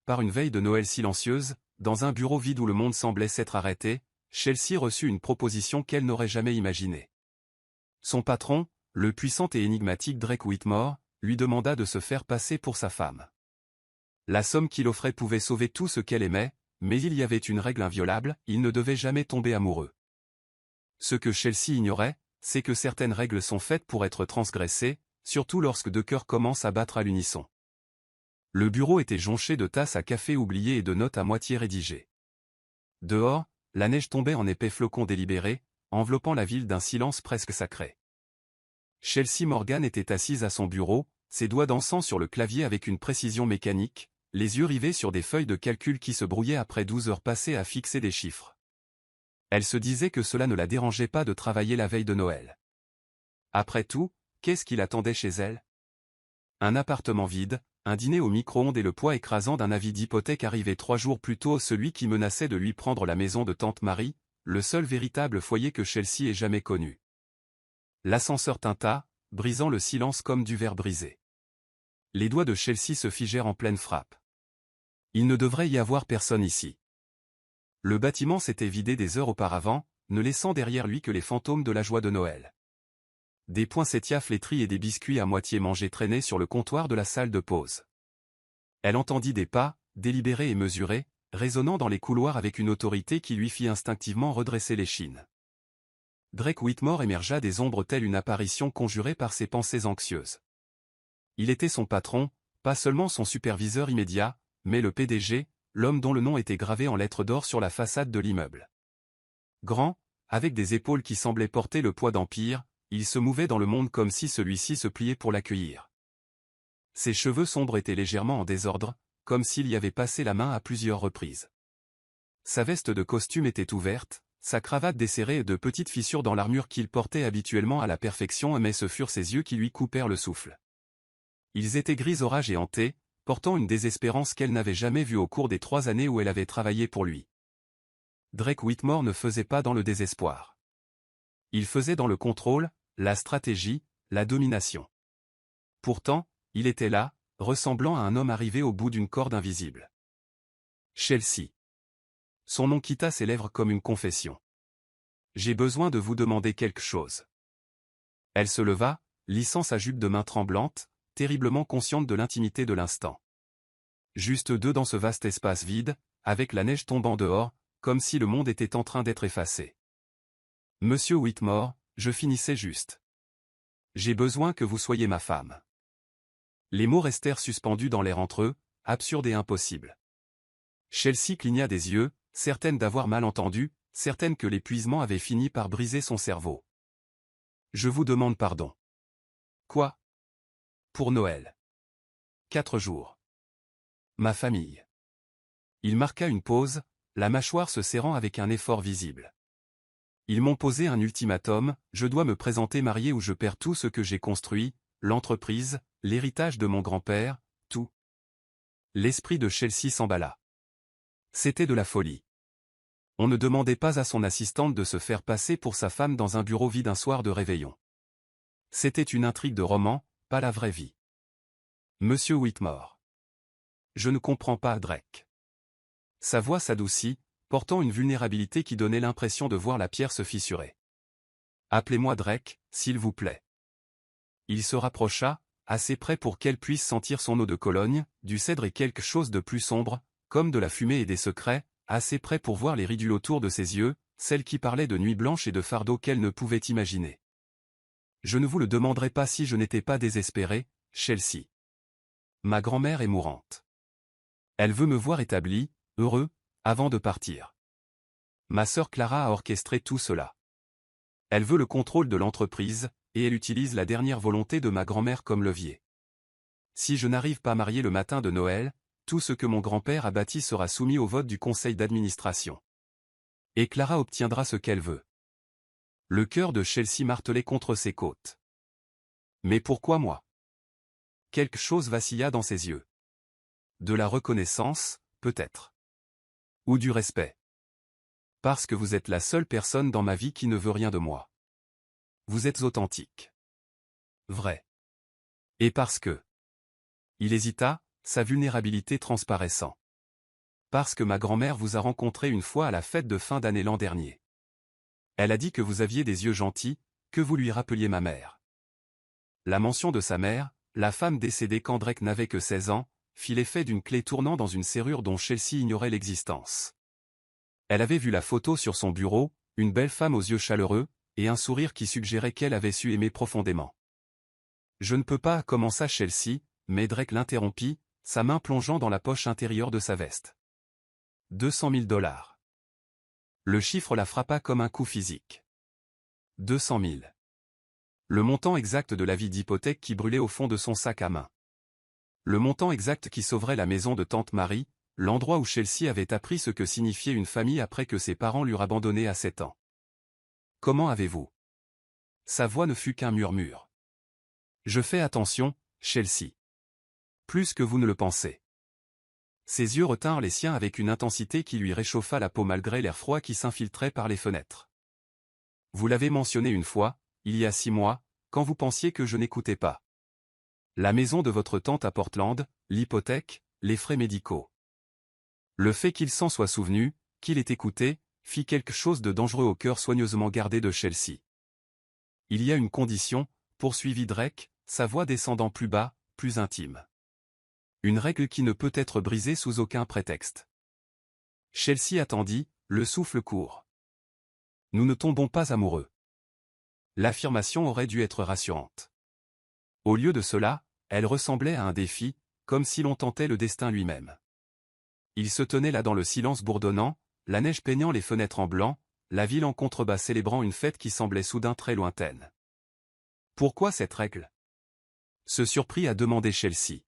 par une veille de Noël silencieuse, dans un bureau vide où le monde semblait s'être arrêté, Chelsea reçut une proposition qu'elle n'aurait jamais imaginée. Son patron, le puissant et énigmatique Drake Whitmore, lui demanda de se faire passer pour sa femme. La somme qu'il offrait pouvait sauver tout ce qu'elle aimait, mais il y avait une règle inviolable, il ne devait jamais tomber amoureux. Ce que Chelsea ignorait, c'est que certaines règles sont faites pour être transgressées, surtout lorsque deux cœurs commencent à battre à l'unisson. Le bureau était jonché de tasses à café oubliées et de notes à moitié rédigées. Dehors, la neige tombait en épais flocons délibérés, enveloppant la ville d'un silence presque sacré. Chelsea Morgan était assise à son bureau, ses doigts dansant sur le clavier avec une précision mécanique, les yeux rivés sur des feuilles de calcul qui se brouillaient après 12 heures passées à fixer des chiffres. Elle se disait que cela ne la dérangeait pas de travailler la veille de Noël. Après tout, qu'est-ce qui l'attendait chez elle? Un appartement vide, un dîner au micro-ondes et le poids écrasant d'un avis d'hypothèque arrivé 3 jours plus tôt, celui qui menaçait de lui prendre la maison de tante Marie, le seul véritable foyer que Chelsea ait jamais connu. L'ascenseur tinta, brisant le silence comme du verre brisé. Les doigts de Chelsea se figèrent en pleine frappe. Il ne devrait y avoir personne ici. Le bâtiment s'était vidé des heures auparavant, ne laissant derrière lui que les fantômes de la joie de Noël. Des poinsettias flétris et des biscuits à moitié mangés traînaient sur le comptoir de la salle de pause. Elle entendit des pas, délibérés et mesurés, résonnant dans les couloirs avec une autorité qui lui fit instinctivement redresser l'échine. Drake Whitmore émergea des ombres telle une apparition conjurée par ses pensées anxieuses. Il était son patron, pas seulement son superviseur immédiat, mais le PDG, l'homme dont le nom était gravé en lettres d'or sur la façade de l'immeuble. Grand, avec des épaules qui semblaient porter le poids d'empire, il se mouvait dans le monde comme si celui-ci se pliait pour l'accueillir. Ses cheveux sombres étaient légèrement en désordre, comme s'il y avait passé la main à plusieurs reprises. Sa veste de costume était ouverte, sa cravate desserrée et de petites fissures dans l'armure qu'il portait habituellement à la perfection, mais ce furent ses yeux qui lui coupèrent le souffle. Ils étaient gris orage et hantés, portant une désespérance qu'elle n'avait jamais vue au cours des 3 années où elle avait travaillé pour lui. Drake Whitmore ne faisait pas dans le désespoir. Il faisait dans le contrôle, la stratégie, la domination. Pourtant, il était là, ressemblant à un homme arrivé au bout d'une corde invisible. Chelsea. Son nom quitta ses lèvres comme une confession. J'ai besoin de vous demander quelque chose. Elle se leva, lissant sa jupe de main tremblante, terriblement consciente de l'intimité de l'instant. Juste deux dans ce vaste espace vide, avec la neige tombant dehors, comme si le monde était en train d'être effacé. Monsieur Whitmore, je finissais juste. J'ai besoin que vous soyez ma femme. Les mots restèrent suspendus dans l'air entre eux, absurdes et impossibles. Chelsea cligna des yeux, certaine d'avoir mal entendu, certaine que l'épuisement avait fini par briser son cerveau. Je vous demande pardon. Quoi? Pour Noël. 4 jours. Ma famille. Il marqua une pause, la mâchoire se serrant avec un effort visible. Ils m'ont posé un ultimatum, je dois me présenter marié ou je perds tout ce que j'ai construit, l'entreprise, l'héritage de mon grand-père, tout. L'esprit de Chelsea s'emballa. C'était de la folie. On ne demandait pas à son assistante de se faire passer pour sa femme dans un bureau vide un soir de réveillon. C'était une intrigue de roman, pas la vraie vie. Monsieur Whitmore. Je ne comprends pas Drake. Sa voix s'adoucit, portant une vulnérabilité qui donnait l'impression de voir la pierre se fissurer. Appelez-moi Drake, s'il vous plaît. Il se rapprocha, assez près pour qu'elle puisse sentir son eau de Cologne, du cèdre et quelque chose de plus sombre, comme de la fumée et des secrets, assez près pour voir les ridules autour de ses yeux, celles qui parlaient de nuit blanche et de fardeau qu'elle ne pouvait imaginer. Je ne vous le demanderais pas si je n'étais pas désespéré, Chelsea. Ma grand-mère est mourante. Elle veut me voir établi, heureux, avant de partir. Ma sœur Clara a orchestré tout cela. Elle veut le contrôle de l'entreprise, et elle utilise la dernière volonté de ma grand-mère comme levier. Si je n'arrive pas marié le matin de Noël, tout ce que mon grand-père a bâti sera soumis au vote du conseil d'administration. Et Clara obtiendra ce qu'elle veut. Le cœur de Chelsea martelait contre ses côtes. Mais pourquoi moi? Quelque chose vacilla dans ses yeux. De la reconnaissance, peut-être. Ou du respect. Parce que vous êtes la seule personne dans ma vie qui ne veut rien de moi. Vous êtes authentique. Vrai. Et parce que... Il hésita, sa vulnérabilité transparaissant. Parce que ma grand-mère vous a rencontré une fois à la fête de fin d'année l'an dernier. Elle a dit que vous aviez des yeux gentils, que vous lui rappeliez ma mère. La mention de sa mère, la femme décédée quand Drake n'avait que 16 ans, fit l'effet d'une clé tournant dans une serrure dont Chelsea ignorait l'existence. Elle avait vu la photo sur son bureau, une belle femme aux yeux chaleureux, et un sourire qui suggérait qu'elle avait su aimer profondément. Je ne peux pas, commença Chelsea, mais Drake l'interrompit, sa main plongeant dans la poche intérieure de sa veste. 200 000 $. Le chiffre la frappa comme un coup physique. 200 000. Le montant exact de l'avis d'hypothèque qui brûlait au fond de son sac à main. Le montant exact qui sauverait la maison de tante Marie, l'endroit où Chelsea avait appris ce que signifiait une famille après que ses parents l'eurent abandonnée à 7 ans. Comment avez-vous? Sa voix ne fut qu'un murmure. Je fais attention, Chelsea. Plus que vous ne le pensez. Ses yeux retinrent les siens avec une intensité qui lui réchauffa la peau malgré l'air froid qui s'infiltrait par les fenêtres. Vous l'avez mentionné une fois, il y a 6 mois, quand vous pensiez que je n'écoutais pas. La maison de votre tante à Portland, l'hypothèque, les frais médicaux. Le fait qu'il s'en soit souvenu, qu'il ait écouté, fit quelque chose de dangereux au cœur soigneusement gardé de Chelsea. Il y a une condition, poursuivit Drake, sa voix descendant plus bas, plus intime. Une règle qui ne peut être brisée sous aucun prétexte. Chelsea attendit, le souffle court. Nous ne tombons pas amoureux. L'affirmation aurait dû être rassurante. Au lieu de cela, elle ressemblait à un défi, comme si l'on tentait le destin lui-même. Il se tenait là dans le silence bourdonnant, la neige peignant les fenêtres en blanc, la ville en contrebas célébrant une fête qui semblait soudain très lointaine. Pourquoi cette règle? Se surprit à demander Chelsea.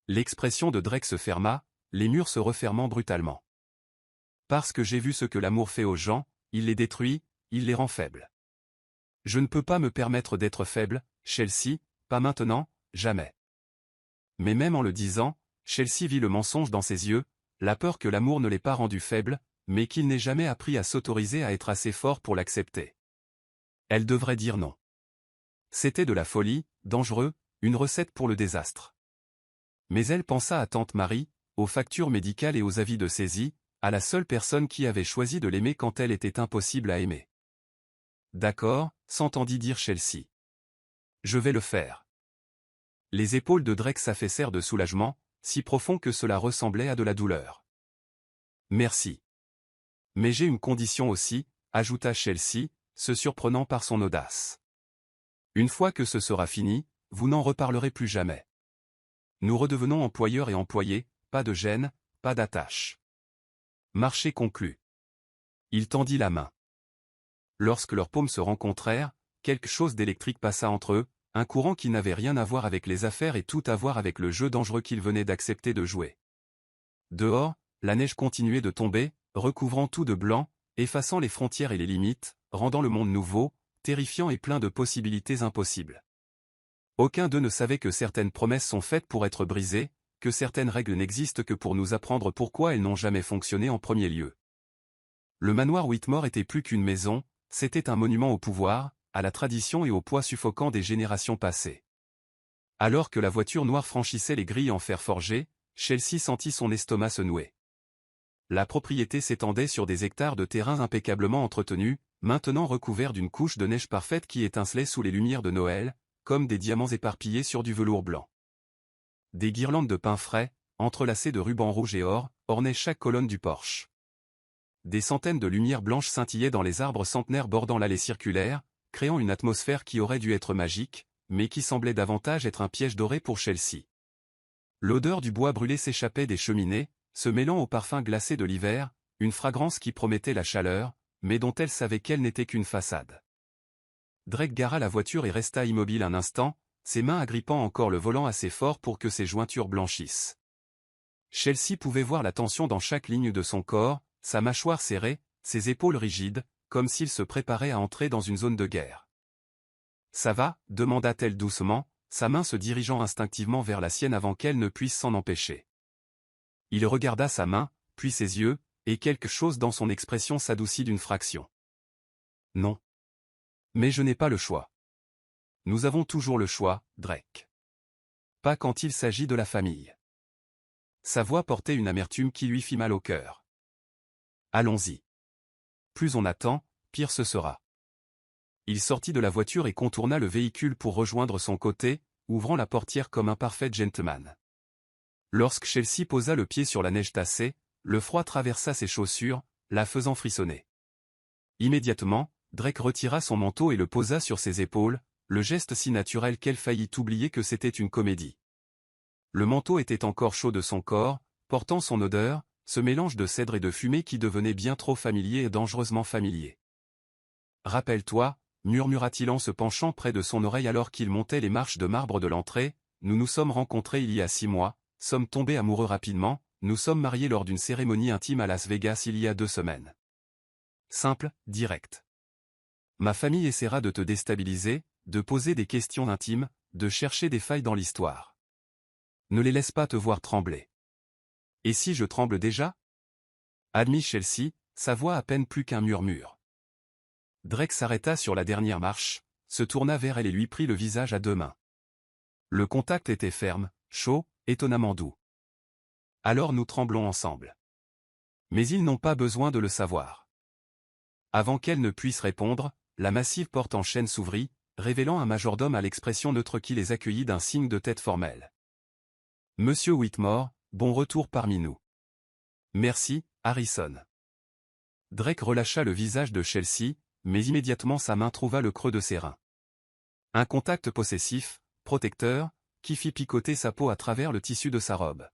L'expression de Drake se ferma, les murs se refermant brutalement. Parce que j'ai vu ce que l'amour fait aux gens, il les détruit, il les rend faibles. Je ne peux pas me permettre d'être faible, Chelsea, pas maintenant, jamais. Mais même en le disant, Chelsea vit le mensonge dans ses yeux, la peur que l'amour ne l'ait pas rendu faible, mais qu'il n'ait jamais appris à s'autoriser à être assez fort pour l'accepter. Elle devrait dire non. C'était de la folie, dangereux, une recette pour le désastre. Mais elle pensa à tante Marie, aux factures médicales et aux avis de saisie, à la seule personne qui avait choisi de l'aimer quand elle était impossible à aimer. D'accord, s'entendit dire Chelsea. Je vais le faire. Les épaules de Drake s'affaissèrent de soulagement, si profond que cela ressemblait à de la douleur. Merci. Mais j'ai une condition aussi, ajouta Chelsea, se surprenant par son audace. Une fois que ce sera fini, vous n'en reparlerez plus jamais. Nous redevenons employeur et employé, pas de gêne, pas d'attache. Marché conclu. Il tendit la main. Lorsque leurs paumes se rencontrèrent, quelque chose d'électrique passa entre eux, un courant qui n'avait rien à voir avec les affaires et tout à voir avec le jeu dangereux qu'ils venaient d'accepter de jouer. Dehors, la neige continuait de tomber, recouvrant tout de blanc, effaçant les frontières et les limites, rendant le monde nouveau, terrifiant et plein de possibilités impossibles. Aucun d'eux ne savait que certaines promesses sont faites pour être brisées, que certaines règles n'existent que pour nous apprendre pourquoi elles n'ont jamais fonctionné en premier lieu. Le manoir Whitmore était plus qu'une maison, c'était un monument au pouvoir, à la tradition et au poids suffocant des générations passées. Alors que la voiture noire franchissait les grilles en fer forgé, Chelsea sentit son estomac se nouer. La propriété s'étendait sur des hectares de terrain impeccablement entretenus, maintenant recouverts d'une couche de neige parfaite qui étincelait sous les lumières de Noël, comme des diamants éparpillés sur du velours blanc. Des guirlandes de pins frais, entrelacées de rubans rouges et or, ornaient chaque colonne du porche. Des centaines de lumières blanches scintillaient dans les arbres centenaires bordant l'allée circulaire, créant une atmosphère qui aurait dû être magique, mais qui semblait davantage être un piège doré pour Chelsea. L'odeur du bois brûlé s'échappait des cheminées, se mêlant au parfum glacé de l'hiver, une fragrance qui promettait la chaleur, mais dont elle savait qu'elle n'était qu'une façade. Drake gara la voiture et resta immobile un instant, ses mains agrippant encore le volant assez fort pour que ses jointures blanchissent. Chelsea pouvait voir la tension dans chaque ligne de son corps, sa mâchoire serrée, ses épaules rigides, comme s'il se préparait à entrer dans une zone de guerre. « Ça va » demanda-t-elle doucement, sa main se dirigeant instinctivement vers la sienne avant qu'elle ne puisse s'en empêcher. Il regarda sa main, puis ses yeux, et quelque chose dans son expression s'adoucit d'une fraction. « Non. Mais je n'ai pas le choix. Nous avons toujours le choix, Drake. Pas quand il s'agit de la famille. » Sa voix portait une amertume qui lui fit mal au cœur. Allons-y. Plus on attend, pire ce sera. Il sortit de la voiture et contourna le véhicule pour rejoindre son côté, ouvrant la portière comme un parfait gentleman. Lorsque Chelsea posa le pied sur la neige tassée, le froid traversa ses chaussures, la faisant frissonner. Immédiatement, Drake retira son manteau et le posa sur ses épaules, le geste si naturel qu'elle faillit oublier que c'était une comédie. Le manteau était encore chaud de son corps, portant son odeur, ce mélange de cèdre et de fumée qui devenait bien trop familier et dangereusement familier. « Rappelle-toi » murmura-t-il en se penchant près de son oreille alors qu'il montait les marches de marbre de l'entrée, « nous nous sommes rencontrés il y a 6 mois, sommes tombés amoureux rapidement, nous sommes mariés lors d'une cérémonie intime à Las Vegas il y a 2 semaines. Simple, direct. Ma famille essaiera de te déstabiliser, de poser des questions intimes, de chercher des failles dans l'histoire. Ne les laisse pas te voir trembler. Et si je tremble déjà ? Admit Chelsea, sa voix à peine plus qu'un murmure. Drake s'arrêta sur la dernière marche, se tourna vers elle et lui prit le visage à 2 mains. Le contact était ferme, chaud, étonnamment doux. Alors nous tremblons ensemble. Mais ils n'ont pas besoin de le savoir. Avant qu'elle ne puisse répondre, la massive porte en chêne s'ouvrit, révélant un majordome à l'expression neutre qui les accueillit d'un signe de tête formel. Monsieur Whitmore, bon retour parmi nous. Merci, Harrison. Drake relâcha le visage de Chelsea, mais immédiatement sa main trouva le creux de ses reins. Un contact possessif, protecteur, qui fit picoter sa peau à travers le tissu de sa robe.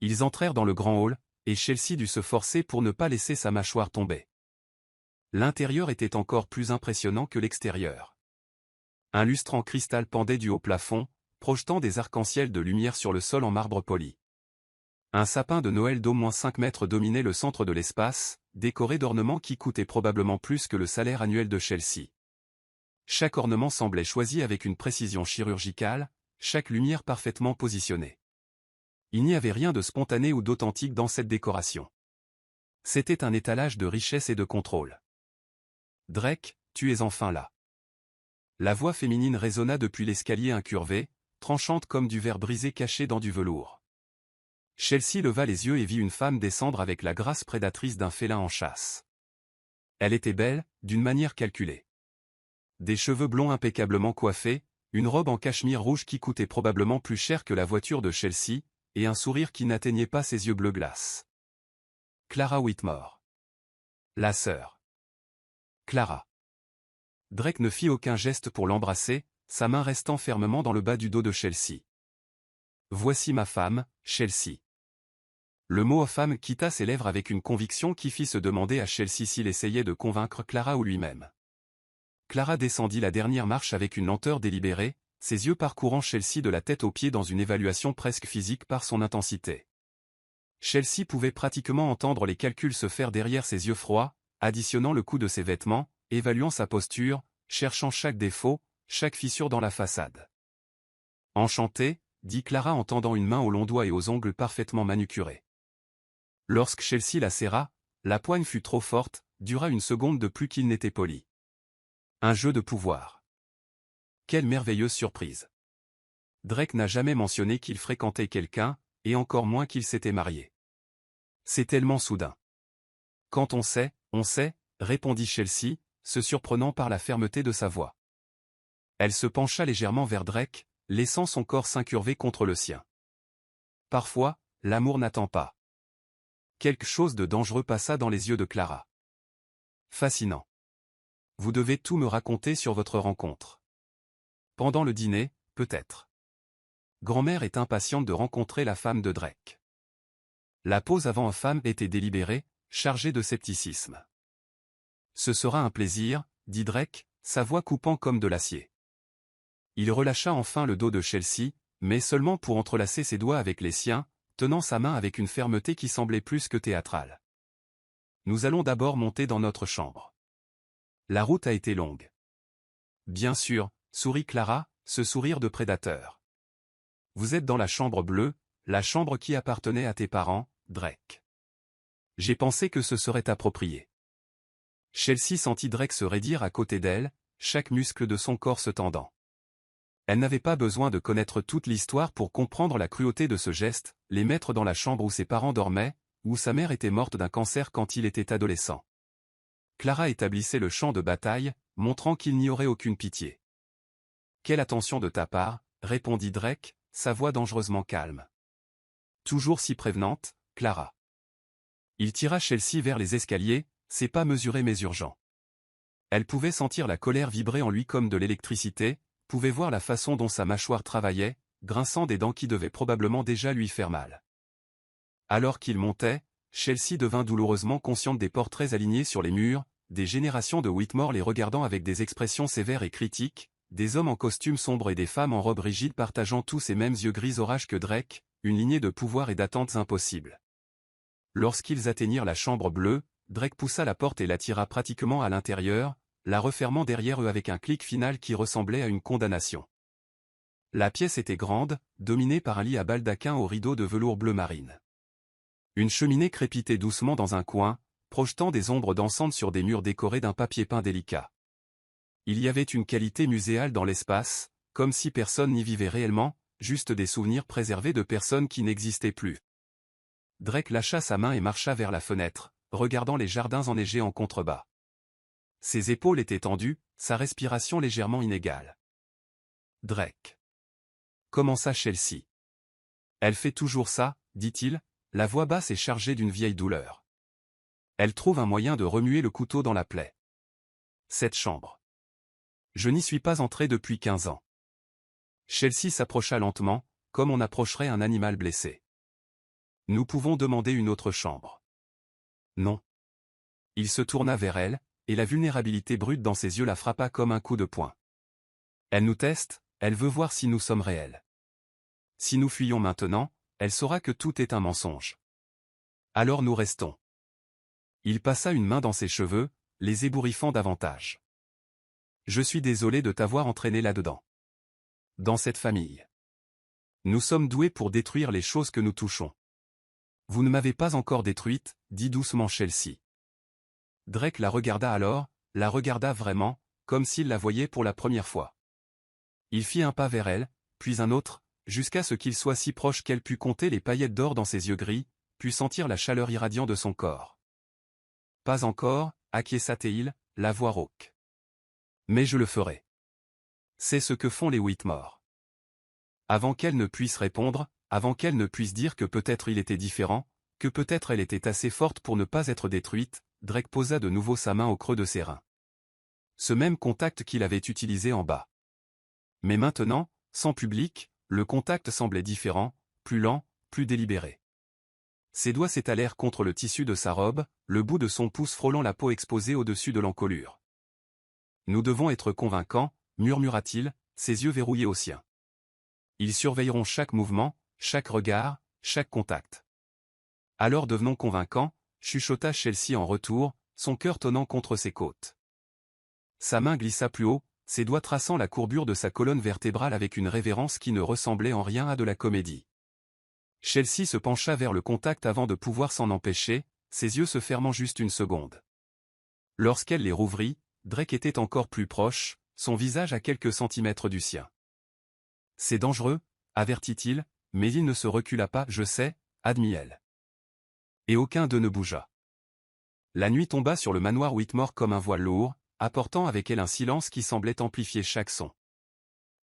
Ils entrèrent dans le grand hall, et Chelsea dut se forcer pour ne pas laisser sa mâchoire tomber. L'intérieur était encore plus impressionnant que l'extérieur. Un lustre en cristal pendait du haut plafond, projetant des arcs-en-ciel de lumière sur le sol en marbre poli. Un sapin de Noël d'au moins 5 mètres dominait le centre de l'espace, décoré d'ornements qui coûtaient probablement plus que le salaire annuel de Chelsea. Chaque ornement semblait choisi avec une précision chirurgicale, chaque lumière parfaitement positionnée. Il n'y avait rien de spontané ou d'authentique dans cette décoration. C'était un étalage de richesse et de contrôle. « Drake, tu es enfin là. » La voix féminine résonna depuis l'escalier incurvé, tranchante comme du verre brisé caché dans du velours. Chelsea leva les yeux et vit une femme descendre avec la grâce prédatrice d'un félin en chasse. Elle était belle, d'une manière calculée. Des cheveux blonds impeccablement coiffés, une robe en cachemire rouge qui coûtait probablement plus cher que la voiture de Chelsea, et un sourire qui n'atteignait pas ses yeux bleu glace. Clara Whitmore. La sœur. Clara. Drake ne fit aucun geste pour l'embrasser, sa main restant fermement dans le bas du dos de Chelsea. Voici ma femme, Chelsea. Le mot femme quitta ses lèvres avec une conviction qui fit se demander à Chelsea s'il essayait de convaincre Clara ou lui-même. Clara descendit la dernière marche avec une lenteur délibérée, ses yeux parcourant Chelsea de la tête aux pieds dans une évaluation presque physique par son intensité. Chelsea pouvait pratiquement entendre les calculs se faire derrière ses yeux froids, additionnant le coût de ses vêtements, évaluant sa posture, cherchant chaque défaut, chaque fissure dans la façade. Enchantée, dit Clara en tendant une main aux longs doigts et aux ongles parfaitement manucurés. Lorsque Chelsea la serra, la poigne fut trop forte, dura une seconde de plus qu'il n'était poli. Un jeu de pouvoir. Quelle merveilleuse surprise. Drake n'a jamais mentionné qu'il fréquentait quelqu'un, et encore moins qu'il s'était marié. C'est tellement soudain. Quand on sait, répondit Chelsea, se surprenant par la fermeté de sa voix. Elle se pencha légèrement vers Drake, laissant son corps s'incurver contre le sien. Parfois, l'amour n'attend pas. Quelque chose de dangereux passa dans les yeux de Clara. Fascinant. Vous devez tout me raconter sur votre rencontre. Pendant le dîner, peut-être. Grand-mère est impatiente de rencontrer la femme de Drake. La pause avant femme était délibérée, chargée de scepticisme. Ce sera un plaisir, dit Drake, sa voix coupant comme de l'acier. Il relâcha enfin le dos de Chelsea, mais seulement pour entrelacer ses doigts avec les siens, tenant sa main avec une fermeté qui semblait plus que théâtrale. Nous allons d'abord monter dans notre chambre. La route a été longue. Bien sûr, sourit Clara, ce sourire de prédateur. Vous êtes dans la chambre bleue, la chambre qui appartenait à tes parents, Drake. J'ai pensé que ce serait approprié. Chelsea sentit Drake se raidir à côté d'elle, chaque muscle de son corps se tendant. Elle n'avait pas besoin de connaître toute l'histoire pour comprendre la cruauté de ce geste, les mettre dans la chambre où ses parents dormaient, où sa mère était morte d'un cancer quand il était adolescent. Clara établissait le champ de bataille, montrant qu'il n'y aurait aucune pitié. « Quelle attention de ta part » répondit Drake, sa voix dangereusement calme. Toujours si prévenante, Clara. Il tira Chelsea vers les escaliers, ses pas mesurés mais urgents. Elle pouvait sentir la colère vibrer en lui comme de l'électricité, pouvait voir la façon dont sa mâchoire travaillait, grinçant des dents qui devaient probablement déjà lui faire mal. Alors qu'il montait, Chelsea devint douloureusement consciente des portraits alignés sur les murs, des générations de Whitmore les regardant avec des expressions sévères et critiques, des hommes en costume sombre et des femmes en robe rigide partageant tous ces mêmes yeux gris orage que Drake, une lignée de pouvoir et d'attentes impossibles. Lorsqu'ils atteignirent la chambre bleue, Drake poussa la porte et la tira pratiquement à l'intérieur, la refermant derrière eux avec un clic final qui ressemblait à une condamnation. La pièce était grande, dominée par un lit à baldaquin aux rideaux de velours bleu marine. Une cheminée crépitait doucement dans un coin, projetant des ombres dansantes sur des murs décorés d'un papier peint délicat. Il y avait une qualité muséale dans l'espace, comme si personne n'y vivait réellement, juste des souvenirs préservés de personnes qui n'existaient plus. Drake lâcha sa main et marcha vers la fenêtre, regardant les jardins enneigés en contrebas. Ses épaules étaient tendues, sa respiration légèrement inégale. Drake. Commença Chelsea. Elle fait toujours ça, dit-il, la voix basse et chargée d'une vieille douleur. Elle trouve un moyen de remuer le couteau dans la plaie. Cette chambre. Je n'y suis pas entré depuis 15 ans. Chelsea s'approcha lentement, comme on approcherait un animal blessé. Nous pouvons demander une autre chambre. Non. Il se tourna vers elle, et la vulnérabilité brute dans ses yeux la frappa comme un coup de poing. Elle nous teste, elle veut voir si nous sommes réels. Si nous fuyons maintenant, elle saura que tout est un mensonge. Alors nous restons. Il passa une main dans ses cheveux, les ébouriffant davantage. Je suis désolé de t'avoir entraîné là-dedans. Dans cette famille. Nous sommes doués pour détruire les choses que nous touchons. Vous ne m'avez pas encore détruite, dit doucement Chelsea. Drake la regarda alors, la regarda vraiment, comme s'il la voyait pour la première fois. Il fit un pas vers elle, puis un autre, jusqu'à ce qu'il soit si proche qu'elle put compter les paillettes d'or dans ses yeux gris, put sentir la chaleur irradiante de son corps. Pas encore, acquiesça-t-il, la voix rauque. Mais je le ferai. C'est ce que font les Whitmore. Avant qu'elle ne puisse répondre, avant qu'elle ne puisse dire que peut-être il était différent, que peut-être elle était assez forte pour ne pas être détruite, Drake posa de nouveau sa main au creux de ses reins. Ce même contact qu'il avait utilisé en bas. Mais maintenant, sans public, le contact semblait différent, plus lent, plus délibéré. Ses doigts s'étalèrent contre le tissu de sa robe, le bout de son pouce frôlant la peau exposée au-dessus de l'encolure. Nous devons être convaincants, murmura-t-il, ses yeux verrouillés aux siens. Ils surveilleront chaque mouvement, chaque regard, chaque contact. Alors devenons convaincants, chuchota Chelsea en retour, son cœur tonnant contre ses côtes. Sa main glissa plus haut, ses doigts traçant la courbure de sa colonne vertébrale avec une révérence qui ne ressemblait en rien à de la comédie. Chelsea se pencha vers le contact avant de pouvoir s'en empêcher, ses yeux se fermant juste une seconde. Lorsqu'elle les rouvrit, Drake était encore plus proche, son visage à quelques centimètres du sien. « C'est dangereux, avertit-il, mais il ne se recula pas, je sais, admit-elle. Et aucun d'eux ne bougea. La nuit tomba sur le manoir Whitmore comme un voile lourd, apportant avec elle un silence qui semblait amplifier chaque son.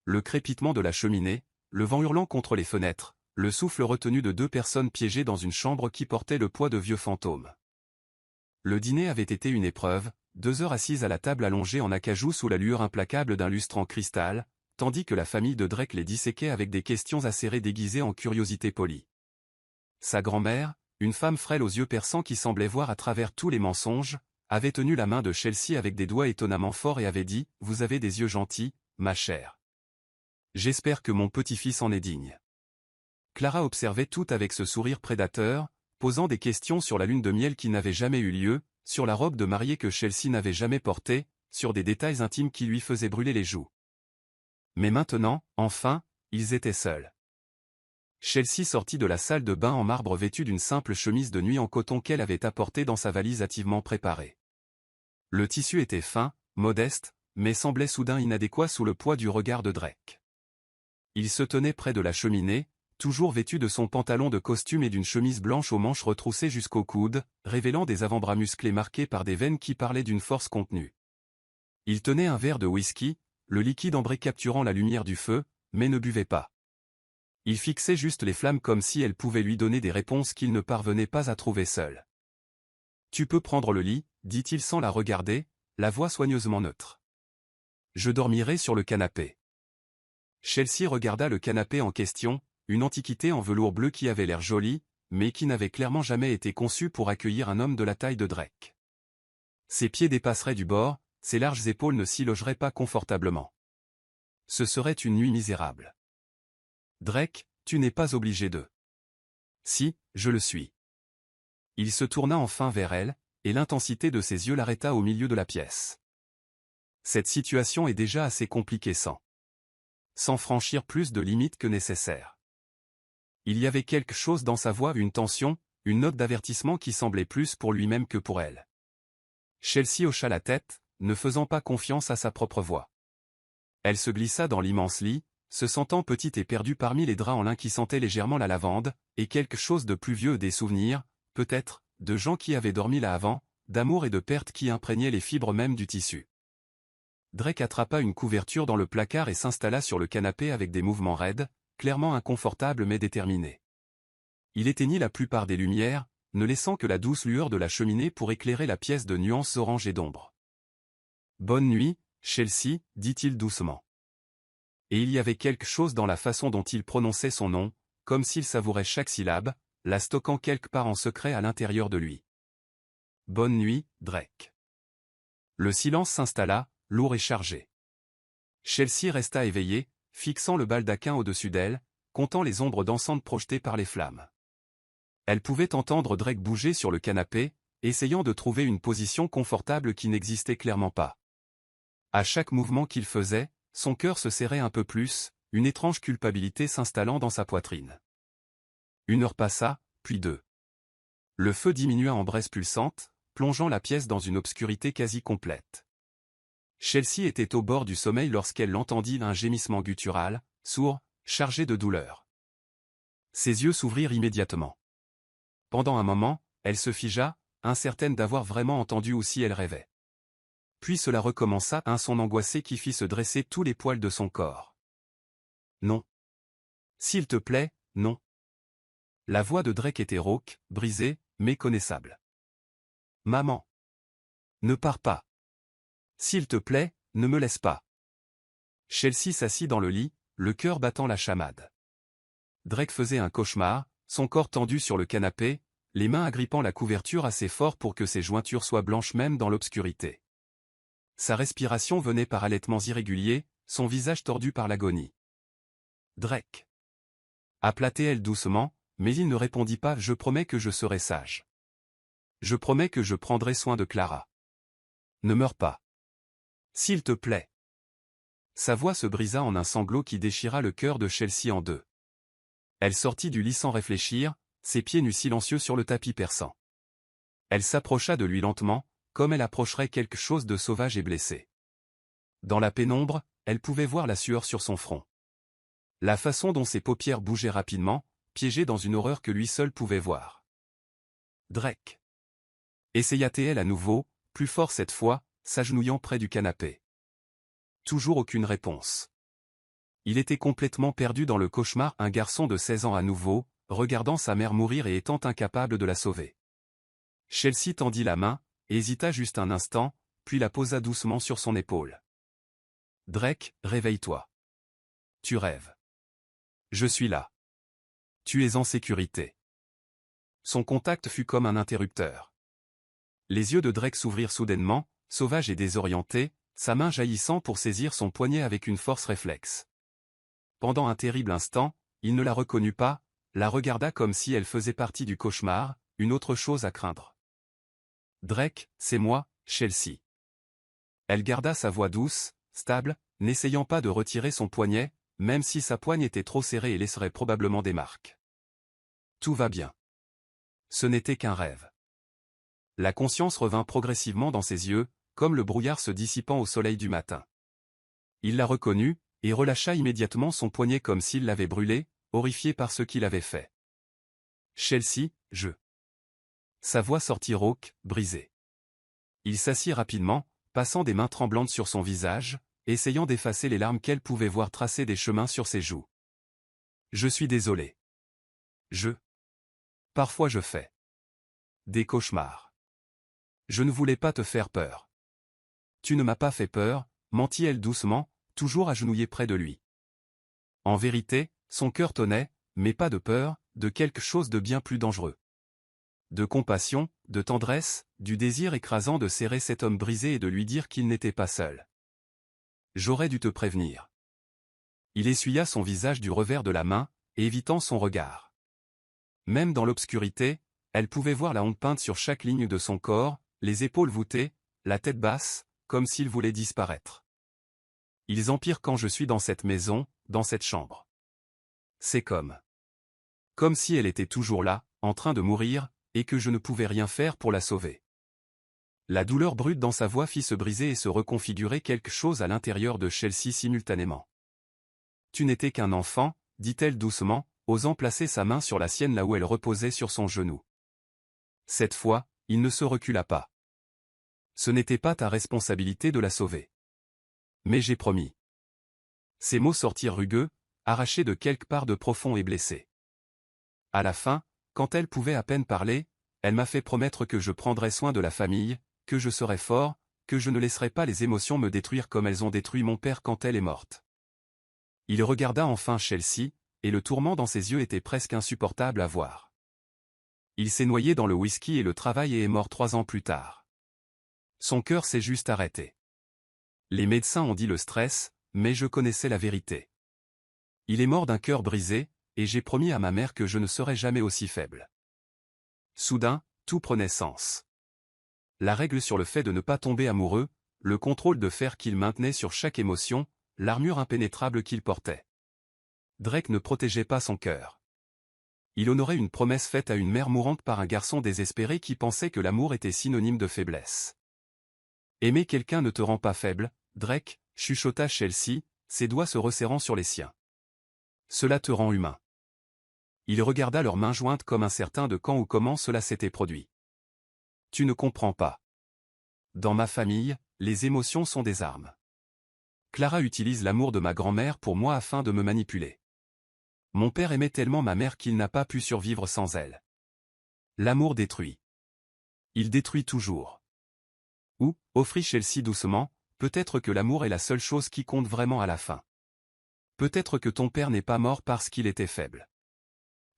Le crépitement de la cheminée, le vent hurlant contre les fenêtres, le souffle retenu de 2 personnes piégées dans une chambre qui portait le poids de vieux fantômes. Le dîner avait été une épreuve, 2 heures assises à la table allongée en acajou sous la lueur implacable d'un lustre en cristal, tandis que la famille de Drake les disséquait avec des questions acérées déguisées en curiosité polie. Sa grand-mère, une femme frêle aux yeux perçants qui semblait voir à travers tous les mensonges, avait tenu la main de Chelsea avec des doigts étonnamment forts et avait dit « Vous avez des yeux gentils, ma chère. J'espère que mon petit-fils en est digne. » Clara observait tout avec ce sourire prédateur, posant des questions sur la lune de miel qui n'avait jamais eu lieu, sur la robe de mariée que Chelsea n'avait jamais portée, sur des détails intimes qui lui faisaient brûler les joues. Mais maintenant, enfin, ils étaient seuls. Chelsea sortit de la salle de bain en marbre vêtue d'une simple chemise de nuit en coton qu'elle avait apportée dans sa valise hâtivement préparée. Le tissu était fin, modeste, mais semblait soudain inadéquat sous le poids du regard de Drake. Il se tenait près de la cheminée, toujours vêtu de son pantalon de costume et d'une chemise blanche aux manches retroussées jusqu'au coude, révélant des avant-bras musclés marqués par des veines qui parlaient d'une force contenue. Il tenait un verre de whisky, le liquide ambré capturant la lumière du feu, mais ne buvait pas. Il fixait juste les flammes comme si elles pouvaient lui donner des réponses qu'il ne parvenait pas à trouver seul. « Tu peux prendre le lit, dit-il sans la regarder, la voix soigneusement neutre. Je dormirai sur le canapé. Chelsea regarda le canapé en question, une antiquité en velours bleu qui avait l'air jolie, mais qui n'avait clairement jamais été conçue pour accueillir un homme de la taille de Drake. Ses pieds dépasseraient du bord, ses larges épaules ne s'y logeraient pas confortablement. Ce serait une nuit misérable. Drake, tu n'es pas obligé de. Si, je le suis. Il se tourna enfin vers elle, et l'intensité de ses yeux l'arrêta au milieu de la pièce. Cette situation est déjà assez compliquée sans franchir plus de limites que nécessaire. Il y avait quelque chose dans sa voix, une tension, une note d'avertissement qui semblait plus pour lui-même que pour elle. Chelsea hocha la tête, ne faisant pas confiance à sa propre voix. Elle se glissa dans l'immense lit, se sentant petite et perdue parmi les draps en lin qui sentaient légèrement la lavande, et quelque chose de plus vieux, des souvenirs, peut-être, de gens qui avaient dormi là avant, d'amour et de perte qui imprégnaient les fibres même du tissu. Drake attrapa une couverture dans le placard et s'installa sur le canapé avec des mouvements raides, clairement inconfortables mais déterminés. Il éteignit la plupart des lumières, ne laissant que la douce lueur de la cheminée pour éclairer la pièce de nuances orange et d'ombre. « Bonne nuit, Chelsea, dit-il doucement. Et il y avait quelque chose dans la façon dont il prononçait son nom, comme s'il savourait chaque syllabe, la stockant quelque part en secret à l'intérieur de lui. « Bonne nuit, Drake. » Le silence s'installa, lourd et chargé. Chelsea resta éveillée, fixant le baldaquin au-dessus d'elle, comptant les ombres dansantes projetées par les flammes. Elle pouvait entendre Drake bouger sur le canapé, essayant de trouver une position confortable qui n'existait clairement pas. À chaque mouvement qu'il faisait, son cœur se serrait un peu plus, une étrange culpabilité s'installant dans sa poitrine. 1 heure passa, puis 2. Le feu diminua en braise pulsante, plongeant la pièce dans une obscurité quasi complète. Chelsea était au bord du sommeil lorsqu'elle entendit un gémissement guttural, sourd, chargé de douleur. Ses yeux s'ouvrirent immédiatement. Pendant un moment, elle se figea, incertaine d'avoir vraiment entendu ou si elle rêvait. Puis cela recommença, un son angoissé qui fit se dresser tous les poils de son corps. Non. S'il te plaît, non. La voix de Drake était rauque, brisée, mais connaissable. Maman. Ne pars pas. S'il te plaît, ne me laisse pas. Chelsea s'assit dans le lit, le cœur battant la chamade. Drake faisait un cauchemar, son corps tendu sur le canapé, les mains agrippant la couverture assez fort pour que ses jointures soient blanches même dans l'obscurité. Sa respiration venait par halètements irréguliers, son visage tordu par l'agonie. Drake. Appela-t-elle doucement, mais il ne répondit pas. Je promets que je serai sage. Je promets que je prendrai soin de Clara. Ne meurs pas. S'il te plaît. Sa voix se brisa en un sanglot qui déchira le cœur de Chelsea en deux. Elle sortit du lit sans réfléchir, ses pieds nus silencieux sur le tapis perçant. Elle s'approcha de lui lentement, comme elle approcherait quelque chose de sauvage et blessé. Dans la pénombre, elle pouvait voir la sueur sur son front. La façon dont ses paupières bougeaient rapidement, piégées dans une horreur que lui seul pouvait voir. Drake. Essaya-t-elle à nouveau, plus fort cette fois, s'agenouillant près du canapé. Toujours aucune réponse. Il était complètement perdu dans le cauchemar, un garçon de 16 ans à nouveau, regardant sa mère mourir et étant incapable de la sauver. Chelsea tendit la main, hésita juste un instant, puis la posa doucement sur son épaule. Drake, réveille-toi. Tu rêves. Je suis là. Tu es en sécurité. Son contact fut comme un interrupteur. Les yeux de Drake s'ouvrirent soudainement, sauvage et désorienté, sa main jaillissant pour saisir son poignet avec une force réflexe. Pendant un terrible instant, il ne la reconnut pas, la regarda comme si elle faisait partie du cauchemar, une autre chose à craindre. Drake, c'est moi, Chelsea. Elle garda sa voix douce, stable, n'essayant pas de retirer son poignet, même si sa poigne était trop serrée et laisserait probablement des marques. Tout va bien. Ce n'était qu'un rêve. La conscience revint progressivement dans ses yeux, comme le brouillard se dissipant au soleil du matin. Il la reconnut, et relâcha immédiatement son poignet comme s'il l'avait brûlé, horrifié par ce qu'il avait fait. Chelsea, je... Sa voix sortit rauque, brisée. Il s'assit rapidement, passant des mains tremblantes sur son visage, essayant d'effacer les larmes qu'elle pouvait voir tracer des chemins sur ses joues. Je suis désolé. Parfois je fais des cauchemars. Je ne voulais pas te faire peur. Tu ne m'as pas fait peur, mentit-elle doucement, toujours agenouillée près de lui. En vérité, son cœur tonnait, mais pas de peur, de quelque chose de bien plus dangereux. De compassion, de tendresse, du désir écrasant de serrer cet homme brisé et de lui dire qu'il n'était pas seul. J'aurais dû te prévenir. Il essuya son visage du revers de la main, évitant son regard. Même dans l'obscurité, elle pouvait voir la honte peinte sur chaque ligne de son corps, les épaules voûtées, la tête basse, comme s'il voulait disparaître. Ils empirent quand je suis dans cette maison, dans cette chambre. C'est comme si elle était toujours là, en train de mourir, et que je ne pouvais rien faire pour la sauver. La douleur brute dans sa voix fit se briser et se reconfigurer quelque chose à l'intérieur de Chelsea simultanément. Tu n'étais qu'un enfant, dit-elle doucement, osant placer sa main sur la sienne là où elle reposait sur son genou. Cette fois, il ne se recula pas. Ce n'était pas ta responsabilité de la sauver. Mais j'ai promis. Ces mots sortirent rugueux, arrachés de quelque part de profond et blessés. À la fin, quand elle pouvait à peine parler, elle m'a fait promettre que je prendrais soin de la famille, que je serais fort, que je ne laisserais pas les émotions me détruire comme elles ont détruit mon père quand elle est morte. Il regarda enfin Chelsea, et le tourment dans ses yeux était presque insupportable à voir. Il s'est noyé dans le whisky et le travail et est mort 3 ans plus tard. Son cœur s'est juste arrêté. Les médecins ont dit le stress, mais je connaissais la vérité. Il est mort d'un cœur brisé, et j'ai promis à ma mère que je ne serais jamais aussi faible. Soudain, tout prenait sens. La règle sur le fait de ne pas tomber amoureux, le contrôle de fer qu'il maintenait sur chaque émotion, l'armure impénétrable qu'il portait. Drake ne protégeait pas son cœur. Il honorait une promesse faite à une mère mourante par un garçon désespéré qui pensait que l'amour était synonyme de faiblesse. Aimer quelqu'un ne te rend pas faible, Drake, chuchota Chelsea, ses doigts se resserrant sur les siens. Cela te rend humain. Il regarda leurs mains jointes comme incertain de quand ou comment cela s'était produit. Tu ne comprends pas. Dans ma famille, les émotions sont des armes. Clara utilise l'amour de ma grand-mère pour moi afin de me manipuler. Mon père aimait tellement ma mère qu'il n'a pas pu survivre sans elle. L'amour détruit. Il détruit toujours. Ou, offrit Chelsea doucement, peut-être que l'amour est la seule chose qui compte vraiment à la fin. Peut-être que ton père n'est pas mort parce qu'il était faible.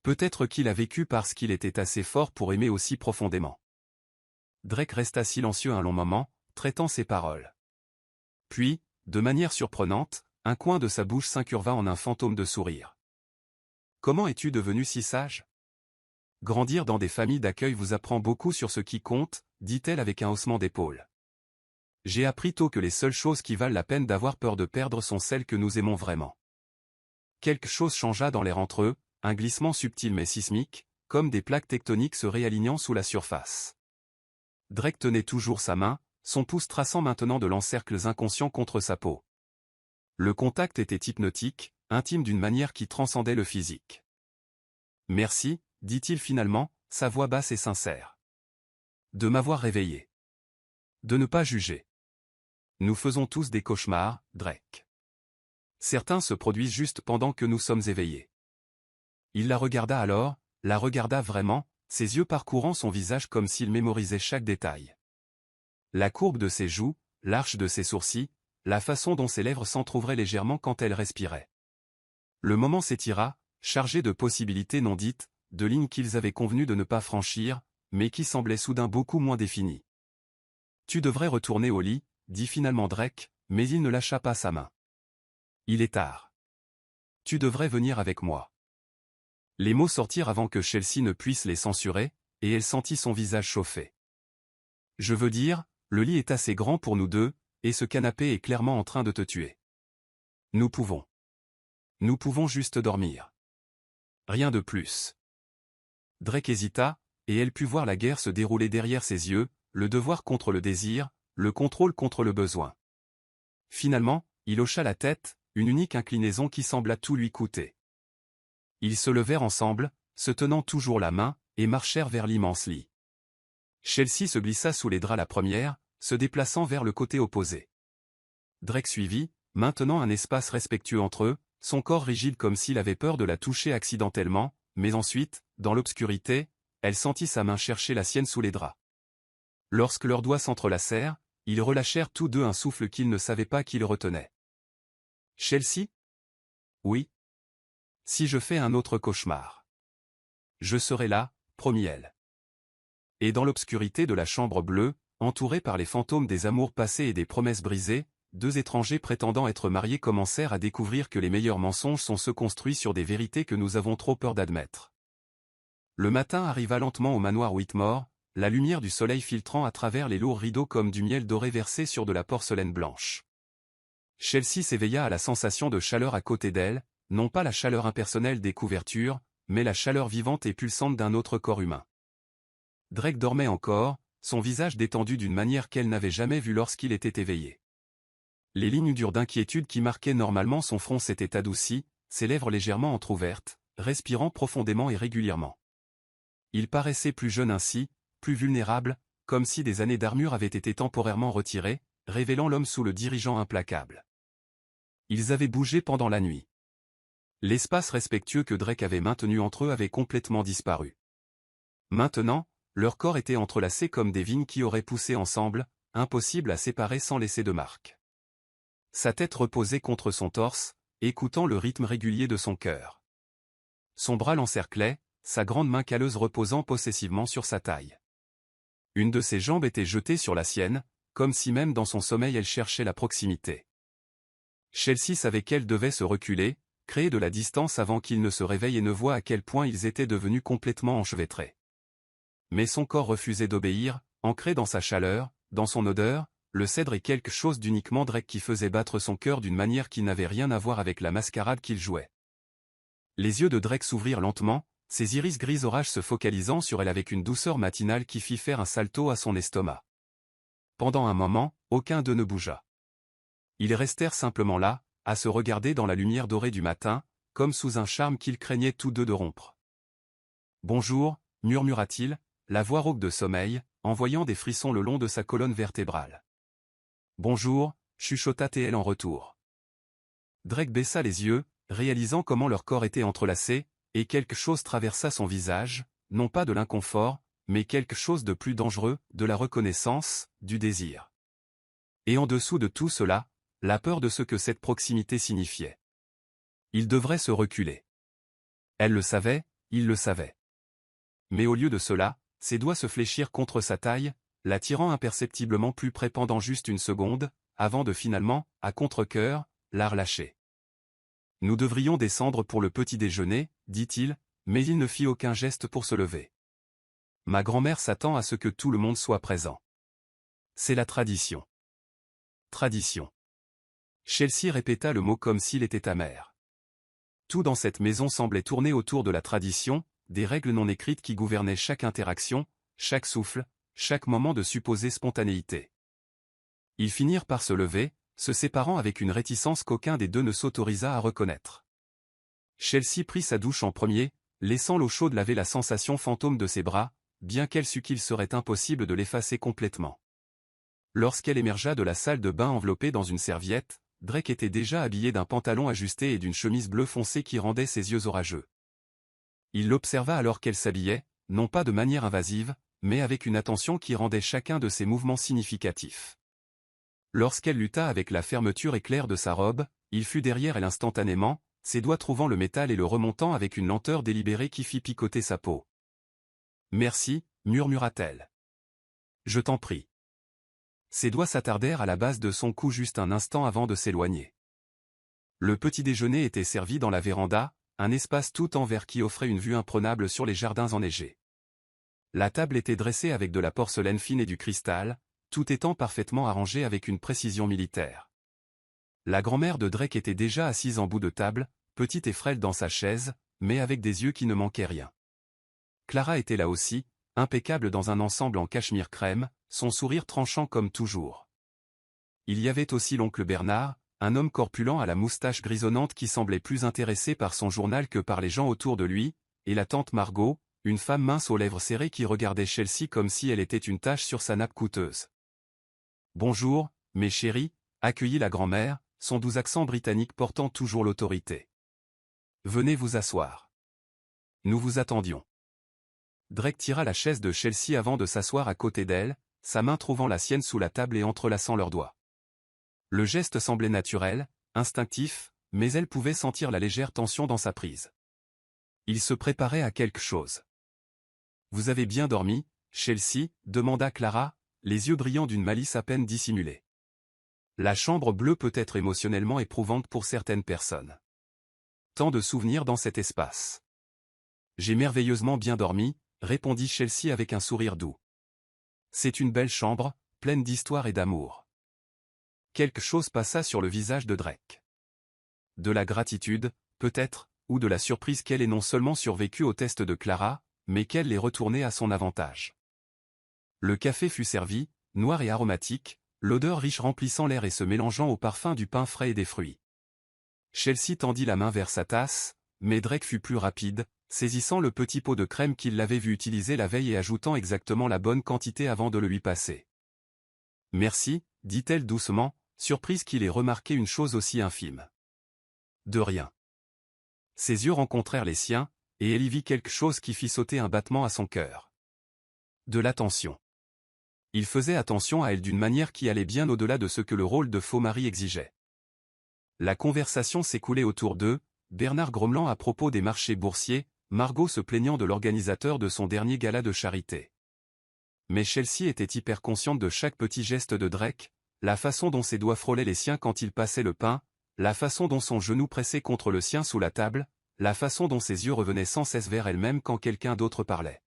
Peut-être qu'il a vécu parce qu'il était assez fort pour aimer aussi profondément. Drake resta silencieux un long moment, traitant ses paroles. Puis, de manière surprenante, un coin de sa bouche s'incurva en un fantôme de sourire. Comment es-tu devenu si sage? Grandir dans des familles d'accueil vous apprend beaucoup sur ce qui compte, dit-elle avec un haussement d'épaule. J'ai appris tôt que les seules choses qui valent la peine d'avoir peur de perdre sont celles que nous aimons vraiment. Quelque chose changea dans l'air entre eux, un glissement subtil mais sismique, comme des plaques tectoniques se réalignant sous la surface. Drake tenait toujours sa main, son pouce traçant maintenant de l'encercles inconscients contre sa peau. Le contact était hypnotique, intime d'une manière qui transcendait le physique. Merci, dit-il finalement, sa voix basse et sincère. De m'avoir réveillé. De ne pas juger. Nous faisons tous des cauchemars, Drake. Certains se produisent juste pendant que nous sommes éveillés. Il la regarda alors, la regarda vraiment, ses yeux parcourant son visage comme s'il mémorisait chaque détail. La courbe de ses joues, l'arche de ses sourcils, la façon dont ses lèvres s'entr'ouvraient légèrement quand elle respirait. Le moment s'étira, chargé de possibilités non dites, de lignes qu'ils avaient convenu de ne pas franchir, mais qui semblaient soudain beaucoup moins définies. Tu devrais retourner au lit, dit finalement Drake, mais il ne lâcha pas sa main. Il est tard. Tu devrais venir avec moi. Les mots sortirent avant que Chelsea ne puisse les censurer, et elle sentit son visage chauffer. Je veux dire, le lit est assez grand pour nous deux, et ce canapé est clairement en train de te tuer. Nous pouvons. Nous pouvons juste dormir. Rien de plus. Drake hésita, et elle put voir la guerre se dérouler derrière ses yeux, le devoir contre le désir, le contrôle contre le besoin. Finalement, il hocha la tête, une unique inclinaison qui sembla tout lui coûter. Ils se levèrent ensemble, se tenant toujours la main, et marchèrent vers l'immense lit. Chelsea se glissa sous les draps la première, se déplaçant vers le côté opposé. Drake suivit, maintenant un espace respectueux entre eux, son corps rigide comme s'il avait peur de la toucher accidentellement, mais ensuite, dans l'obscurité, elle sentit sa main chercher la sienne sous les draps. Lorsque leurs doigts s'entrelacèrent, ils relâchèrent tous deux un souffle qu'ils ne savaient pas qu'ils retenaient. « Chelsea ? Oui. Si je fais un autre cauchemar. Je serai là, promit-elle. Et dans l'obscurité de la chambre bleue, entourés par les fantômes des amours passés et des promesses brisées, deux étrangers prétendant être mariés commencèrent à découvrir que les meilleurs mensonges sont ceux construits sur des vérités que nous avons trop peur d'admettre. Le matin arriva lentement au manoir Whitmore, la lumière du soleil filtrant à travers les lourds rideaux comme du miel doré versé sur de la porcelaine blanche. Chelsea s'éveilla à la sensation de chaleur à côté d'elle, non pas la chaleur impersonnelle des couvertures, mais la chaleur vivante et pulsante d'un autre corps humain. Drake dormait encore, son visage détendu d'une manière qu'elle n'avait jamais vue lorsqu'il était éveillé. Les lignes dures d'inquiétude qui marquaient normalement son front s'étaient adoucies, ses lèvres légèrement entr'ouvertes, respirant profondément et régulièrement. Il paraissait plus jeune ainsi, plus vulnérable, comme si des années d'armure avaient été temporairement retirées, révélant l'homme sous le dirigeant implacable. Ils avaient bougé pendant la nuit. L'espace respectueux que Drake avait maintenu entre eux avait complètement disparu. Maintenant, leurs corps étaient entrelacés comme des vignes qui auraient poussé ensemble, impossible à séparer sans laisser de marque. Sa tête reposait contre son torse, écoutant le rythme régulier de son cœur. Son bras l'encerclait, sa grande main calleuse reposant possessivement sur sa taille. Une de ses jambes était jetée sur la sienne, comme si même dans son sommeil elle cherchait la proximité. Chelsea savait qu'elle devait se reculer, créer de la distance avant qu'il ne se réveille et ne voie à quel point ils étaient devenus complètement enchevêtrés. Mais son corps refusait d'obéir, ancré dans sa chaleur, dans son odeur, le cèdre est quelque chose d'uniquement Drake qui faisait battre son cœur d'une manière qui n'avait rien à voir avec la mascarade qu'il jouait. Les yeux de Drake s'ouvrirent lentement, ses iris gris orage se focalisant sur elle avec une douceur matinale qui fit faire un salto à son estomac. Pendant un moment, aucun d'eux ne bougea. Ils restèrent simplement là, à se regarder dans la lumière dorée du matin, comme sous un charme qu'ils craignaient tous deux de rompre. « Bonjour » murmura-t-il, la voix rauque de sommeil, envoyant des frissons le long de sa colonne vertébrale. « Bonjour » chuchota-t-elle en retour. Drake baissa les yeux, réalisant comment leurs corps étaient entrelacés, et quelque chose traversa son visage, non pas de l'inconfort, mais quelque chose de plus dangereux, de la reconnaissance, du désir. Et en dessous de tout cela, la peur de ce que cette proximité signifiait. Il devrait se reculer. Elle le savait, il le savait. Mais au lieu de cela, ses doigts se fléchirent contre sa taille, l'attirant imperceptiblement plus près pendant juste une seconde, avant de finalement, à contre-cœur, la relâcher. « Nous devrions descendre pour le petit déjeuner, dit-il, mais il ne fit aucun geste pour se lever. Ma grand-mère s'attend à ce que tout le monde soit présent. C'est la tradition. Tradition. Chelsea répéta le mot comme s'il était amer. Tout dans cette maison semblait tourner autour de la tradition, des règles non écrites qui gouvernaient chaque interaction, chaque souffle, chaque moment de supposée spontanéité. Ils finirent par se lever, se séparant avec une réticence qu'aucun des deux ne s'autorisa à reconnaître. Chelsea prit sa douche en premier, laissant l'eau chaude laver la sensation fantôme de ses bras, bien qu'elle sût qu'il serait impossible de l'effacer complètement. Lorsqu'elle émergea de la salle de bain enveloppée dans une serviette, Drake était déjà habillé d'un pantalon ajusté et d'une chemise bleu foncé qui rendait ses yeux orageux. Il l'observa alors qu'elle s'habillait, non pas de manière invasive, mais avec une attention qui rendait chacun de ses mouvements significatifs. Lorsqu'elle lutta avec la fermeture éclair de sa robe, il fut derrière elle instantanément, ses doigts trouvant le métal et le remontant avec une lenteur délibérée qui fit picoter sa peau. « Merci » murmura-t-elle. « Je t'en prie. » Ses doigts s'attardèrent à la base de son cou juste un instant avant de s'éloigner. Le petit déjeuner était servi dans la véranda, un espace tout en verre qui offrait une vue imprenable sur les jardins enneigés. La table était dressée avec de la porcelaine fine et du cristal, tout étant parfaitement arrangé avec une précision militaire. La grand-mère de Drake était déjà assise en bout de table, petite et frêle dans sa chaise, mais avec des yeux qui ne manquaient rien. Clara était là aussi, impeccable dans un ensemble en cachemire crème, son sourire tranchant comme toujours. Il y avait aussi l'oncle Bernard, un homme corpulent à la moustache grisonnante qui semblait plus intéressé par son journal que par les gens autour de lui, et la tante Margot, une femme mince aux lèvres serrées qui regardait Chelsea comme si elle était une tache sur sa nappe coûteuse. « Bonjour, mes chéris », accueillit la grand-mère, son doux accent britannique portant toujours l'autorité. « Venez vous asseoir. Nous vous attendions. » Drake tira la chaise de Chelsea avant de s'asseoir à côté d'elle, sa main trouvant la sienne sous la table et entrelaçant leurs doigts. Le geste semblait naturel, instinctif, mais elle pouvait sentir la légère tension dans sa prise. Il se préparait à quelque chose. « Vous avez bien dormi, Chelsea ?» demanda Clara, les yeux brillants d'une malice à peine dissimulée. La chambre bleue peut être émotionnellement éprouvante pour certaines personnes. Tant de souvenirs dans cet espace. « J'ai merveilleusement bien dormi, » répondit Chelsea avec un sourire doux. « C'est une belle chambre, pleine d'histoire et d'amour. » Quelque chose passa sur le visage de Drake. De la gratitude, peut-être, ou de la surprise qu'elle ait non seulement survécu au test de Clara, mais qu'elle l'ait retourné à son avantage. Le café fut servi, noir et aromatique, l'odeur riche remplissant l'air et se mélangeant au parfum du pain frais et des fruits. Chelsea tendit la main vers sa tasse, mais Drake fut plus rapide, saisissant le petit pot de crème qu'il l'avait vu utiliser la veille et ajoutant exactement la bonne quantité avant de le lui passer. « Merci », dit-elle doucement, surprise qu'il ait remarqué une chose aussi infime. « De rien. » Ses yeux rencontrèrent les siens, et elle y vit quelque chose qui fit sauter un battement à son cœur. De l'attention. Il faisait attention à elle d'une manière qui allait bien au-delà de ce que le rôle de faux mari exigeait. La conversation s'écoulait autour d'eux, Bernard grommelant à propos des marchés boursiers, Margot se plaignant de l'organisateur de son dernier gala de charité. Mais Chelsea était hyper consciente de chaque petit geste de Drake, la façon dont ses doigts frôlaient les siens quand il passait le pain, la façon dont son genou pressait contre le sien sous la table, la façon dont ses yeux revenaient sans cesse vers elle-même quand quelqu'un d'autre parlait.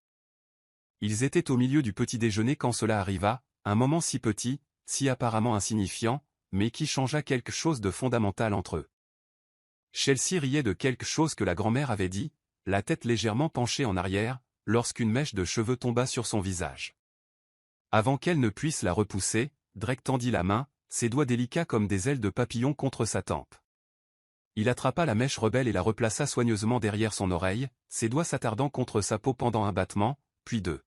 Ils étaient au milieu du petit déjeuner quand cela arriva, un moment si petit, si apparemment insignifiant, mais qui changea quelque chose de fondamental entre eux. Chelsea riait de quelque chose que la grand-mère avait dit, la tête légèrement penchée en arrière, lorsqu'une mèche de cheveux tomba sur son visage. Avant qu'elle ne puisse la repousser, Drake tendit la main, ses doigts délicats comme des ailes de papillon contre sa tempe. Il attrapa la mèche rebelle et la replaça soigneusement derrière son oreille, ses doigts s'attardant contre sa peau pendant un battement, puis deux.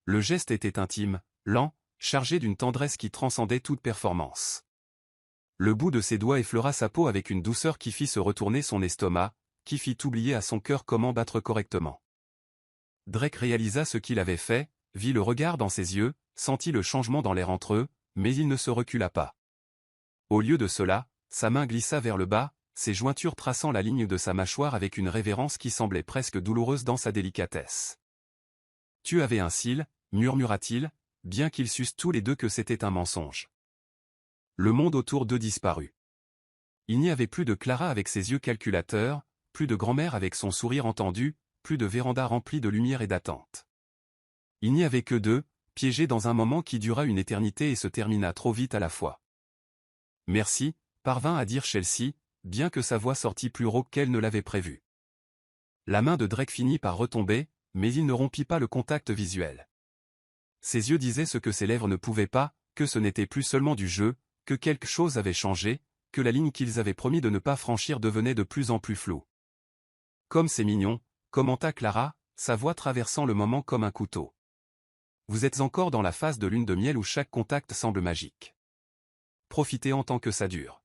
Le geste était intime, lent, chargé d'une tendresse qui transcendait toute performance. Le bout de ses doigts effleura sa peau avec une douceur qui fit se retourner son estomac, qui fit oublier à son cœur comment battre correctement. Drake réalisa ce qu'il avait fait, vit le regard dans ses yeux, sentit le changement dans l'air entre eux, mais il ne se recula pas. Au lieu de cela, sa main glissa vers le bas, ses jointures traçant la ligne de sa mâchoire avec une révérence qui semblait presque douloureuse dans sa délicatesse. « Tu avais un cil », murmura-t-il, bien qu'ils sussent tous les deux que c'était un mensonge. Le monde autour d'eux disparut. Il n'y avait plus de Clara avec ses yeux calculateurs, plus de grand-mère avec son sourire entendu, plus de véranda remplie de lumière et d'attente. Il n'y avait que deux, piégés dans un moment qui dura une éternité et se termina trop vite à la fois. « Merci », parvint à dire Chelsea, bien que sa voix sortît plus rauque qu'elle ne l'avait prévu. La main de Drake finit par retomber, mais il ne rompit pas le contact visuel. Ses yeux disaient ce que ses lèvres ne pouvaient pas, que ce n'était plus seulement du jeu, que quelque chose avait changé, que la ligne qu'ils avaient promis de ne pas franchir devenait de plus en plus floue. « Comme c'est mignon », commenta Clara, sa voix traversant le moment comme un couteau. « Vous êtes encore dans la phase de lune de miel où chaque contact semble magique. Profitez en tant que ça dure.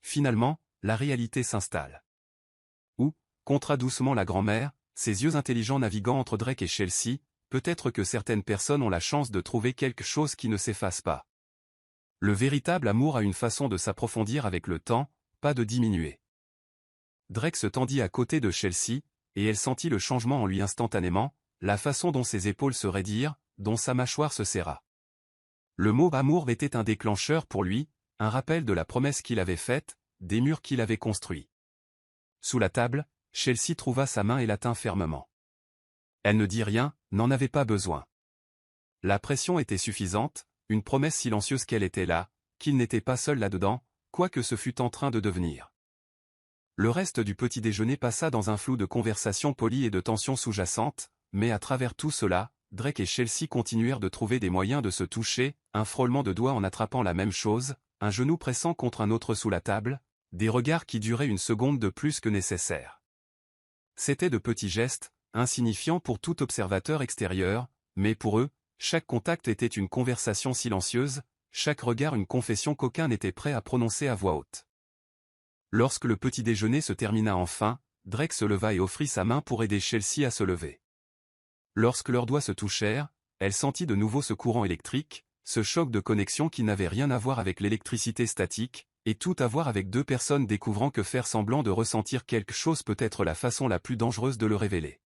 Finalement, la réalité s'installe. » Ou, contra doucement la grand-mère, ses yeux intelligents naviguant entre Drake et Chelsea, peut-être que certaines personnes ont la chance de trouver quelque chose qui ne s'efface pas. Le véritable amour a une façon de s'approfondir avec le temps, pas de diminuer. Drake se tendit à côté de Chelsea, et elle sentit le changement en lui instantanément, la façon dont ses épaules se raidirent, dont sa mâchoire se serra. Le mot amour était un déclencheur pour lui, un rappel de la promesse qu'il avait faite, des murs qu'il avait construits. Sous la table, Chelsea trouva sa main et la tint fermement. Elle ne dit rien, n'en avait pas besoin. La pression était suffisante, une promesse silencieuse qu'elle était là, qu'il n'était pas seul là-dedans, quoi que ce fût en train de devenir. Le reste du petit déjeuner passa dans un flou de conversations polies et de tensions sous-jacentes, mais à travers tout cela, Drake et Chelsea continuèrent de trouver des moyens de se toucher, un frôlement de doigts en attrapant la même chose, un genou pressant contre un autre sous la table, des regards qui duraient une seconde de plus que nécessaire. C'étaient de petits gestes, insignifiants pour tout observateur extérieur, mais pour eux, chaque contact était une conversation silencieuse, chaque regard une confession qu'aucun n'était prêt à prononcer à voix haute. Lorsque le petit déjeuner se termina enfin, Drake se leva et offrit sa main pour aider Chelsea à se lever. Lorsque leurs doigts se touchèrent, elle sentit de nouveau ce courant électrique, ce choc de connexion qui n'avait rien à voir avec l'électricité statique, et tout à voir avec deux personnes découvrant que faire semblant de ressentir quelque chose peut être la façon la plus dangereuse de le révéler.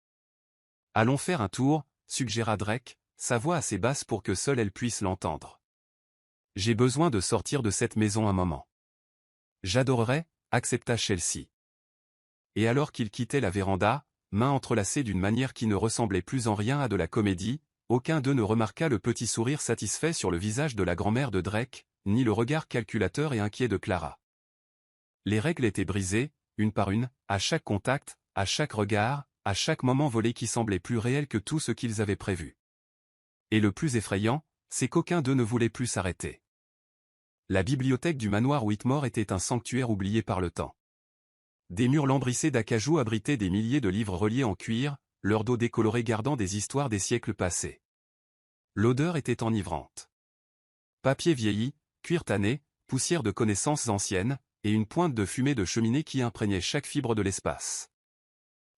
« Allons faire un tour », suggéra Drake, sa voix assez basse pour que seule elle puisse l'entendre. « J'ai besoin de sortir de cette maison un moment. »« J'adorerais », accepta Chelsea. Et alors qu'ils quittaient la véranda, mains entrelacées d'une manière qui ne ressemblait plus en rien à de la comédie, aucun d'eux ne remarqua le petit sourire satisfait sur le visage de la grand-mère de Drake, ni le regard calculateur et inquiet de Clara. Les règles étaient brisées, une par une, à chaque contact, à chaque regard, à chaque moment volé qui semblait plus réel que tout ce qu'ils avaient prévu. Et le plus effrayant, c'est qu'aucun d'eux ne voulait plus s'arrêter. La bibliothèque du manoir Whitmore était un sanctuaire oublié par le temps. Des murs lambrissés d'acajou abritaient des milliers de livres reliés en cuir, leur dos décoloré gardant des histoires des siècles passés. L'odeur était enivrante. Papier vieilli, cuir tanné, poussière de connaissances anciennes, et une pointe de fumée de cheminée qui imprégnait chaque fibre de l'espace.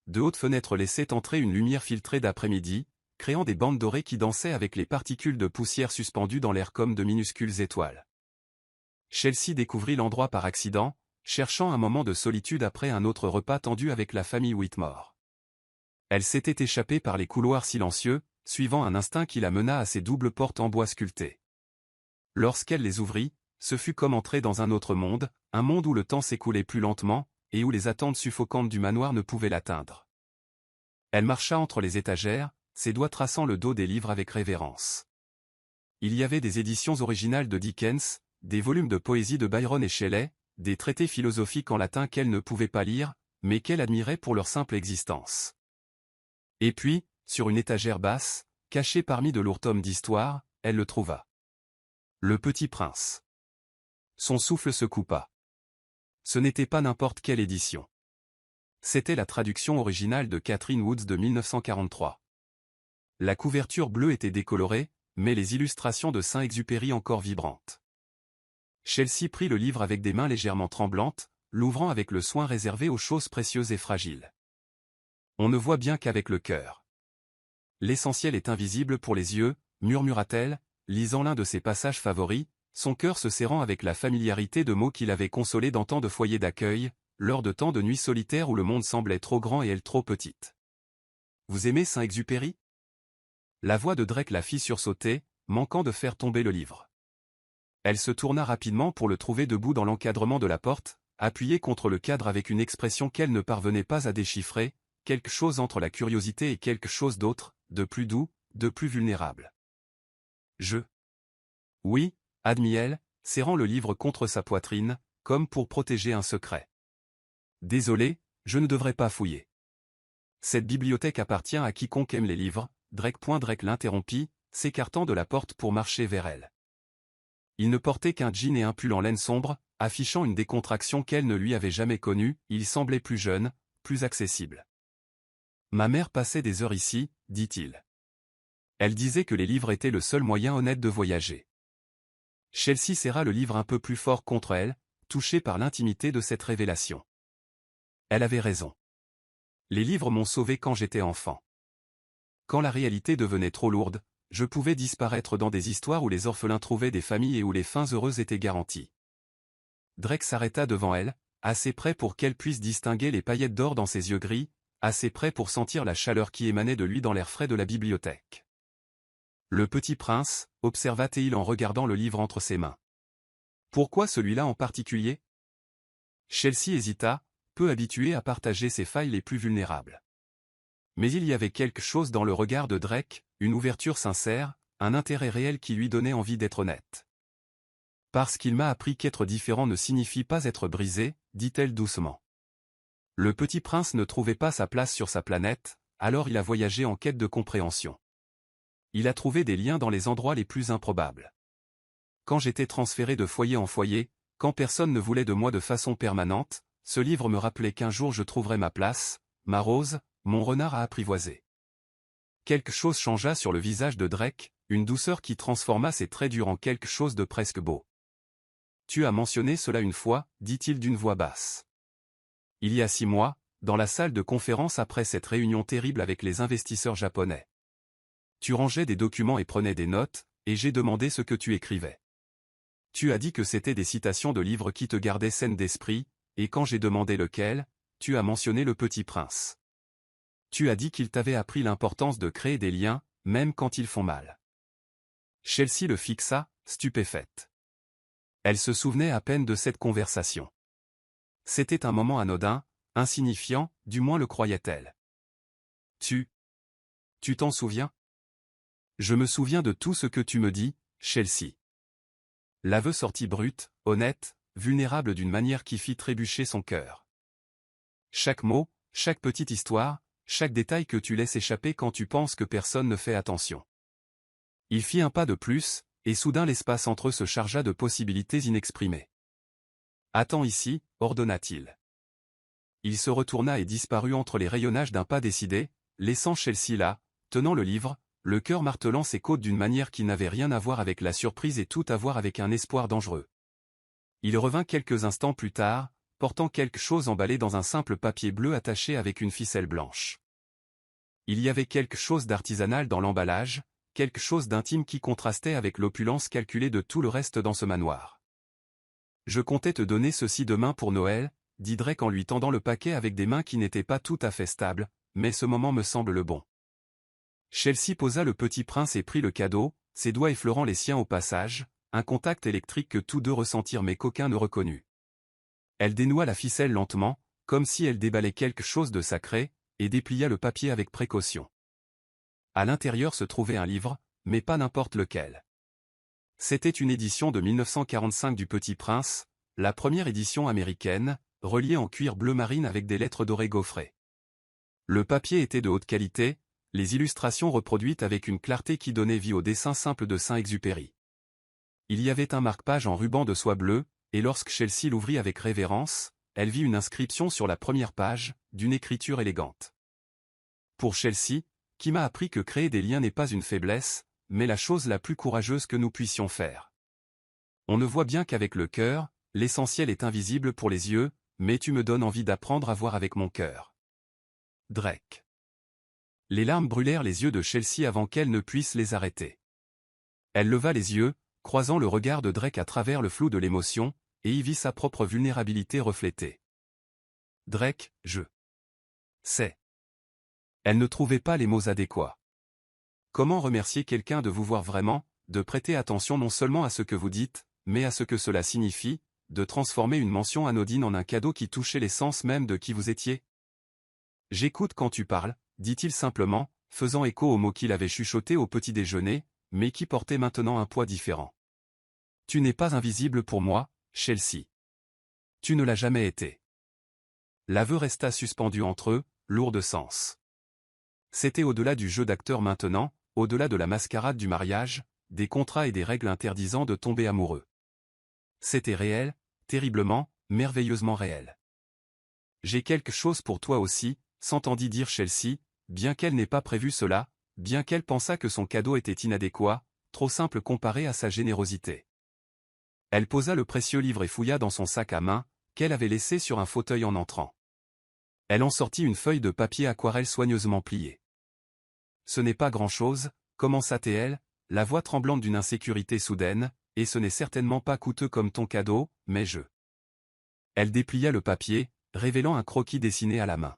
De hautes fenêtres laissaient entrer une lumière filtrée d'après-midi, créant des bandes dorées qui dansaient avec les particules de poussière suspendues dans l'air comme de minuscules étoiles. Chelsea découvrit l'endroit par accident, cherchant un moment de solitude après un autre repas tendu avec la famille Whitmore. Elle s'était échappée par les couloirs silencieux, suivant un instinct qui la mena à ces doubles portes en bois sculptées. Lorsqu'elle les ouvrit, ce fut comme entrer dans un autre monde, un monde où le temps s'écoulait plus lentement, et où les attentes suffocantes du manoir ne pouvaient l'atteindre. Elle marcha entre les étagères, ses doigts traçant le dos des livres avec révérence. Il y avait des éditions originales de Dickens, des volumes de poésie de Byron et Shelley, des traités philosophiques en latin qu'elle ne pouvait pas lire, mais qu'elle admirait pour leur simple existence. Et puis, sur une étagère basse, cachée parmi de lourds tomes d'histoire, elle le trouva. Le Petit Prince. Son souffle se coupa. Ce n'était pas n'importe quelle édition. C'était la traduction originale de Catherine Woods de 1943. La couverture bleue était décolorée, mais les illustrations de Saint-Exupéry encore vibrantes. Chelsea prit le livre avec des mains légèrement tremblantes, l'ouvrant avec le soin réservé aux choses précieuses et fragiles. On ne voit bien qu'avec le cœur. L'essentiel est invisible pour les yeux, murmura-t-elle, lisant l'un de ses passages favoris, son cœur se serrant avec la familiarité de mots qu'il avait consolés dans tant de foyers d'accueil, lors de tant de nuits solitaires où le monde semblait trop grand et elle trop petite. Vous aimez Saint-Exupéry ? La voix de Drake la fit sursauter, manquant de faire tomber le livre. Elle se tourna rapidement pour le trouver debout dans l'encadrement de la porte, appuyé contre le cadre avec une expression qu'elle ne parvenait pas à déchiffrer, quelque chose entre la curiosité et quelque chose d'autre, de plus doux, de plus vulnérable. Oui, admit-elle, serrant le livre contre sa poitrine, comme pour protéger un secret. Désolé, je ne devrais pas fouiller. Cette bibliothèque appartient à quiconque aime les livres, Drake l'interrompit, s'écartant de la porte pour marcher vers elle. Il ne portait qu'un jean et un pull en laine sombre, affichant une décontraction qu'elle ne lui avait jamais connue, il semblait plus jeune, plus accessible. Ma mère passait des heures ici, dit-il. Elle disait que les livres étaient le seul moyen honnête de voyager. Chelsea serra le livre un peu plus fort contre elle, touchée par l'intimité de cette révélation. Elle avait raison. Les livres m'ont sauvé quand j'étais enfant. Quand la réalité devenait trop lourde, je pouvais disparaître dans des histoires où les orphelins trouvaient des familles et où les fins heureuses étaient garanties. Drake s'arrêta devant elle, assez près pour qu'elle puisse distinguer les paillettes d'or dans ses yeux gris, assez près pour sentir la chaleur qui émanait de lui dans l'air frais de la bibliothèque. Le Petit Prince, observa-t-il en regardant le livre entre ses mains. Pourquoi celui-là en particulier ? Chelsea hésita, peu habituée à partager ses failles les plus vulnérables. Mais il y avait quelque chose dans le regard de Drake, une ouverture sincère, un intérêt réel qui lui donnait envie d'être honnête. Parce qu'il m'a appris qu'être différent ne signifie pas être brisé, dit-elle doucement. Le Petit Prince ne trouvait pas sa place sur sa planète, alors il a voyagé en quête de compréhension. Il a trouvé des liens dans les endroits les plus improbables. quand j'étais transféré de foyer en foyer, quand personne ne voulait de moi de façon permanente, ce livre me rappelait qu'un jour je trouverais ma place, ma Rose, mon renard à apprivoiser. Quelque chose changea sur le visage de Drake, une douceur qui transforma ses traits durs en quelque chose de presque beau. Tu as mentionné cela une fois, dit-il d'une voix basse. Il y a 6 mois, dans la salle de conférence après cette réunion terrible avec les investisseurs japonais. Tu rangeais des documents et prenais des notes, et j'ai demandé ce que tu écrivais. Tu as dit que c'était des citations de livres qui te gardaient saine d'esprit, et quand j'ai demandé lequel, tu as mentionné Le Petit Prince. Tu as dit qu'il t'avait appris l'importance de créer des liens, même quand ils font mal. Chelsea le fixa, stupéfaite. Elle se souvenait à peine de cette conversation. C'était un moment anodin, insignifiant, du moins le croyait-elle. Tu t'en souviens? Je me souviens de tout ce que tu me dis, Chelsea. L'aveu sortit brut, honnête, vulnérable d'une manière qui fit trébucher son cœur. Chaque mot, chaque petite histoire, chaque détail que tu laisses échapper quand tu penses que personne ne fait attention. Il fit un pas de plus, et soudain l'espace entre eux se chargea de possibilités inexprimées. Attends ici, ordonna-t-il. Il se retourna et disparut entre les rayonnages d'un pas décidé, laissant Chelsea là, tenant le livre, le cœur martelant ses côtes d'une manière qui n'avait rien à voir avec la surprise et tout à voir avec un espoir dangereux. Il revint quelques instants plus tard, portant quelque chose emballé dans un simple papier bleu attaché avec une ficelle blanche. Il y avait quelque chose d'artisanal dans l'emballage, quelque chose d'intime qui contrastait avec l'opulence calculée de tout le reste dans ce manoir. Je comptais te donner ceci demain pour Noël, dit Drake en lui tendant le paquet avec des mains qui n'étaient pas tout à fait stables, mais ce moment me semble le bon. Chelsea posa Le Petit Prince et prit le cadeau, ses doigts effleurant les siens au passage, un contact électrique que tous deux ressentirent mais qu'aucun ne reconnut. Elle dénoua la ficelle lentement, comme si elle déballait quelque chose de sacré, et déplia le papier avec précaution. À l'intérieur se trouvait un livre, mais pas n'importe lequel. C'était une édition de 1945 du Petit Prince, la première édition américaine, reliée en cuir bleu marine avec des lettres dorées gaufrées. Le papier était de haute qualité, les illustrations reproduites avec une clarté qui donnait vie au dessin simple de Saint-Exupéry. Il y avait un marque-page en ruban de soie bleue, et lorsque Chelsea l'ouvrit avec révérence, elle vit une inscription sur la première page, d'une écriture élégante. Pour Chelsea, qui m'a appris que créer des liens n'est pas une faiblesse, mais la chose la plus courageuse que nous puissions faire. On ne voit bien qu'avec le cœur, l'essentiel est invisible pour les yeux, mais tu me donnes envie d'apprendre à voir avec mon cœur. Drake. Les larmes brûlèrent les yeux de Chelsea avant qu'elle ne puisse les arrêter. Elle leva les yeux, croisant le regard de Drake à travers le flou de l'émotion, et y vit sa propre vulnérabilité reflétée. Drake, je sais. Elle ne trouvait pas les mots adéquats. Comment remercier quelqu'un de vous voir vraiment, de prêter attention non seulement à ce que vous dites, mais à ce que cela signifie, de transformer une mention anodine en un cadeau qui touchait l'essence même de qui vous étiez? J'écoute quand tu parles, dit-il simplement, faisant écho aux mots qu'il avait chuchotés au petit déjeuner, mais qui portaient maintenant un poids différent. Tu n'es pas invisible pour moi, Chelsea. Tu ne l'as jamais été. L'aveu resta suspendu entre eux, lourd de sens. C'était au-delà du jeu d'acteur maintenant, au-delà de la mascarade du mariage, des contrats et des règles interdisant de tomber amoureux. C'était réel, terriblement, merveilleusement réel. J'ai quelque chose pour toi aussi, s'entendit dire Chelsea, bien qu'elle n'ait pas prévu cela, bien qu'elle pensât que son cadeau était inadéquat, trop simple comparé à sa générosité. Elle posa le précieux livre et fouilla dans son sac à main, qu'elle avait laissé sur un fauteuil en entrant. Elle en sortit une feuille de papier aquarelle soigneusement pliée. Ce n'est pas grand-chose, commença-t-elle, la voix tremblante d'une insécurité soudaine, et ce n'est certainement pas coûteux comme ton cadeau, mais je... Elle déplia le papier, révélant un croquis dessiné à la main.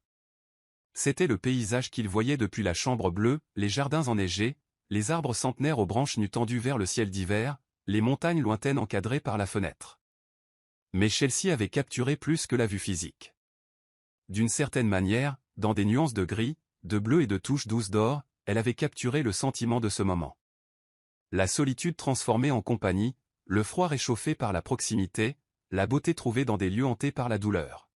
C'était le paysage qu'il voyait depuis la chambre bleue, les jardins enneigés, les arbres centenaires aux branches nues tendues vers le ciel d'hiver, les montagnes lointaines encadrées par la fenêtre. Mais Chelsea avait capturé plus que la vue physique. D'une certaine manière, dans des nuances de gris, de bleu et de touches douces d'or, elle avait capturé le sentiment de ce moment. La solitude transformée en compagnie, le froid réchauffé par la proximité, la beauté trouvée dans des lieux hantés par la douleur.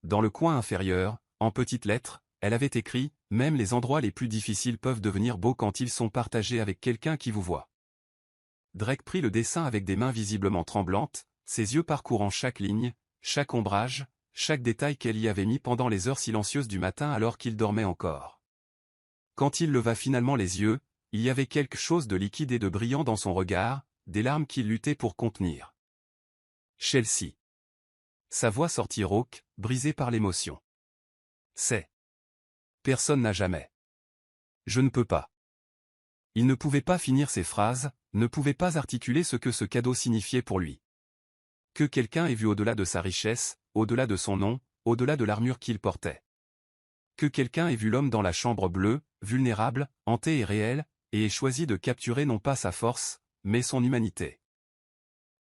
Dans le coin inférieur, en petites lettres, elle avait écrit « Même les endroits les plus difficiles peuvent devenir beaux quand ils sont partagés avec quelqu'un qui vous voit. » Drake prit le dessin avec des mains visiblement tremblantes, ses yeux parcourant chaque ligne, chaque ombrage, chaque détail qu'elle y avait mis pendant les heures silencieuses du matin alors qu'il dormait encore. Quand il leva finalement les yeux, il y avait quelque chose de liquide et de brillant dans son regard, des larmes qu'il luttait pour contenir. Chelsea. Sa voix sortit rauque, brisée par l'émotion. C'est. Personne n'a jamais. Je ne peux pas. Il ne pouvait pas finir ses phrases, ne pouvait pas articuler ce que ce cadeau signifiait pour lui. Que quelqu'un ait vu au-delà de sa richesse, au-delà de son nom, au-delà de l'armure qu'il portait. Que quelqu'un ait vu l'homme dans la chambre bleue, vulnérable, hanté et réel, et ait choisi de capturer non pas sa force, mais son humanité.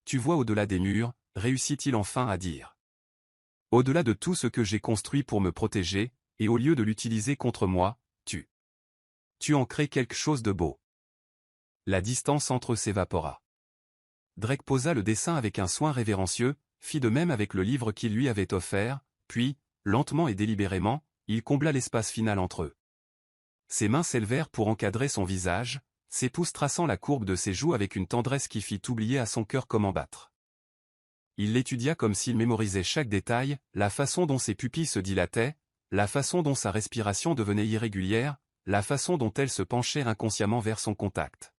Tu vois au-delà des murs, réussit-il enfin à dire. Au-delà de tout ce que j'ai construit pour me protéger, et au lieu de l'utiliser contre moi, tu en crées quelque chose de beau. La distance entre eux s'évapora. Drake posa le dessin avec un soin révérencieux, fit de même avec le livre qu'il lui avait offert, puis, lentement et délibérément, il combla l'espace final entre eux. Ses mains s'élevèrent pour encadrer son visage, ses pouces traçant la courbe de ses joues avec une tendresse qui fit oublier à son cœur comment battre. Il l'étudia comme s'il mémorisait chaque détail, la façon dont ses pupilles se dilataient, la façon dont sa respiration devenait irrégulière, la façon dont elle se penchait inconsciemment vers son contact.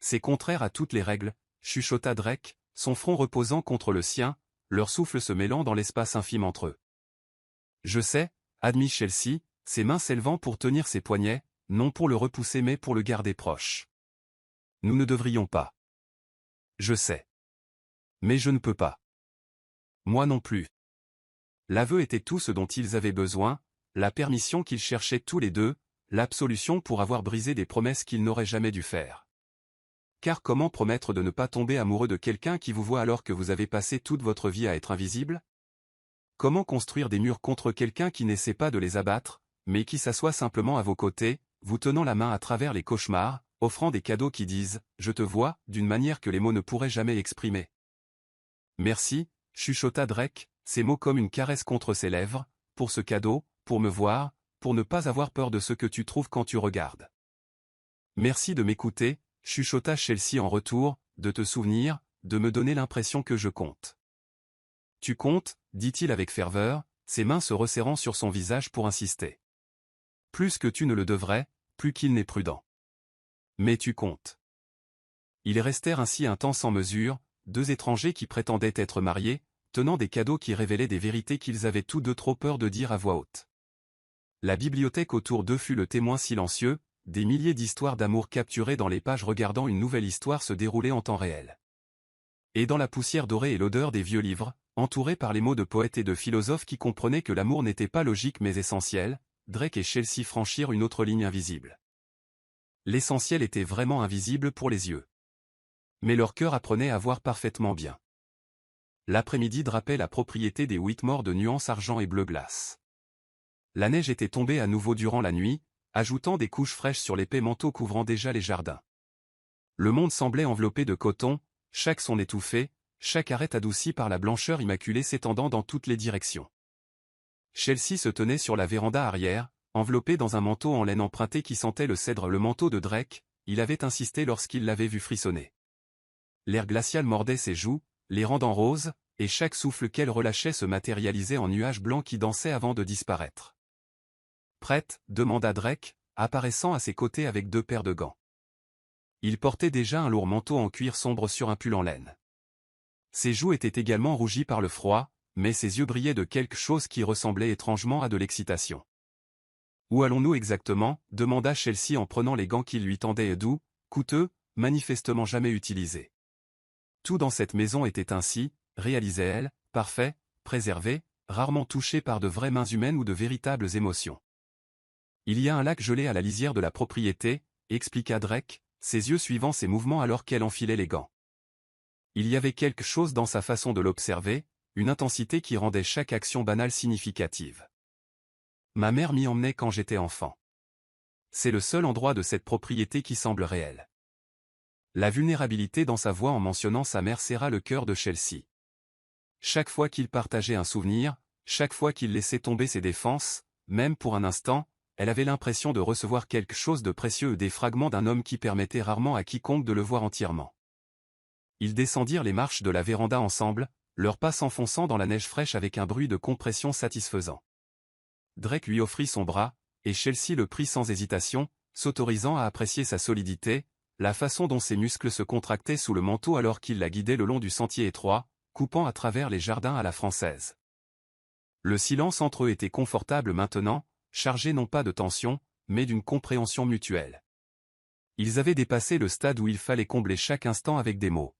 C'est contraire à toutes les règles, chuchota Drake, son front reposant contre le sien, leur souffle se mêlant dans l'espace infime entre eux. Je sais, admit Chelsea, ses mains s'élevant pour tenir ses poignets, non pour le repousser mais pour le garder proche. Nous ne devrions pas. Je sais. Mais je ne peux pas. Moi non plus. L'aveu était tout ce dont ils avaient besoin, la permission qu'ils cherchaient tous les deux, l'absolution pour avoir brisé des promesses qu'ils n'auraient jamais dû faire. Car comment promettre de ne pas tomber amoureux de quelqu'un qui vous voit alors que vous avez passé toute votre vie à être invisible? Comment construire des murs contre quelqu'un qui n'essaie pas de les abattre, mais qui s'assoit simplement à vos côtés, vous tenant la main à travers les cauchemars, offrant des cadeaux qui disent « je te vois » d'une manière que les mots ne pourraient jamais exprimer. Merci, chuchota Drake, ces mots comme une caresse contre ses lèvres, pour ce cadeau, pour me voir, pour ne pas avoir peur de ce que tu trouves quand tu regardes. Merci de m'écouter, chuchota Chelsea en retour, de te souvenir, de me donner l'impression que je compte. Tu comptes, dit-il avec ferveur, ses mains se resserrant sur son visage pour insister. Plus que tu ne le devrais, plus qu'il n'est prudent. Mais tu comptes. Ils restèrent ainsi un temps sans mesure, deux étrangers qui prétendaient être mariés, tenant des cadeaux qui révélaient des vérités qu'ils avaient tous deux trop peur de dire à voix haute. La bibliothèque autour d'eux fut le témoin silencieux, des milliers d'histoires d'amour capturées dans les pages regardant une nouvelle histoire se dérouler en temps réel. Et dans la poussière dorée et l'odeur des vieux livres, entourés par les mots de poètes et de philosophes qui comprenaient que l'amour n'était pas logique mais essentiel, Drake et Chelsea franchirent une autre ligne invisible. L'essentiel était vraiment invisible pour les yeux. Mais leur cœur apprenait à voir parfaitement bien. L'après-midi drapait la propriété des Whitmore de nuances argent et bleu glace. La neige était tombée à nouveau durant la nuit, ajoutant des couches fraîches sur l'épais manteau couvrant déjà les jardins. Le monde semblait enveloppé de coton, chaque son étouffé, chaque arête adoucie par la blancheur immaculée s'étendant dans toutes les directions. Chelsea se tenait sur la véranda arrière, enveloppée dans un manteau en laine emprunté qui sentait le cèdre. Le manteau de Drake, il avait insisté lorsqu'il l'avait vu frissonner. L'air glacial mordait ses joues, les rendant roses, et chaque souffle qu'elle relâchait se matérialisait en nuages blancs qui dansaient avant de disparaître. Prête, demanda Drake, apparaissant à ses côtés avec deux paires de gants. Il portait déjà un lourd manteau en cuir sombre sur un pull en laine. Ses joues étaient également rougies par le froid, mais ses yeux brillaient de quelque chose qui ressemblait étrangement à de l'excitation. Où allons-nous exactement? Demanda Chelsea en prenant les gants qu'il lui tendait doux, coûteux, manifestement jamais utilisés. Tout dans cette maison était ainsi, réalisait-elle, parfait, préservé, rarement touché par de vraies mains humaines ou de véritables émotions. Il y a un lac gelé à la lisière de la propriété, expliqua Drake, ses yeux suivant ses mouvements alors qu'elle enfilait les gants. Il y avait quelque chose dans sa façon de l'observer, une intensité qui rendait chaque action banale significative. Ma mère m'y emmenait quand j'étais enfant. C'est le seul endroit de cette propriété qui semble réel. La vulnérabilité dans sa voix en mentionnant sa mère serra le cœur de Chelsea. Chaque fois qu'il partageait un souvenir, chaque fois qu'il laissait tomber ses défenses, même pour un instant, elle avait l'impression de recevoir quelque chose de précieux, des fragments d'un homme qui permettait rarement à quiconque de le voir entièrement. Ils descendirent les marches de la véranda ensemble, leurs pas s'enfonçant dans la neige fraîche avec un bruit de compression satisfaisant. Drake lui offrit son bras, et Chelsea le prit sans hésitation, s'autorisant à apprécier sa solidité, la façon dont ses muscles se contractaient sous le manteau alors qu'il la guidait le long du sentier étroit, coupant à travers les jardins à la française. Le silence entre eux était confortable maintenant, chargé non pas de tension, mais d'une compréhension mutuelle. Ils avaient dépassé le stade où il fallait combler chaque instant avec des mots.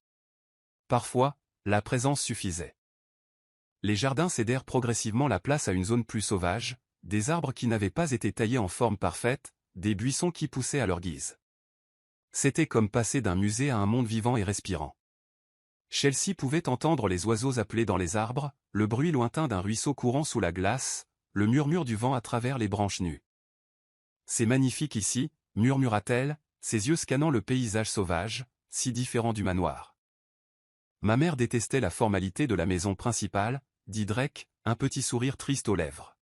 Parfois, la présence suffisait. Les jardins cédèrent progressivement la place à une zone plus sauvage, des arbres qui n'avaient pas été taillés en forme parfaite, des buissons qui poussaient à leur guise. C'était comme passer d'un musée à un monde vivant et respirant. Chelsea pouvait entendre les oiseaux appeler dans les arbres, le bruit lointain d'un ruisseau courant sous la glace, le murmure du vent à travers les branches nues. « C'est magnifique ici », murmura-t-elle, ses yeux scannant le paysage sauvage, si différent du manoir. « Ma mère détestait la formalité de la maison principale », dit Drake, un petit sourire triste aux lèvres.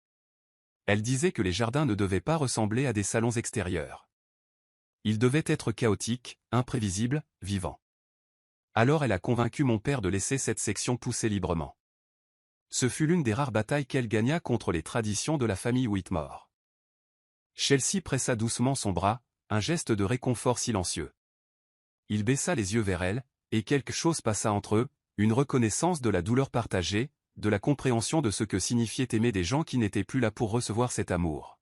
Elle disait que les jardins ne devaient pas ressembler à des salons extérieurs. Ils devaient être chaotiques, imprévisibles, vivants. Alors elle a convaincu mon père de laisser cette section pousser librement. Ce fut l'une des rares batailles qu'elle gagna contre les traditions de la famille Whitmore. Chelsea pressa doucement son bras, un geste de réconfort silencieux. Il baissa les yeux vers elle, et quelque chose passa entre eux, une reconnaissance de la douleur partagée, de la compréhension de ce que signifiait aimer des gens qui n'étaient plus là pour recevoir cet amour.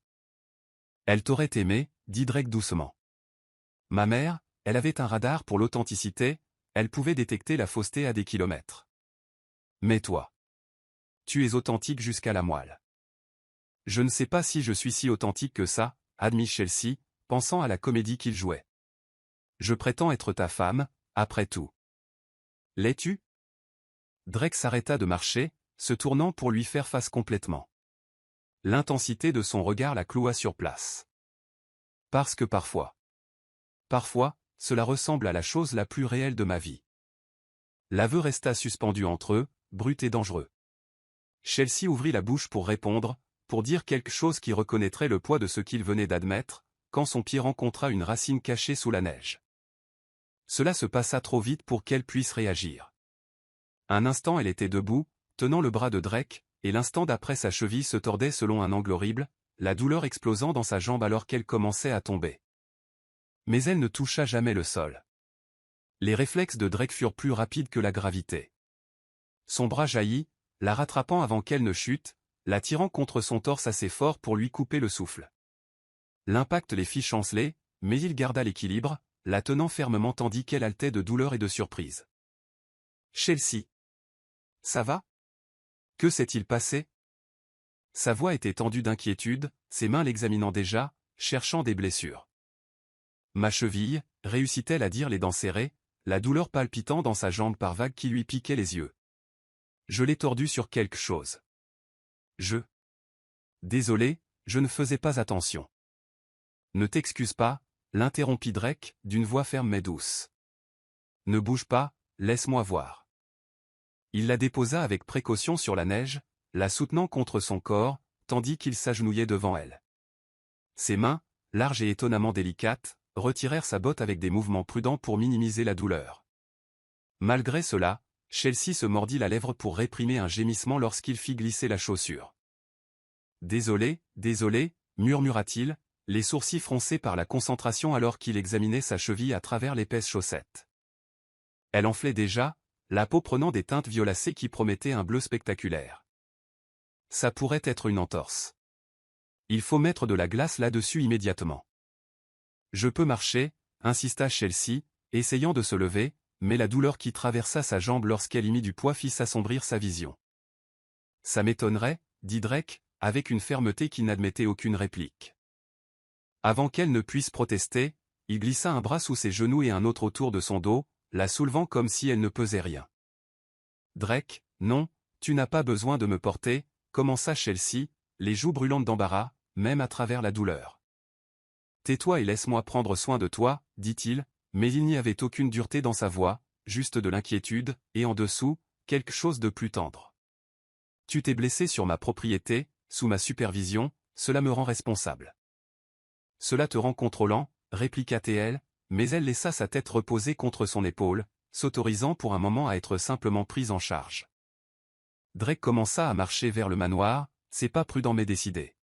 « Elle t'aurait aimé », dit Drake doucement. « Ma mère, elle avait un radar pour l'authenticité, elle pouvait détecter la fausseté à des kilomètres. Mais toi, tu es authentique jusqu'à la moelle. » « Je ne sais pas si je suis si authentique que ça, » admit Chelsea, pensant à la comédie qu'il jouait. « Je prétends être ta femme, après tout. » « L'es-tu » Drake s'arrêta de marcher, se tournant pour lui faire face complètement. L'intensité de son regard la cloua sur place. « Parce que parfois, cela ressemble à la chose la plus réelle de ma vie. » L'aveu resta suspendu entre eux, brut et dangereux. Chelsea ouvrit la bouche pour répondre, pour dire quelque chose qui reconnaîtrait le poids de ce qu'il venait d'admettre, quand son pied rencontra une racine cachée sous la neige. Cela se passa trop vite pour qu'elle puisse réagir. Un instant elle était debout, tenant le bras de Drake, et l'instant d'après sa cheville se tordait selon un angle horrible, la douleur explosant dans sa jambe alors qu'elle commençait à tomber. Mais elle ne toucha jamais le sol. Les réflexes de Drake furent plus rapides que la gravité. Son bras jaillit, la rattrapant avant qu'elle ne chute, la tirant contre son torse assez fort pour lui couper le souffle. L'impact les fit chanceler, mais il garda l'équilibre, la tenant fermement tandis qu'elle haletait de douleur et de surprise. « Chelsea. Ça va ? Que s'est-il passé ?» Sa voix était tendue d'inquiétude, ses mains l'examinant déjà, cherchant des blessures. « Ma cheville, » réussit-elle à dire les dents serrées, la douleur palpitant dans sa jambe par vagues qui lui piquaient les yeux. « Je l'ai tordue sur quelque chose. Désolé, je ne faisais pas attention. » « Ne t'excuse pas, » l'interrompit Drake, d'une voix ferme mais douce. « Ne bouge pas, laisse-moi voir. » Il la déposa avec précaution sur la neige, la soutenant contre son corps, tandis qu'il s'agenouillait devant elle. Ses mains, larges et étonnamment délicates, retirèrent sa botte avec des mouvements prudents pour minimiser la douleur. Malgré cela, Chelsea se mordit la lèvre pour réprimer un gémissement lorsqu'il fit glisser la chaussure. « Désolé, murmura-t-il, les sourcils froncés par la concentration alors qu'il examinait sa cheville à travers l'épaisse chaussette. Elle enflait déjà, la peau prenant des teintes violacées qui promettaient un bleu spectaculaire. Ça pourrait être une entorse. Il faut mettre de la glace là-dessus immédiatement. Je peux marcher, insista Chelsea, essayant de se lever, mais la douleur qui traversa sa jambe lorsqu'elle y mit du poids fit s'assombrir sa vision. Ça m'étonnerait, dit Drake, avec une fermeté qui n'admettait aucune réplique. Avant qu'elle ne puisse protester, il glissa un bras sous ses genoux et un autre autour de son dos, la soulevant comme si elle ne pesait rien. Drake, non, tu n'as pas besoin de me porter, commença Chelsea, les joues brûlantes d'embarras, même à travers la douleur. Tais-toi et laisse-moi prendre soin de toi, dit-il, mais il n'y avait aucune dureté dans sa voix, juste de l'inquiétude, et en dessous, quelque chose de plus tendre. Tu t'es blessé sur ma propriété, sous ma supervision, cela me rend responsable. Cela te rend contrôlant, répliqua-t-elle, mais elle laissa sa tête reposer contre son épaule, s'autorisant pour un moment à être simplement prise en charge. Drake commença à marcher vers le manoir, c'est pas prudent mais décidé.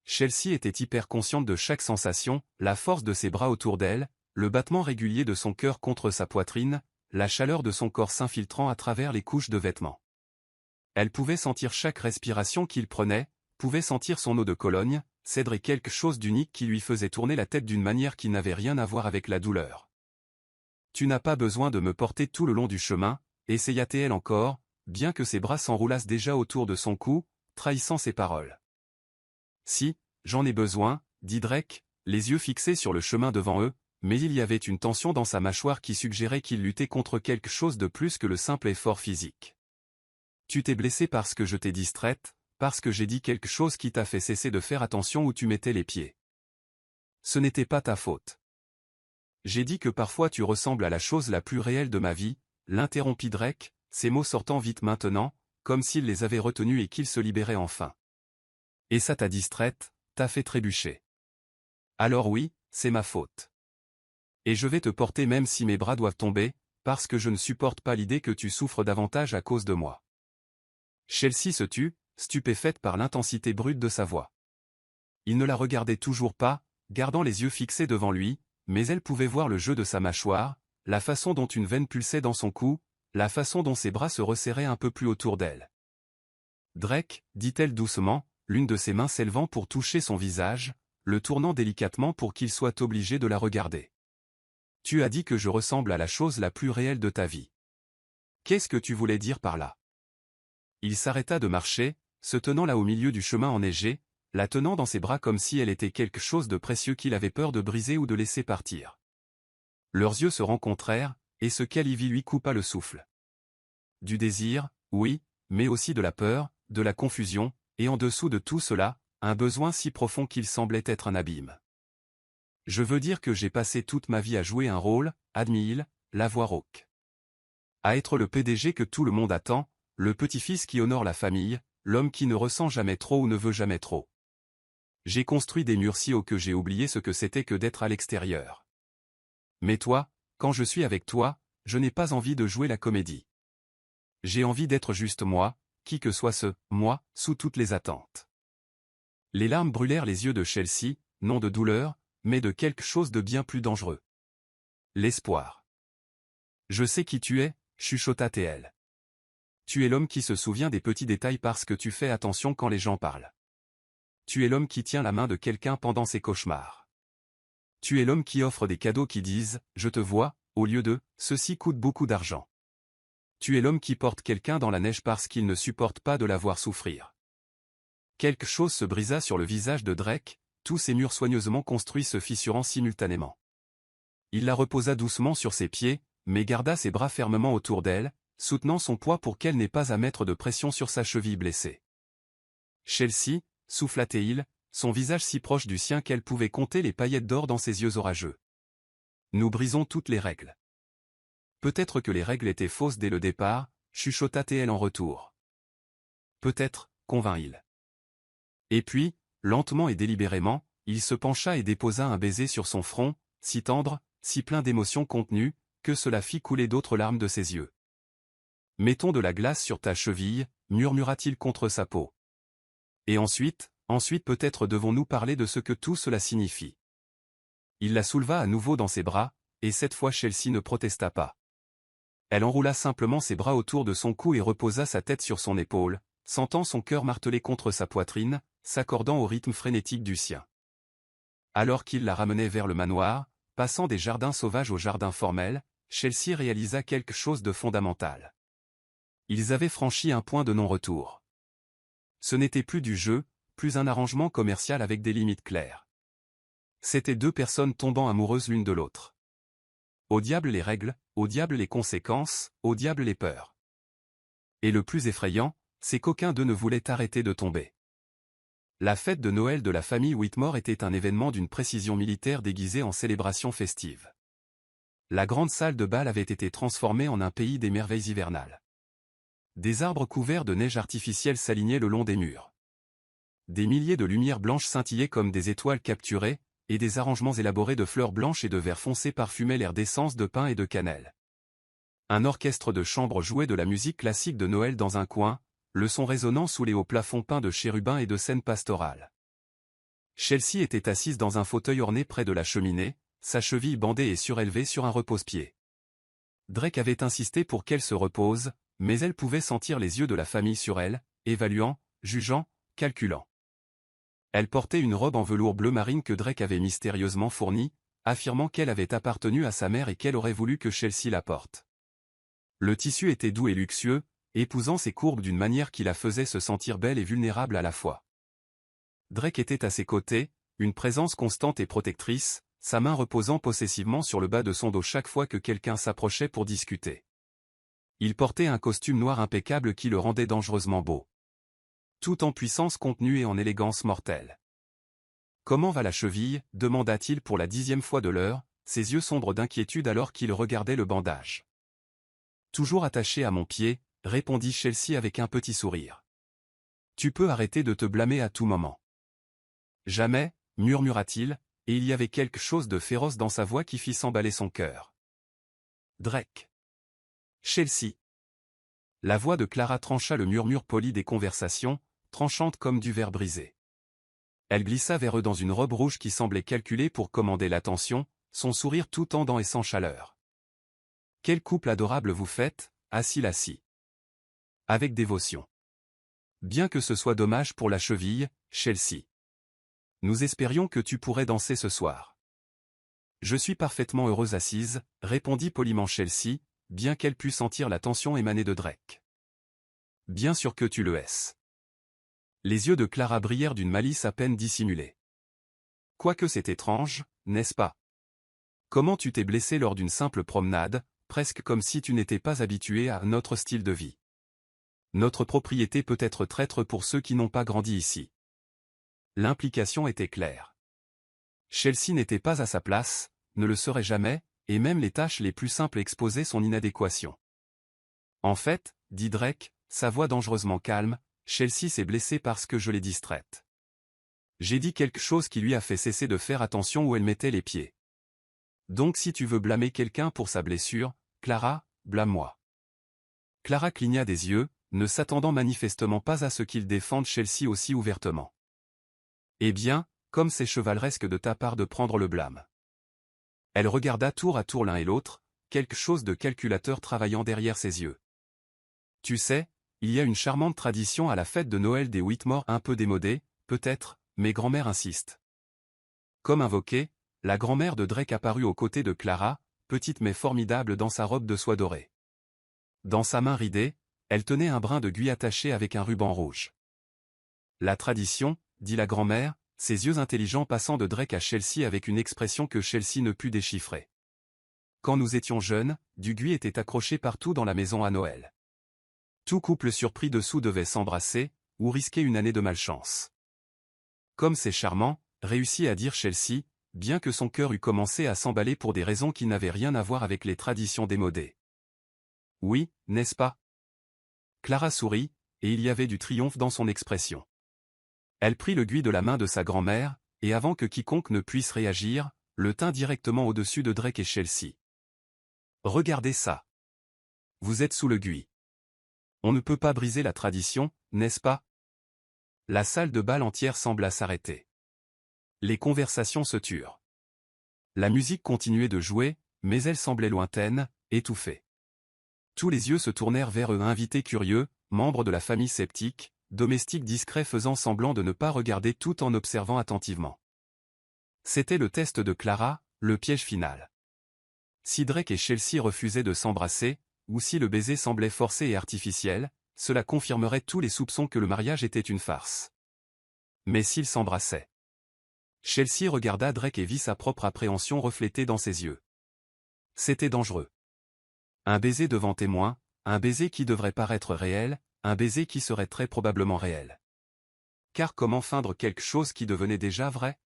Chelsea était hyper consciente de chaque sensation, la force de ses bras autour d'elle, le battement régulier de son cœur contre sa poitrine, la chaleur de son corps s'infiltrant à travers les couches de vêtements. Elle pouvait sentir chaque respiration qu'il prenait, pouvait sentir son eau de Cologne, Cédric quelque chose d'unique qui lui faisait tourner la tête d'une manière qui n'avait rien à voir avec la douleur. « Tu n'as pas besoin de me porter tout le long du chemin, » essaya-t-elle encore, bien que ses bras s'enroulassent déjà autour de son cou, trahissant ses paroles. « Si, j'en ai besoin, » dit Drake, les yeux fixés sur le chemin devant eux, mais il y avait une tension dans sa mâchoire qui suggérait qu'il luttait contre quelque chose de plus que le simple effort physique. « Tu t'es blessé parce que je t'ai distraite, parce que j'ai dit quelque chose qui t'a fait cesser de faire attention où tu mettais les pieds. Ce n'était pas ta faute. J'ai dit que parfois tu ressembles à la chose la plus réelle de ma vie, » l'interrompit Drake, ses mots sortant vite maintenant, comme s'il les avait retenus et qu'il se libérait enfin. « Et ça t'a distraite, t'a fait trébucher. Alors oui, c'est ma faute. Et je vais te porter même si mes bras doivent tomber, parce que je ne supporte pas l'idée que tu souffres davantage à cause de moi. » Chelsea se tut, stupéfaite par l'intensité brute de sa voix. Il ne la regardait toujours pas, gardant les yeux fixés devant lui, mais elle pouvait voir le jeu de sa mâchoire, la façon dont une veine pulsait dans son cou, la façon dont ses bras se resserraient un peu plus autour d'elle. « Drake, » dit-elle doucement, l'une de ses mains s'élevant pour toucher son visage, le tournant délicatement pour qu'il soit obligé de la regarder. « Tu as dit que je ressemble à la chose la plus réelle de ta vie. Qu'est-ce que tu voulais dire par là ?» Il s'arrêta de marcher, se tenant là au milieu du chemin enneigé, la tenant dans ses bras comme si elle était quelque chose de précieux qu'il avait peur de briser ou de laisser partir. Leurs yeux se rencontrèrent, et ce qu'elle y vit lui coupa le souffle. Du désir, oui, mais aussi de la peur, de la confusion, et en dessous de tout cela, un besoin si profond qu'il semblait être un abîme. « Je veux dire que j'ai passé toute ma vie à jouer un rôle, » admit-il, la voix rauque. « À être le PDG que tout le monde attend, le petit-fils qui honore la famille, l'homme qui ne ressent jamais trop ou ne veut jamais trop. J'ai construit des murs si hauts que j'ai oublié ce que c'était que d'être à l'extérieur. Mais toi, quand je suis avec toi, je n'ai pas envie de jouer la comédie. J'ai envie d'être juste moi, qui que soit ce « moi » sous toutes les attentes. » Les larmes brûlèrent les yeux de Chelsea, non de douleur, mais de quelque chose de bien plus dangereux. L'espoir. « Je sais qui tu es, » chuchota-t-elle. « Tu es l'homme qui se souvient des petits détails parce que tu fais attention quand les gens parlent. Tu es l'homme qui tient la main de quelqu'un pendant ses cauchemars. Tu es l'homme qui offre des cadeaux qui disent « je te vois » au lieu de « ceci coûte beaucoup d'argent. » Tu es l'homme qui porte quelqu'un dans la neige parce qu'il ne supporte pas de la voir souffrir. Quelque chose se brisa sur le visage de Drake, tous ces murs soigneusement construits se fissurant simultanément. Il la reposa doucement sur ses pieds, mais garda ses bras fermement autour d'elle, soutenant son poids pour qu'elle n'ait pas à mettre de pression sur sa cheville blessée. Chelsea, souffla-t-il, son visage si proche du sien qu'elle pouvait compter les paillettes d'or dans ses yeux orageux. Nous brisons toutes les règles. Peut-être que les règles étaient fausses dès le départ, chuchota-t-elle en retour. Peut-être, convint-il. Et puis, lentement et délibérément, il se pencha et déposa un baiser sur son front, si tendre, si plein d'émotions contenues, que cela fit couler d'autres larmes de ses yeux. « Mettons de la glace sur ta cheville, » murmura-t-il contre sa peau. Et ensuite peut-être devons-nous parler de ce que tout cela signifie. Il la souleva à nouveau dans ses bras, et cette fois Chelsea ne protesta pas. Elle enroula simplement ses bras autour de son cou et reposa sa tête sur son épaule, sentant son cœur marteler contre sa poitrine, s'accordant au rythme frénétique du sien. Alors qu'il la ramenait vers le manoir, passant des jardins sauvages aux jardins formels, Chelsea réalisa quelque chose de fondamental. Ils avaient franchi un point de non-retour. Ce n'était plus du jeu, plus un arrangement commercial avec des limites claires. C'étaient deux personnes tombant amoureuses l'une de l'autre. Au diable les règles, au diable les conséquences, au diable les peurs. Et le plus effrayant, c'est qu'aucun d'eux ne voulait arrêter de tomber. La fête de Noël de la famille Whitmore était un événement d'une précision militaire déguisé en célébration festive. La grande salle de bal avait été transformée en un pays des merveilles hivernales. Des arbres couverts de neige artificielle s'alignaient le long des murs. Des milliers de lumières blanches scintillaient comme des étoiles capturées, et des arrangements élaborés de fleurs blanches et de verre foncé parfumaient l'air d'essence de pin et de cannelle. Un orchestre de chambre jouait de la musique classique de Noël dans un coin, le son résonnant sous les hauts plafonds peints de chérubins et de scènes pastorales. Chelsea était assise dans un fauteuil orné près de la cheminée, sa cheville bandée et surélevée sur un repose-pied. Drake avait insisté pour qu'elle se repose, mais elle pouvait sentir les yeux de la famille sur elle, évaluant, jugeant, calculant. Elle portait une robe en velours bleu marine que Drake avait mystérieusement fournie, affirmant qu'elle avait appartenu à sa mère et qu'elle aurait voulu que Chelsea la porte. Le tissu était doux et luxueux, épousant ses courbes d'une manière qui la faisait se sentir belle et vulnérable à la fois. Drake était à ses côtés, une présence constante et protectrice, sa main reposant possessivement sur le bas de son dos chaque fois que quelqu'un s'approchait pour discuter. Il portait un costume noir impeccable qui le rendait dangereusement beau. Tout en puissance contenue et en élégance mortelle. « Comment va la cheville » demanda-t-il pour la 10e fois de l'heure, ses yeux sombres d'inquiétude alors qu'il regardait le bandage. « Toujours attaché à mon pied » répondit Chelsea avec un petit sourire. « Tu peux arrêter de te blâmer à tout moment. »« Jamais » murmura-t-il, et il y avait quelque chose de féroce dans sa voix qui fit s'emballer son cœur. « Drake. »« Chelsea. » La voix de Clara trancha le murmure poli des conversations, tranchante comme du verre brisé. Elle glissa vers eux dans une robe rouge qui semblait calculée pour commander l'attention, son sourire tout tendant et sans chaleur. « Quel couple adorable vous faites, assis. Avec dévotion. Bien que ce soit dommage pour la cheville, Chelsea. Nous espérions que tu pourrais danser ce soir. »« Je suis parfaitement heureuse assise, » répondit poliment Chelsea, bien qu'elle pût sentir la tension émaner de Drake. « Bien sûr que tu le es. » Les yeux de Clara brillèrent d'une malice à peine dissimulée. « Quoique c'est étrange, n'est-ce pas? Comment tu t'es blessé lors d'une simple promenade, presque comme si tu n'étais pas habitué à notre style de vie. Notre propriété peut être traître pour ceux qui n'ont pas grandi ici. » L'implication était claire. Chelsea n'était pas à sa place, ne le serait jamais, et même les tâches les plus simples exposaient son inadéquation. « En fait, » dit Drake, sa voix dangereusement calme, « Chelsea s'est blessée parce que je l'ai distraite. J'ai dit quelque chose qui lui a fait cesser de faire attention où elle mettait les pieds. Donc si tu veux blâmer quelqu'un pour sa blessure, Clara, blâme-moi. » Clara cligna des yeux, ne s'attendant manifestement pas à ce qu'il défende Chelsea aussi ouvertement. « Eh bien, comme c'est chevaleresque de ta part de prendre le blâme. » Elle regarda tour à tour l'un et l'autre, quelque chose de calculateur travaillant derrière ses yeux. « Tu sais, il y a une charmante tradition à la fête de Noël des Whitmore un peu démodée, peut-être, mais grand-mère insiste. » Comme invoquée, la grand-mère de Drake apparut aux côtés de Clara, petite mais formidable dans sa robe de soie dorée. Dans sa main ridée, elle tenait un brin de buis attaché avec un ruban rouge. « La tradition, » dit la grand-mère, ses yeux intelligents passant de Drake à Chelsea avec une expression que Chelsea ne put déchiffrer. « Quand nous étions jeunes, du buis était accroché partout dans la maison à Noël. Tout couple surpris dessous devait s'embrasser, ou risquer une année de malchance. » Comme c'est charmant, réussit à dire Chelsea, bien que son cœur eût commencé à s'emballer pour des raisons qui n'avaient rien à voir avec les traditions démodées. « Oui, n'est-ce pas ?» Clara sourit, et il y avait du triomphe dans son expression. Elle prit le buis de la main de sa grand-mère, et avant que quiconque ne puisse réagir, le tint directement au-dessus de Drake et Chelsea. « Regardez ça. Vous êtes sous le buis. On ne peut pas briser la tradition, n'est-ce pas ?» La salle de bal entière sembla s'arrêter. Les conversations se turent. La musique continuait de jouer, mais elle semblait lointaine, étouffée. Tous les yeux se tournèrent vers eux, invités curieux, membres de la famille sceptique, domestiques discrets faisant semblant de ne pas regarder tout en observant attentivement. C'était le test de Clara, le piège final. Si Drake et Chelsea refusaient de s'embrasser, ou si le baiser semblait forcé et artificiel, cela confirmerait tous les soupçons que le mariage était une farce. Mais s'ils s'embrassaient. Chelsea regarda Drake et vit sa propre appréhension reflétée dans ses yeux. C'était dangereux. Un baiser devant témoin, un baiser qui devrait paraître réel, un baiser qui serait très probablement réel. Car comment feindre quelque chose qui devenait déjà vrai?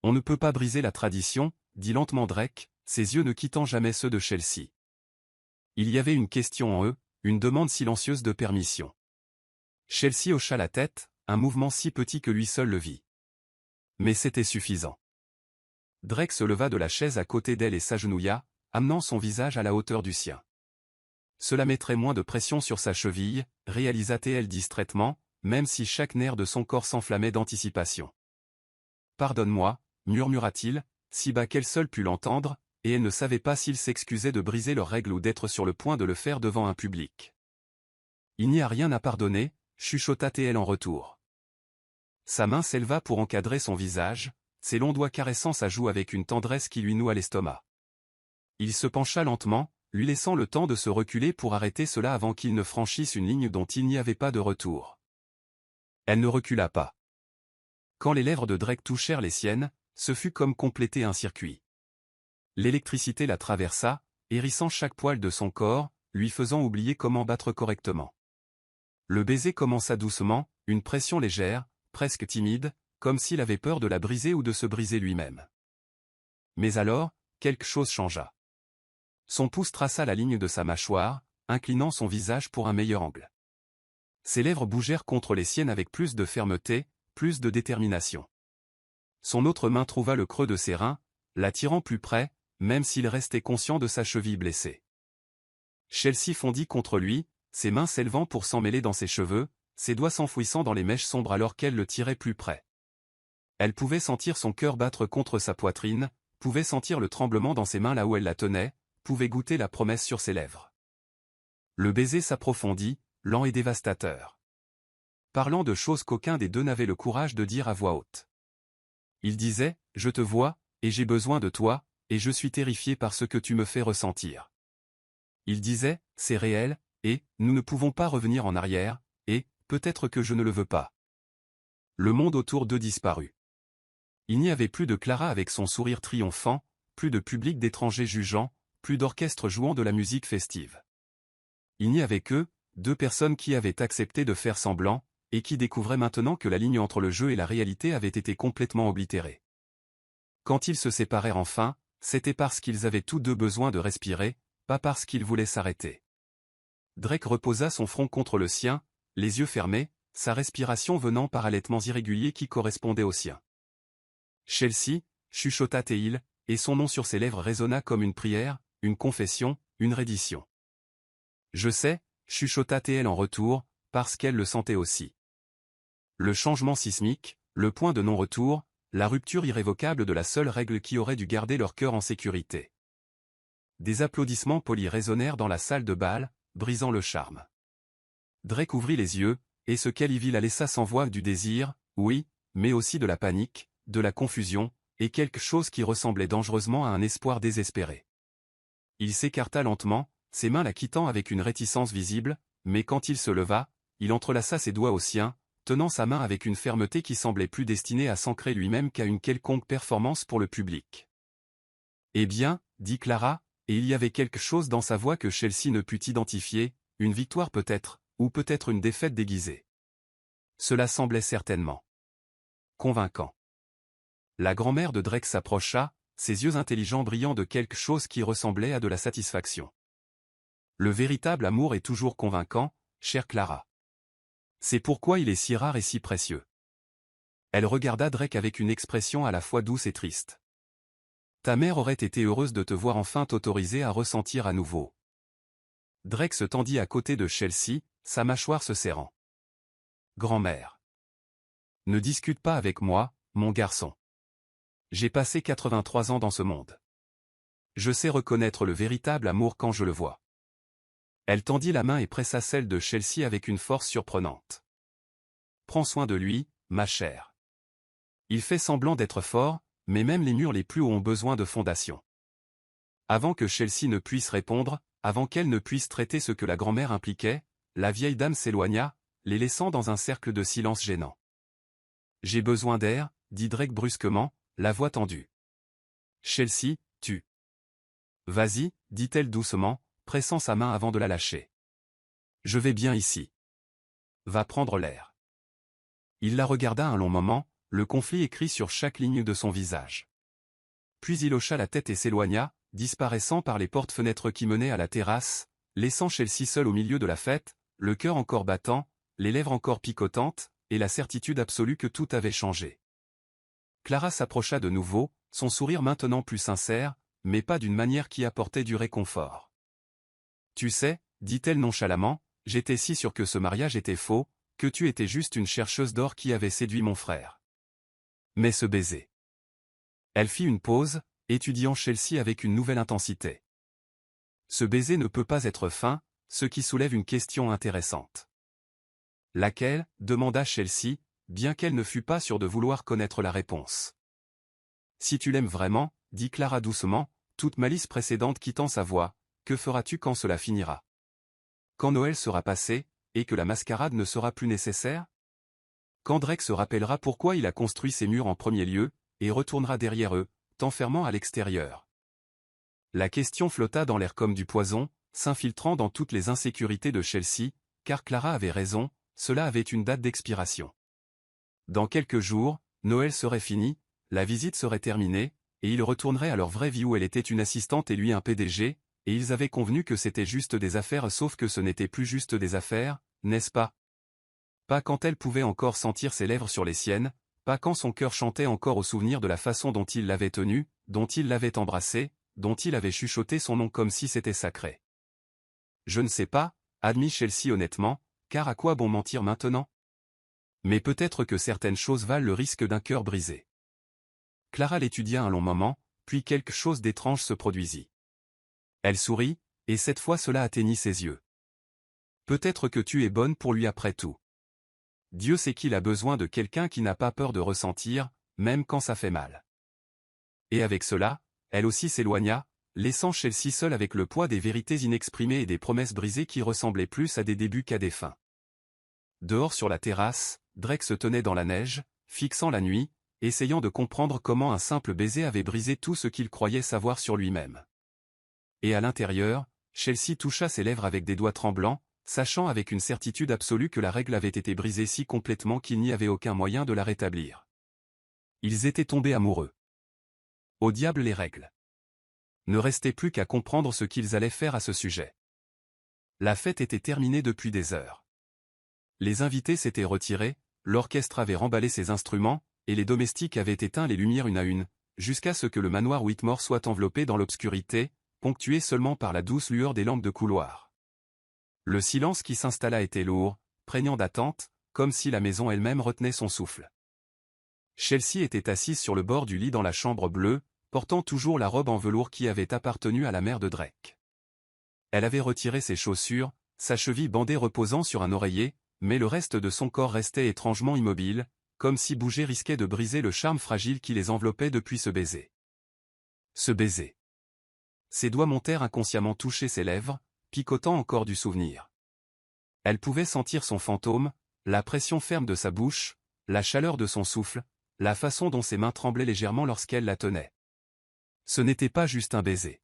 On ne peut pas briser la tradition, dit lentement Drake, ses yeux ne quittant jamais ceux de Chelsea. Il y avait une question en eux, une demande silencieuse de permission. Chelsea hocha la tête, un mouvement si petit que lui seul le vit. Mais c'était suffisant. Drake se leva de la chaise à côté d'elle et s'agenouilla, amenant son visage à la hauteur du sien. Cela mettrait moins de pression sur sa cheville, réalisa-t-elle distraitement, même si chaque nerf de son corps s'enflammait d'anticipation. Pardonne-moi, murmura-t-il, si bas qu'elle seule put l'entendre, et elle ne savait pas s'il s'excusait de briser leurs règles ou d'être sur le point de le faire devant un public. Il n'y a rien à pardonner, chuchota-t-elle en retour. Sa main s'éleva pour encadrer son visage, ses longs doigts caressant sa joue avec une tendresse qui lui noua l'estomac. Il se pencha lentement, lui laissant le temps de se reculer pour arrêter cela avant qu'il ne franchisse une ligne dont il n'y avait pas de retour. Elle ne recula pas. Quand les lèvres de Drake touchèrent les siennes, ce fut comme compléter un circuit. L'électricité la traversa, hérissant chaque poil de son corps, lui faisant oublier comment battre correctement. Le baiser commença doucement, une pression légère, presque timide, comme s'il avait peur de la briser ou de se briser lui-même. Mais alors, quelque chose changea. Son pouce traça la ligne de sa mâchoire, inclinant son visage pour un meilleur angle. Ses lèvres bougèrent contre les siennes avec plus de fermeté, plus de détermination. Son autre main trouva le creux de ses reins, l'attirant plus près, même s'il restait conscient de sa cheville blessée. Chelsea fondit contre lui, ses mains s'élevant pour s'emmêler dans ses cheveux, ses doigts s'enfouissant dans les mèches sombres alors qu'elle le tirait plus près. Elle pouvait sentir son cœur battre contre sa poitrine, pouvait sentir le tremblement dans ses mains là où elle la tenait, pouvait goûter la promesse sur ses lèvres. Le baiser s'approfondit, lent et dévastateur. Parlant de choses qu'aucun des deux n'avait le courage de dire à voix haute. Il disait, « Je te vois, et j'ai besoin de toi, et je suis terrifié par ce que tu me fais ressentir. » Il disait, « C'est réel, et nous ne pouvons pas revenir en arrière, et peut-être que je ne le veux pas. » Le monde autour d'eux disparut. Il n'y avait plus de Clara avec son sourire triomphant, plus de public d'étrangers jugeant, plus d'orchestre jouant de la musique festive. Il n'y avait que deux personnes qui avaient accepté de faire semblant, et qui découvraient maintenant que la ligne entre le jeu et la réalité avait été complètement oblitérée. Quand ils se séparèrent enfin, c'était parce qu'ils avaient tous deux besoin de respirer, pas parce qu'ils voulaient s'arrêter. Drake reposa son front contre le sien, les yeux fermés, sa respiration venant par halètements irréguliers qui correspondaient aux siens. Chelsea, chuchota-t-il, et son nom sur ses lèvres résonna comme une prière, une confession, une reddition. Je sais, chuchota-t-elle en retour, parce qu'elle le sentait aussi. Le changement sismique, le point de non-retour, la rupture irrévocable de la seule règle qui aurait dû garder leur cœur en sécurité. Des applaudissements polis résonnèrent dans la salle de bal, brisant le charme. Drake ouvrit les yeux, et ce qu'elle y vit la laissa sans voix du désir, oui, mais aussi de la panique, de la confusion, et quelque chose qui ressemblait dangereusement à un espoir désespéré. Il s'écarta lentement, ses mains la quittant avec une réticence visible, mais quand il se leva, il entrelaça ses doigts aux siens, tenant sa main avec une fermeté qui semblait plus destinée à s'ancrer lui-même qu'à une quelconque performance pour le public. « Eh bien, dit Clara, et il y avait quelque chose dans sa voix que Chelsea ne put identifier, une victoire peut-être, ou peut-être une défaite déguisée. Cela semblait certainement convaincant. La grand-mère de Drake s'approcha, ses yeux intelligents brillant de quelque chose qui ressemblait à de la satisfaction. Le véritable amour est toujours convaincant, chère Clara. C'est pourquoi il est si rare et si précieux. Elle regarda Drake avec une expression à la fois douce et triste. Ta mère aurait été heureuse de te voir enfin t'autoriser à ressentir à nouveau. Drake se tendit à côté de Chelsea, sa mâchoire se serrant. Grand-mère. Ne discute pas avec moi, mon garçon. J'ai passé 83 ans dans ce monde. Je sais reconnaître le véritable amour quand je le vois. Elle tendit la main et pressa celle de Chelsea avec une force surprenante. Prends soin de lui, ma chère. Il fait semblant d'être fort, mais même les murs les plus hauts ont besoin de fondation. Avant que Chelsea ne puisse répondre, avant qu'elle ne puisse traiter ce que la grand-mère impliquait, la vieille dame s'éloigna, les laissant dans un cercle de silence gênant. J'ai besoin d'air, dit Drake brusquement, la voix tendue. Chelsea, tu. Vas-y, dit-elle doucement, pressant sa main avant de la lâcher. Je vais bien ici. Va prendre l'air. Il la regarda un long moment, le conflit écrit sur chaque ligne de son visage. Puis il hocha la tête et s'éloigna, disparaissant par les portes-fenêtres qui menaient à la terrasse, laissant Chelsea seule au milieu de la fête, le cœur encore battant, les lèvres encore picotantes, et la certitude absolue que tout avait changé. Clara s'approcha de nouveau, son sourire maintenant plus sincère, mais pas d'une manière qui apportait du réconfort. Tu sais, dit-elle nonchalamment, j'étais si sûre que ce mariage était faux, que tu étais juste une chercheuse d'or qui avait séduit mon frère. Mais ce baiser. Elle fit une pause, étudiant Chelsea avec une nouvelle intensité. Ce baiser ne peut pas être fin, ce qui soulève une question intéressante. Laquelle, demanda Chelsea, bien qu'elle ne fût pas sûre de vouloir connaître la réponse. Si tu l'aimes vraiment, dit Clara doucement, toute malice précédente quittant sa voix, que feras-tu quand cela finira? Quand Noël sera passé, et que la mascarade ne sera plus nécessaire? Quand Drake se rappellera pourquoi il a construit ces murs en premier lieu, et retournera derrière eux, t'enfermant à l'extérieur. La question flotta dans l'air comme du poison, s'infiltrant dans toutes les insécurités de Chelsea, car Clara avait raison, cela avait une date d'expiration. Dans quelques jours, Noël serait fini, la visite serait terminée, et ils retourneraient à leur vraie vie où elle était une assistante et lui un PDG, et ils avaient convenu que c'était juste des affaires sauf que ce n'était plus juste des affaires, n'est-ce pas? Pas quand elle pouvait encore sentir ses lèvres sur les siennes, pas quand son cœur chantait encore au souvenir de la façon dont il l'avait tenue, dont il l'avait embrassée, dont il avait chuchoté son nom comme si c'était sacré. Je ne sais pas, admit Chelsea honnêtement, car à quoi bon mentir maintenant? Mais peut-être que certaines choses valent le risque d'un cœur brisé. Clara l'étudia un long moment, puis quelque chose d'étrange se produisit. Elle sourit, et cette fois cela atteignit ses yeux. Peut-être que tu es bonne pour lui après tout. Dieu sait qu'il a besoin de quelqu'un qui n'a pas peur de ressentir, même quand ça fait mal. Et avec cela, elle aussi s'éloigna, laissant Chelsea seule avec le poids des vérités inexprimées et des promesses brisées qui ressemblaient plus à des débuts qu'à des fins. Dehors sur la terrasse, Drake se tenait dans la neige, fixant la nuit, essayant de comprendre comment un simple baiser avait brisé tout ce qu'il croyait savoir sur lui-même. Et à l'intérieur, Chelsea toucha ses lèvres avec des doigts tremblants, sachant avec une certitude absolue que la règle avait été brisée si complètement qu'il n'y avait aucun moyen de la rétablir. Ils étaient tombés amoureux. Au diable les règles. Ne restait plus qu'à comprendre ce qu'ils allaient faire à ce sujet. La fête était terminée depuis des heures. Les invités s'étaient retirés, l'orchestre avait remballé ses instruments, et les domestiques avaient éteint les lumières une à une, jusqu'à ce que le manoir Whitmore soit enveloppé dans l'obscurité, ponctué seulement par la douce lueur des lampes de couloir. Le silence qui s'installa était lourd, prégnant d'attente, comme si la maison elle-même retenait son souffle. Chelsea était assise sur le bord du lit dans la chambre bleue, portant toujours la robe en velours qui avait appartenu à la mère de Drake. Elle avait retiré ses chaussures, sa cheville bandée reposant sur un oreiller, mais le reste de son corps restait étrangement immobile, comme si bouger risquait de briser le charme fragile qui les enveloppait depuis ce baiser. Ce baiser. Ses doigts montèrent inconsciemment toucher ses lèvres, picotant encore du souvenir. Elle pouvait sentir son fantôme, la pression ferme de sa bouche, la chaleur de son souffle, la façon dont ses mains tremblaient légèrement lorsqu'elle la tenait. Ce n'était pas juste un baiser.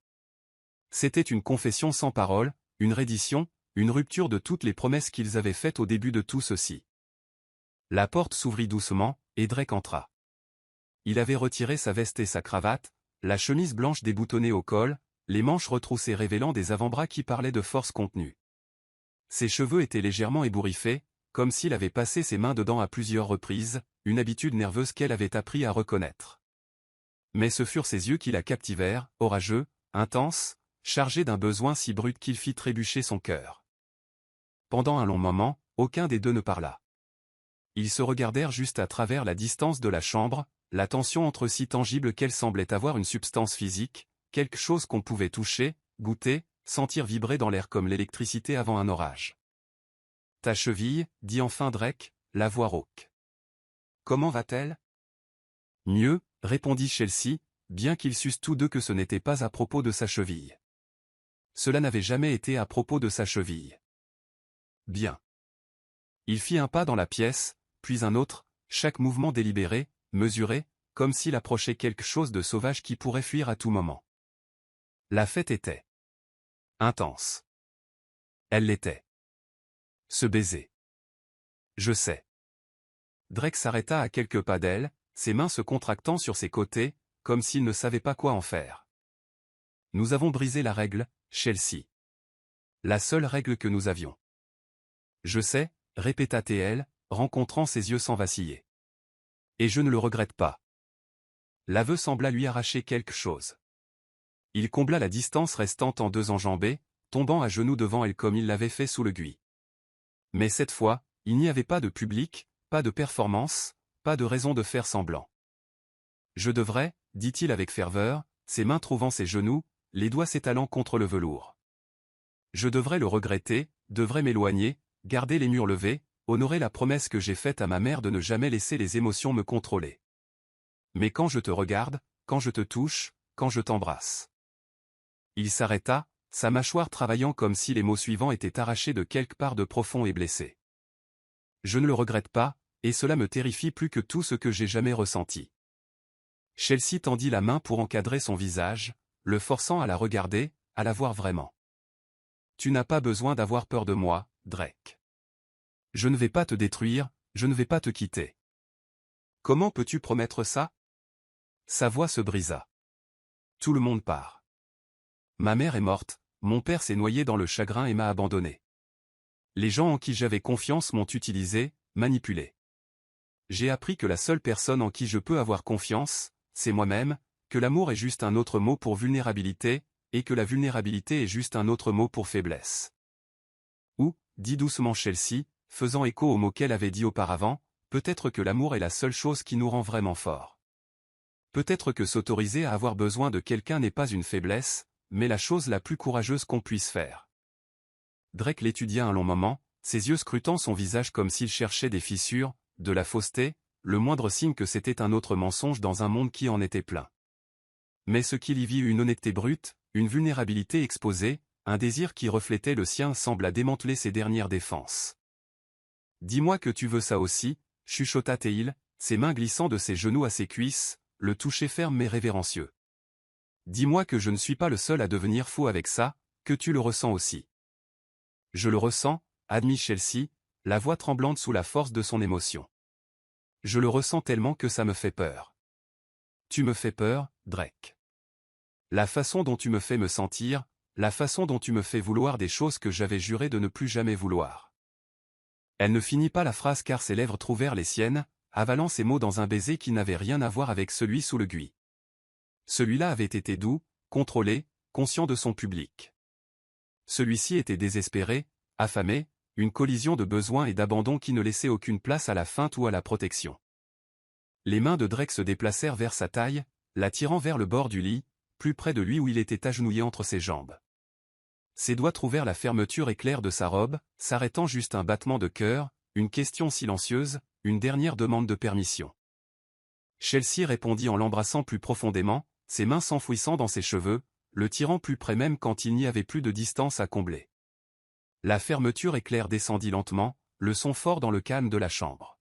C'était une confession sans parole, une reddition, une rupture de toutes les promesses qu'ils avaient faites au début de tout ceci. La porte s'ouvrit doucement, et Drake entra. Il avait retiré sa veste et sa cravate, la chemise blanche déboutonnée au col, les manches retroussées révélant des avant-bras qui parlaient de force contenue. Ses cheveux étaient légèrement ébouriffés, comme s'il avait passé ses mains dedans à plusieurs reprises, une habitude nerveuse qu'elle avait appris à reconnaître. Mais ce furent ses yeux qui la captivèrent, orageux, intenses, chargés d'un besoin si brut qu'il fit trébucher son cœur. Pendant un long moment, aucun des deux ne parla. Ils se regardèrent juste à travers la distance de la chambre, la tension entre si tangible qu'elle semblait avoir une substance physique, quelque chose qu'on pouvait toucher, goûter, sentir vibrer dans l'air comme l'électricité avant un orage. « Ta cheville, dit enfin Drake, la voix rauque. Comment va-t-elle? Mieux, répondit Chelsea, bien qu'ils sussent tous deux que ce n'était pas à propos de sa cheville. Cela n'avait jamais été à propos de sa cheville. Bien. Il fit un pas dans la pièce, puis un autre, chaque mouvement délibéré, mesuré, comme s'il approchait quelque chose de sauvage qui pourrait fuir à tout moment. La fête était intense. Elle l'était. Ce baiser. Je sais. Drake s'arrêta à quelques pas d'elle, ses mains se contractant sur ses côtés, comme s'il ne savait pas quoi en faire. Nous avons brisé la règle, Chelsea. La seule règle que nous avions. Je sais, répéta T.L., rencontrant ses yeux sans vaciller. Et je ne le regrette pas. L'aveu sembla lui arracher quelque chose. Il combla la distance restante en deux enjambées, tombant à genoux devant elle comme il l'avait fait sous le Gui. Mais cette fois, il n'y avait pas de public, pas de performance, pas de raison de faire semblant. Je devrais, dit-il avec ferveur, ses mains trouvant ses genoux, les doigts s'étalant contre le velours. Je devrais le regretter, devrais m'éloigner, garder les murs levés, honorer la promesse que j'ai faite à ma mère de ne jamais laisser les émotions me contrôler. Mais quand je te regarde, quand je te touche, quand je t'embrasse. Il s'arrêta, sa mâchoire travaillant comme si les mots suivants étaient arrachés de quelque part de profond et blessé. Je ne le regrette pas, et cela me terrifie plus que tout ce que j'ai jamais ressenti. Chelsea tendit la main pour encadrer son visage, le forçant à la regarder, à la voir vraiment. Tu n'as pas besoin d'avoir peur de moi, Drake. Je ne vais pas te détruire, je ne vais pas te quitter. Comment peux-tu promettre ça? Sa voix se brisa. Tout le monde part. Ma mère est morte, mon père s'est noyé dans le chagrin et m'a abandonné. Les gens en qui j'avais confiance m'ont utilisé, manipulé. J'ai appris que la seule personne en qui je peux avoir confiance, c'est moi-même, que l'amour est juste un autre mot pour vulnérabilité, et que la vulnérabilité est juste un autre mot pour faiblesse. Ou, dit doucement Chelsea, faisant écho aux mots qu'elle avait dit auparavant, peut-être que l'amour est la seule chose qui nous rend vraiment forts. Peut-être que s'autoriser à avoir besoin de quelqu'un n'est pas une faiblesse, mais la chose la plus courageuse qu'on puisse faire. Drake l'étudia un long moment, ses yeux scrutant son visage comme s'il cherchait des fissures, de la fausseté, le moindre signe que c'était un autre mensonge dans un monde qui en était plein. Mais ce qu'il y vit, une honnêteté brute, une vulnérabilité exposée, un désir qui reflétait le sien sembla démanteler ses dernières défenses. « Dis-moi que tu veux ça aussi », chuchota Théil, ses mains glissant de ses genoux à ses cuisses, le toucher ferme mais révérencieux. « Dis-moi que je ne suis pas le seul à devenir fou avec ça, que tu le ressens aussi. » « Je le ressens, » admit Chelsea, la voix tremblante sous la force de son émotion. « Je le ressens tellement que ça me fait peur. »« Tu me fais peur, Drake. La façon dont tu me fais me sentir, la façon dont tu me fais vouloir des choses que j'avais juré de ne plus jamais vouloir. » Elle ne finit pas la phrase car ses lèvres trouvèrent les siennes, avalant ces mots dans un baiser qui n'avait rien à voir avec celui sous le Gui. Celui-là avait été doux, contrôlé, conscient de son public. Celui-ci était désespéré, affamé, une collision de besoins et d'abandon qui ne laissait aucune place à la feinte ou à la protection. Les mains de Drake se déplacèrent vers sa taille, l'attirant vers le bord du lit, plus près de lui où il était agenouillé entre ses jambes. Ses doigts trouvèrent la fermeture éclair de sa robe, s'arrêtant juste un battement de cœur, une question silencieuse, une dernière demande de permission. Chelsea répondit en l'embrassant plus profondément, ses mains s'enfouissant dans ses cheveux, le tirant plus près même quand il n'y avait plus de distance à combler. La fermeture éclair descendit lentement, le son fort dans le calme de la chambre.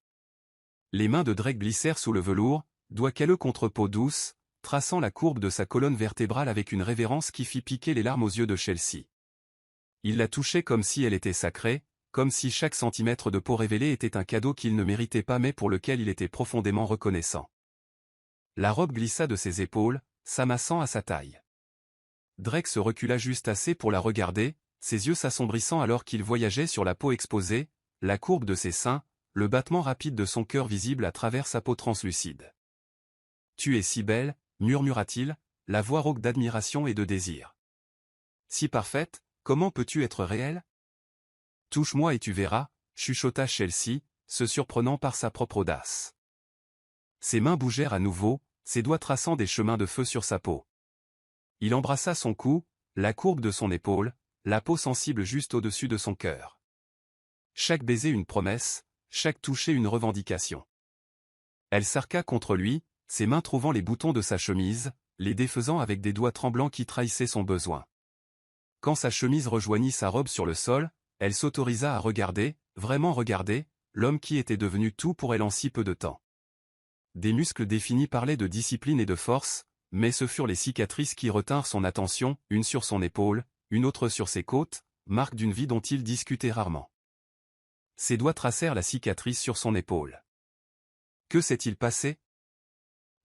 Les mains de Drake glissèrent sous le velours, doigts calleux contre peau douce, traçant la courbe de sa colonne vertébrale avec une révérence qui fit piquer les larmes aux yeux de Chelsea. Il la touchait comme si elle était sacrée, comme si chaque centimètre de peau révélée était un cadeau qu'il ne méritait pas mais pour lequel il était profondément reconnaissant. La robe glissa de ses épaules, s'amassant à sa taille. Drake se recula juste assez pour la regarder, ses yeux s'assombrissant alors qu'il voyageait sur la peau exposée, la courbe de ses seins, le battement rapide de son cœur visible à travers sa peau translucide. « Tu es si belle », murmura-t-il, la voix rauque d'admiration et de désir. « Si parfaite, comment peux-tu être réelle ? » « Touche-moi et tu verras », chuchota Chelsea, se surprenant par sa propre audace. Ses mains bougèrent à nouveau, ses doigts traçant des chemins de feu sur sa peau. Il embrassa son cou, la courbe de son épaule, la peau sensible juste au-dessus de son cœur. Chaque baiser une promesse, chaque toucher une revendication. Elle s'arqua contre lui, ses mains trouvant les boutons de sa chemise, les défaisant avec des doigts tremblants qui trahissaient son besoin. Quand sa chemise rejoignit sa robe sur le sol, elle s'autorisa à regarder, vraiment regarder, l'homme qui était devenu tout pour elle en si peu de temps. Des muscles définis parlaient de discipline et de force, mais ce furent les cicatrices qui retinrent son attention, une sur son épaule, une autre sur ses côtes, marque d'une vie dont il discutait rarement. Ses doigts tracèrent la cicatrice sur son épaule. Que s'est-il passé ?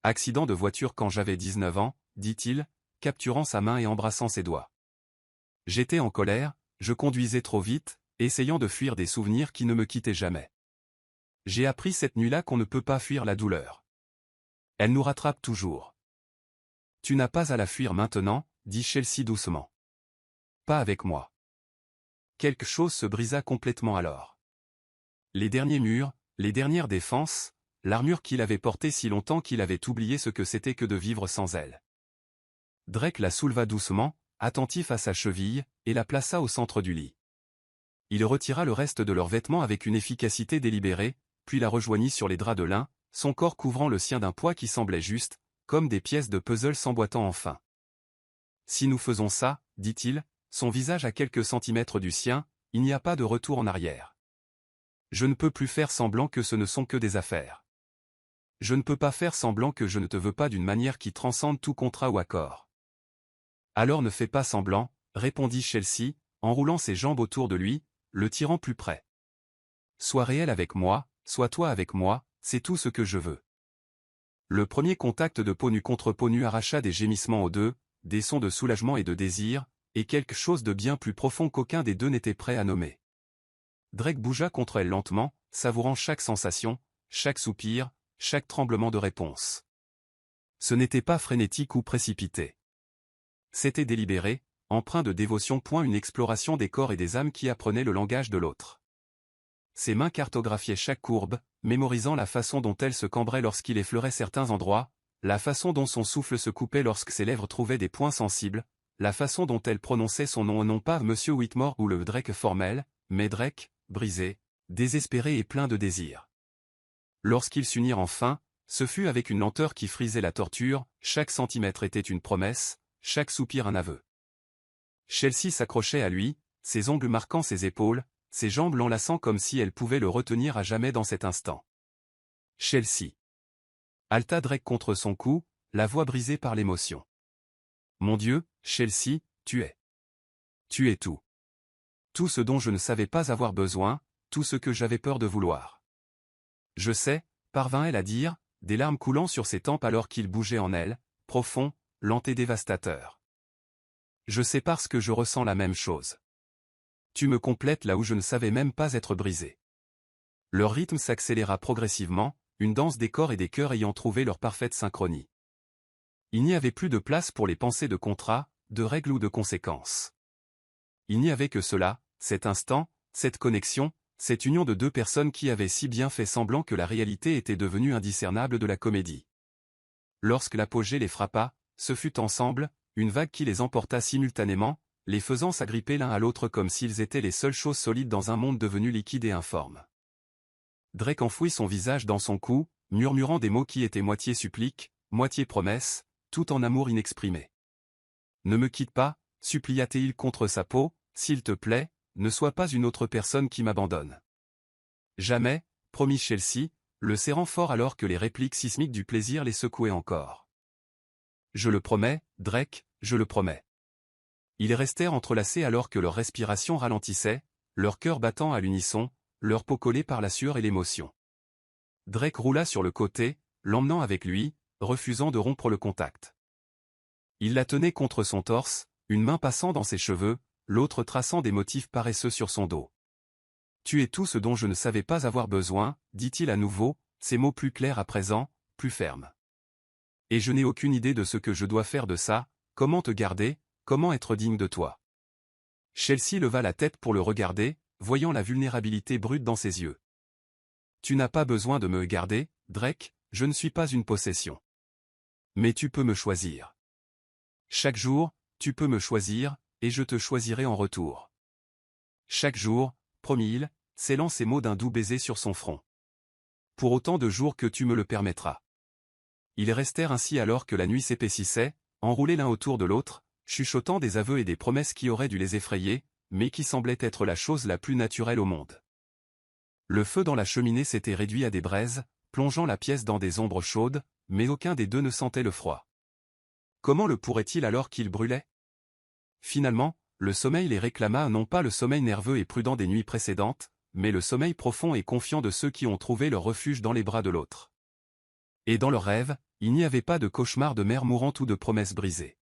Accident de voiture quand j'avais 19 ans, dit-il, capturant sa main et embrassant ses doigts. J'étais en colère, je conduisais trop vite, essayant de fuir des souvenirs qui ne me quittaient jamais. J'ai appris cette nuit-là qu'on ne peut pas fuir la douleur. Elle nous rattrape toujours. Tu n'as pas à la fuir maintenant, dit Chelsea doucement. pas avec moi. Quelque chose se brisa complètement alors. Les derniers murs, les dernières défenses, l'armure qu'il avait portée si longtemps qu'il avait oublié ce que c'était que de vivre sans elle. Drake la souleva doucement, attentif à sa cheville, et la plaça au centre du lit. Il retira le reste de leurs vêtements avec une efficacité délibérée, puis la rejoignit sur les draps de lin, son corps couvrant le sien d'un poids qui semblait juste, comme des pièces de puzzle s'emboîtant enfin. « Si nous faisons ça, dit-il, son visage à quelques centimètres du sien, il n'y a pas de retour en arrière. Je ne peux plus faire semblant que ce ne sont que des affaires. Je ne peux pas faire semblant que je ne te veux pas d'une manière qui transcende tout contrat ou accord. » Alors ne fais pas semblant, répondit Chelsea, en roulant ses jambes autour de lui, le tirant plus près. Sois réel avec moi, sois toi avec moi, c'est tout ce que je veux. Le premier contact de peau nue contre peau nue arracha des gémissements aux deux, des sons de soulagement et de désir, et quelque chose de bien plus profond qu'aucun des deux n'était prêt à nommer. Drake bougea contre elle lentement, savourant chaque sensation, chaque soupir, chaque tremblement de réponse. Ce n'était pas frénétique ou précipité. C'était délibéré, empreint de dévotion. Une exploration des corps et des âmes qui apprenait le langage de l'autre. Ses mains cartographiaient chaque courbe, mémorisant la façon dont elle se cambrait lorsqu'il effleurait certains endroits, la façon dont son souffle se coupait lorsque ses lèvres trouvaient des points sensibles, la façon dont elle prononçait son nom, non pas Monsieur Whitmore ou le Drake formel, mais Drake, brisé, désespéré et plein de désir. Lorsqu'ils s'unirent enfin, ce fut avec une lenteur qui frisait la torture, chaque centimètre était une promesse, chaque soupir un aveu. Chelsea s'accrochait à lui, ses ongles marquant ses épaules, ses jambes l'enlaçant comme si elle pouvait le retenir à jamais dans cet instant. Chelsea. Halta Drake contre son cou, la voix brisée par l'émotion. Mon Dieu, Chelsea, tu es. Tu es tout. Tout ce dont je ne savais pas avoir besoin, tout ce que j'avais peur de vouloir. Je sais, parvint-elle à dire, des larmes coulant sur ses tempes alors qu'il bougeait en elle, profond, lent et dévastateur. Je sais parce que je ressens la même chose. Tu me complètes là où je ne savais même pas être brisé. Leur rythme s'accéléra progressivement, une danse des corps et des cœurs ayant trouvé leur parfaite synchronie. Il n'y avait plus de place pour les pensées de contrat, de règles ou de conséquences. Il n'y avait que cela, cet instant, cette connexion, cette union de deux personnes qui avaient si bien fait semblant que la réalité était devenue indiscernable de la comédie. Lorsque l'apogée les frappa, ce fut ensemble, une vague qui les emporta simultanément, les faisant s'agripper l'un à l'autre comme s'ils étaient les seules choses solides dans un monde devenu liquide et informe. Drake enfouit son visage dans son cou, murmurant des mots qui étaient moitié supplique, moitié promesse, tout en amour inexprimé. Ne me quitte pas, supplia-t-il contre sa peau, s'il te plaît, ne sois pas une autre personne qui m'abandonne. Jamais, promit Chelsea, le serrant fort alors que les répliques sismiques du plaisir les secouaient encore. Je le promets, Drake, je le promets. Ils restèrent entrelacés alors que leur respiration ralentissait, leur cœur battant à l'unisson, leur peau collée par la sueur et l'émotion. Drake roula sur le côté, l'emmenant avec lui, refusant de rompre le contact. Il la tenait contre son torse, une main passant dans ses cheveux, l'autre traçant des motifs paresseux sur son dos. Tu es tout ce dont je ne savais pas avoir besoin, dit-il à nouveau, ses mots plus clairs à présent, plus fermes. Et je n'ai aucune idée de ce que je dois faire de ça, comment te garder, comment être digne de toi. Chelsea leva la tête pour le regarder, voyant la vulnérabilité brute dans ses yeux. Tu n'as pas besoin de me garder, Drake, je ne suis pas une possession. Mais tu peux me choisir. Chaque jour, tu peux me choisir, et je te choisirai en retour. Chaque jour, promit-il, scellant ses mots d'un doux baiser sur son front. Pour autant de jours que tu me le permettras. Ils restèrent ainsi alors que la nuit s'épaississait, enroulés l'un autour de l'autre, chuchotant des aveux et des promesses qui auraient dû les effrayer, mais qui semblaient être la chose la plus naturelle au monde. Le feu dans la cheminée s'était réduit à des braises, plongeant la pièce dans des ombres chaudes, mais aucun des deux ne sentait le froid. Comment le pourrait-il alors qu'il brûlait? Finalement, le sommeil les réclama, non pas le sommeil nerveux et prudent des nuits précédentes, mais le sommeil profond et confiant de ceux qui ont trouvé leur refuge dans les bras de l'autre. Et dans leurs rêves, il n'y avait pas de cauchemar de mère mourante ou de promesses brisées.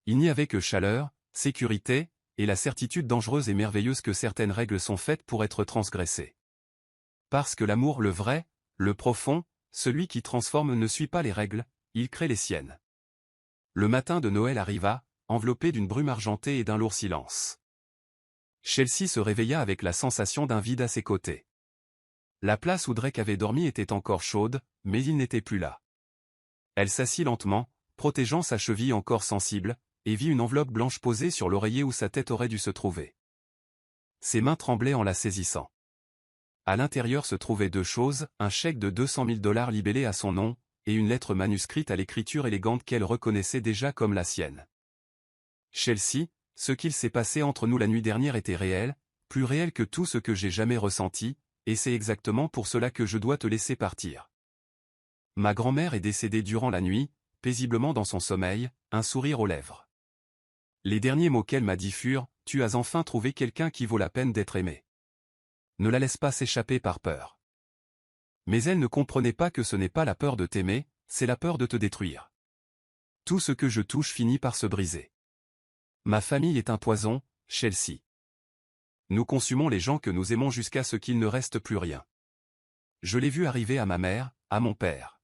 Il n'y avait que chaleur, sécurité, et la certitude dangereuse et merveilleuse que certaines règles sont faites pour être transgressées. Parce que l'amour le vrai, le profond, celui qui transforme ne suit pas les règles, il crée les siennes. Le matin de Noël arriva, enveloppée d'une brume argentée et d'un lourd silence. Chelsea se réveilla avec la sensation d'un vide à ses côtés. La place où Drake avait dormi était encore chaude, mais il n'était plus là. Elle s'assit lentement, protégeant sa cheville encore sensible, et vit une enveloppe blanche posée sur l'oreiller où sa tête aurait dû se trouver. Ses mains tremblaient en la saisissant. À l'intérieur se trouvaient deux choses, un chèque de 200 000 $ libellé à son nom, et une lettre manuscrite à l'écriture élégante qu'elle reconnaissait déjà comme la sienne. Chelsea, ce qu'il s'est passé entre nous la nuit dernière était réel, plus réel que tout ce que j'ai jamais ressenti, et c'est exactement pour cela que je dois te laisser partir. Ma grand-mère est décédée durant la nuit, paisiblement dans son sommeil, un sourire aux lèvres. Les derniers mots qu'elle m'a dit furent « Tu as enfin trouvé quelqu'un qui vaut la peine d'être aimé. Ne la laisse pas s'échapper par peur. » Mais elle ne comprenait pas que ce n'est pas la peur de t'aimer, c'est la peur de te détruire. Tout ce que je touche finit par se briser. Ma famille est un poison, Chelsea. Nous consumons les gens que nous aimons jusqu'à ce qu'il ne reste plus rien. Je l'ai vu arriver à ma mère, à mon père.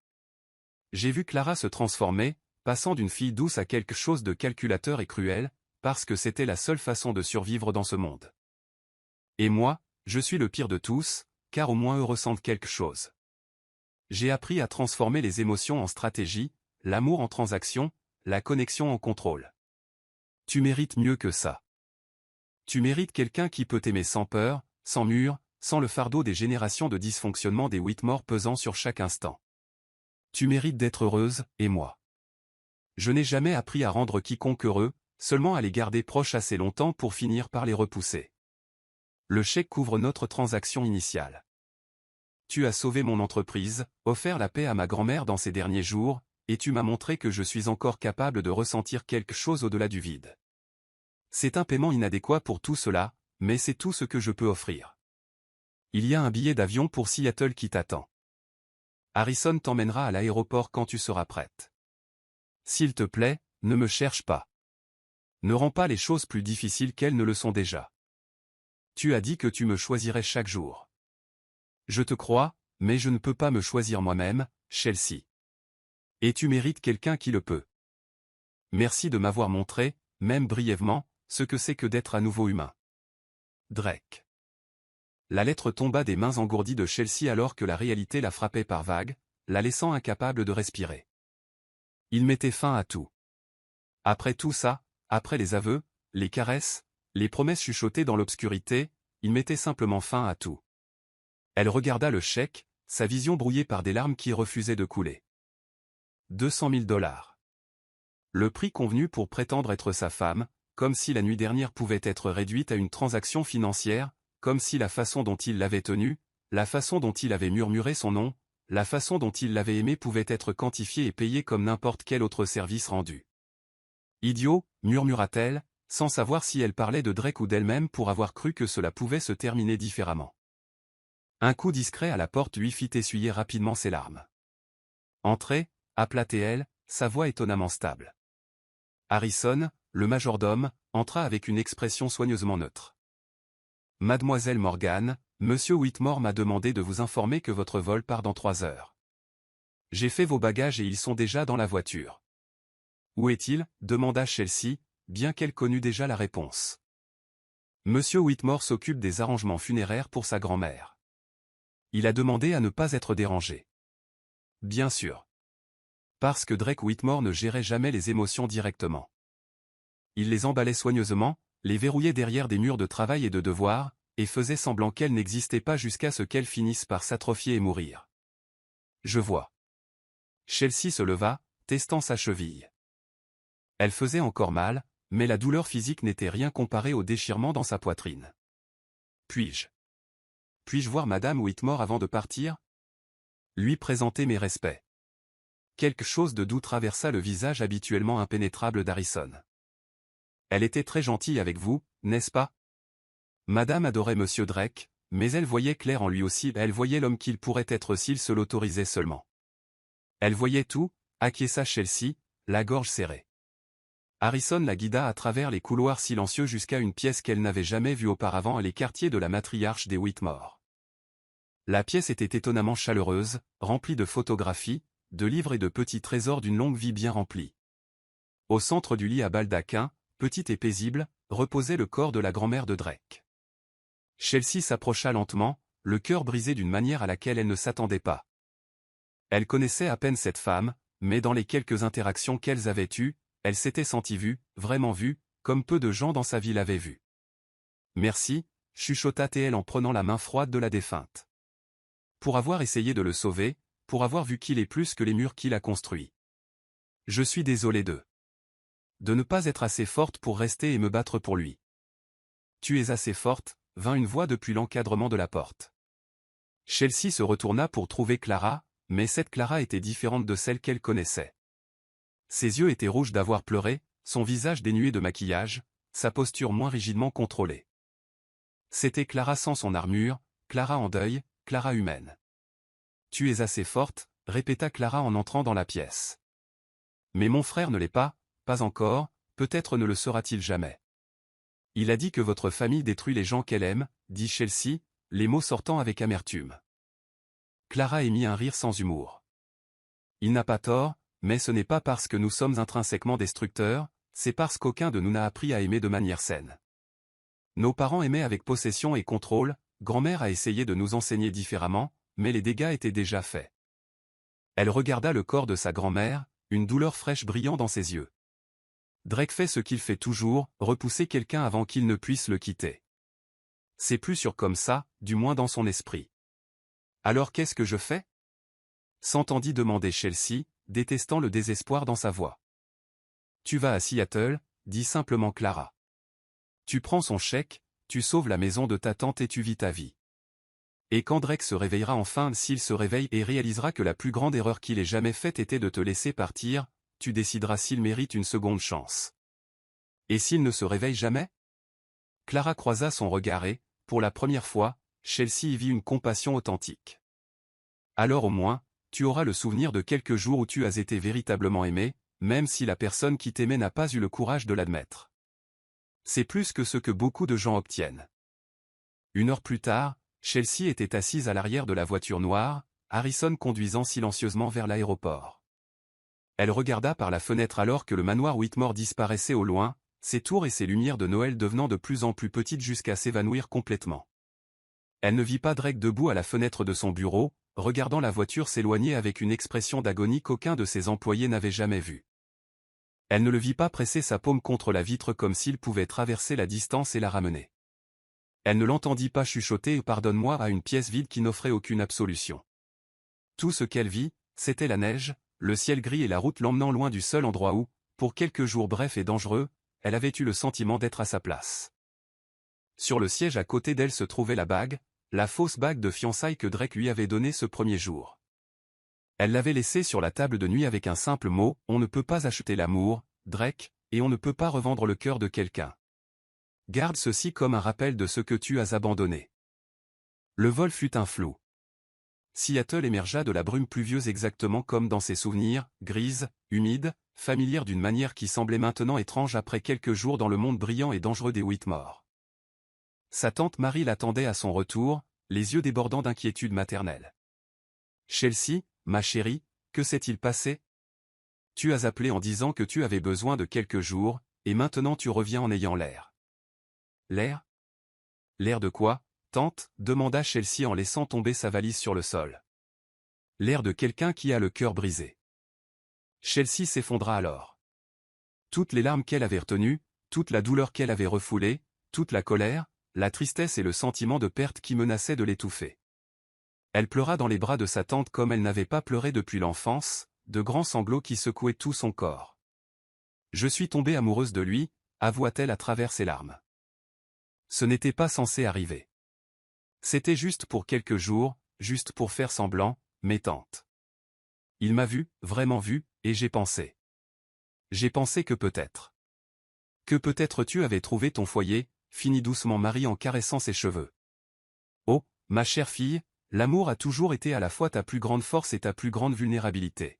J'ai vu Clara se transformer, passant d'une fille douce à quelque chose de calculateur et cruel, parce que c'était la seule façon de survivre dans ce monde. Et moi, je suis le pire de tous, car au moins eux ressentent quelque chose. J'ai appris à transformer les émotions en stratégie, l'amour en transaction, la connexion en contrôle. Tu mérites mieux que ça. Tu mérites quelqu'un qui peut t'aimer sans peur, sans mur, sans le fardeau des générations de dysfonctionnement des Whitmore pesant sur chaque instant. Tu mérites d'être heureuse, et moi. Je n'ai jamais appris à rendre quiconque heureux, seulement à les garder proches assez longtemps pour finir par les repousser. Le chèque couvre notre transaction initiale. Tu as sauvé mon entreprise, offert la paix à ma grand-mère dans ces derniers jours, et tu m'as montré que je suis encore capable de ressentir quelque chose au-delà du vide. C'est un paiement inadéquat pour tout cela, mais c'est tout ce que je peux offrir. Il y a un billet d'avion pour Seattle qui t'attend. Harrison t'emmènera à l'aéroport quand tu seras prête. S'il te plaît, ne me cherche pas. Ne rends pas les choses plus difficiles qu'elles ne le sont déjà. Tu as dit que tu me choisirais chaque jour. Je te crois, mais je ne peux pas me choisir moi-même, Chelsea. Et tu mérites quelqu'un qui le peut. Merci de m'avoir montré, même brièvement, ce que c'est que d'être à nouveau humain. Drake. La lettre tomba des mains engourdies de Chelsea alors que la réalité la frappait par vagues, la laissant incapable de respirer. Il mettait fin à tout. Après tout ça, après les aveux, les caresses, les promesses chuchotées dans l'obscurité, il mettait simplement fin à tout. Elle regarda le chèque, sa vision brouillée par des larmes qui refusaient de couler. 200 000 $. Le prix convenu pour prétendre être sa femme, comme si la nuit dernière pouvait être réduite à une transaction financière, comme si la façon dont il l'avait tenue, la façon dont il avait murmuré son nom, la façon dont il l'avait aimé pouvait être quantifiée et payée comme n'importe quel autre service rendu. Idiot, murmura-t-elle, sans savoir si elle parlait de Drake ou d'elle-même pour avoir cru que cela pouvait se terminer différemment. Un coup discret à la porte lui fit essuyer rapidement ses larmes. Entrez, appela-t-elle, sa voix étonnamment stable. Harrison, le majordome, entra avec une expression soigneusement neutre. Mademoiselle Morgan, Monsieur Whitmore m'a demandé de vous informer que votre vol part dans 3 heures. J'ai fait vos bagages et ils sont déjà dans la voiture. Où est-il? Demanda Chelsea, bien qu'elle connût déjà la réponse. Monsieur Whitmore s'occupe des arrangements funéraires pour sa grand-mère. Il a demandé à ne pas être dérangé. Bien sûr. Parce que Drake Whitmore ne gérait jamais les émotions directement. Il les emballait soigneusement, les verrouillait derrière des murs de travail et de devoirs, et faisait semblant qu'elles n'existaient pas jusqu'à ce qu'elles finissent par s'atrophier et mourir. Je vois. Chelsea se leva, testant sa cheville. Elle faisait encore mal, mais la douleur physique n'était rien comparée au déchirement dans sa poitrine. Puis-je voir Madame Whitmore avant de partir? Lui présenter mes respects. Quelque chose de doux traversa le visage habituellement impénétrable d'Harrison. Elle était très gentille avec vous, n'est-ce pas? Madame adorait Monsieur Drake, mais elle voyait clair en lui aussi, elle voyait l'homme qu'il pourrait être s'il se l'autorisait seulement. Elle voyait tout, acquiesça Chelsea, la gorge serrée. Harrison la guida à travers les couloirs silencieux jusqu'à une pièce qu'elle n'avait jamais vue auparavant, les quartiers de la matriarche des Whitmore. La pièce était étonnamment chaleureuse, remplie de photographies, de livres et de petits trésors d'une longue vie bien remplie. Au centre du lit à baldaquin, petit et paisible, reposait le corps de la grand-mère de Drake. Chelsea s'approcha lentement, le cœur brisé d'une manière à laquelle elle ne s'attendait pas. Elle connaissait à peine cette femme, mais dans les quelques interactions qu'elles avaient eues, elle s'était sentie vue, vraiment vue, comme peu de gens dans sa vie l'avaient vue. « Merci », chuchota-t-elle en prenant la main froide de la défunte. « Pour avoir essayé de le sauver, pour avoir vu qu'il est plus que les murs qu'il a construits. Je suis désolé de ne pas être assez forte pour rester et me battre pour lui. »« Tu es assez forte », vint une voix depuis l'encadrement de la porte. Chelsea se retourna pour trouver Clara, mais cette Clara était différente de celle qu'elle connaissait. Ses yeux étaient rouges d'avoir pleuré, son visage dénué de maquillage, sa posture moins rigidement contrôlée. C'était Clara sans son armure, Clara en deuil, Clara humaine. « Tu es assez forte », répéta Clara en entrant dans la pièce. « Mais mon frère ne l'est pas encore, peut-être ne le sera-t-il jamais. Il a dit que votre famille détruit les gens qu'elle aime, dit Chelsea, les mots sortant avec amertume. Clara émit un rire sans humour. Il n'a pas tort, mais ce n'est pas parce que nous sommes intrinsèquement destructeurs, c'est parce qu'aucun de nous n'a appris à aimer de manière saine. Nos parents aimaient avec possession et contrôle, grand-mère a essayé de nous enseigner différemment, mais les dégâts étaient déjà faits. Elle regarda le corps de sa grand-mère, une douleur fraîche brillant dans ses yeux. Drake fait ce qu'il fait toujours, repousser quelqu'un avant qu'il ne puisse le quitter. C'est plus sûr comme ça, du moins dans son esprit. Alors qu'est-ce que je fais ? S'entendit demander Chelsea, détestant le désespoir dans sa voix. Tu vas à Seattle, dit simplement Clara. Tu prends son chèque, tu sauves la maison de ta tante et tu vis ta vie. Et quand Drake se réveillera enfin, s'il se réveille et réalisera que la plus grande erreur qu'il ait jamais faite était de te laisser partir, tu décideras s'il mérite une seconde chance. Et s'il ne se réveille jamais ? Clara croisa son regard et, pour la première fois, Chelsea y vit une compassion authentique. Alors au moins, tu auras le souvenir de quelques jours où tu as été véritablement aimé, même si la personne qui t'aimait n'a pas eu le courage de l'admettre. C'est plus que ce que beaucoup de gens obtiennent. Une heure plus tard, Chelsea était assise à l'arrière de la voiture noire, Harrison conduisant silencieusement vers l'aéroport. Elle regarda par la fenêtre alors que le manoir Whitmore disparaissait au loin, ses tours et ses lumières de Noël devenant de plus en plus petites jusqu'à s'évanouir complètement. Elle ne vit pas Drake debout à la fenêtre de son bureau, regardant la voiture s'éloigner avec une expression d'agonie qu'aucun de ses employés n'avait jamais vue. Elle ne le vit pas presser sa paume contre la vitre comme s'il pouvait traverser la distance et la ramener. Elle ne l'entendit pas chuchoter « Pardonne-moi » à une pièce vide qui n'offrait aucune absolution. Tout ce qu'elle vit, c'était la neige, le ciel gris et la route l'emmenant loin du seul endroit où, pour quelques jours brefs et dangereux, elle avait eu le sentiment d'être à sa place. Sur le siège à côté d'elle se trouvait la bague, la fausse bague de fiançailles que Drake lui avait donnée ce premier jour. Elle l'avait laissée sur la table de nuit avec un simple mot « On ne peut pas acheter l'amour, Drake, et on ne peut pas revendre le cœur de quelqu'un. Garde ceci comme un rappel de ce que tu as abandonné. » Le vol fut un flou. Seattle émergea de la brume pluvieuse exactement comme dans ses souvenirs, grise, humide, familière d'une manière qui semblait maintenant étrange après quelques jours dans le monde brillant et dangereux des Whitmore. Sa tante Marie l'attendait à son retour, les yeux débordant d'inquiétude maternelle. « Chelsea, ma chérie, que s'est-il passé ? Tu as appelé en disant que tu avais besoin de quelques jours, et maintenant tu reviens en ayant l'air. » « L'air ? L'air de quoi ? Tante, demanda Chelsea en laissant tomber sa valise sur le sol. L'air de quelqu'un qui a le cœur brisé. Chelsea s'effondra alors. Toutes les larmes qu'elle avait retenues, toute la douleur qu'elle avait refoulée, toute la colère, la tristesse et le sentiment de perte qui menaçaient de l'étouffer. Elle pleura dans les bras de sa tante comme elle n'avait pas pleuré depuis l'enfance, de grands sanglots qui secouaient tout son corps. « Je suis tombée amoureuse de lui », avoua-t-elle à travers ses larmes. Ce n'était pas censé arriver. C'était juste pour quelques jours, juste pour faire semblant, mais tante. Il m'a vu, vraiment vu, et j'ai pensé. J'ai pensé que peut-être. Que peut-être tu avais trouvé ton foyer, finit doucement Marie en caressant ses cheveux. Oh, ma chère fille, l'amour a toujours été à la fois ta plus grande force et ta plus grande vulnérabilité.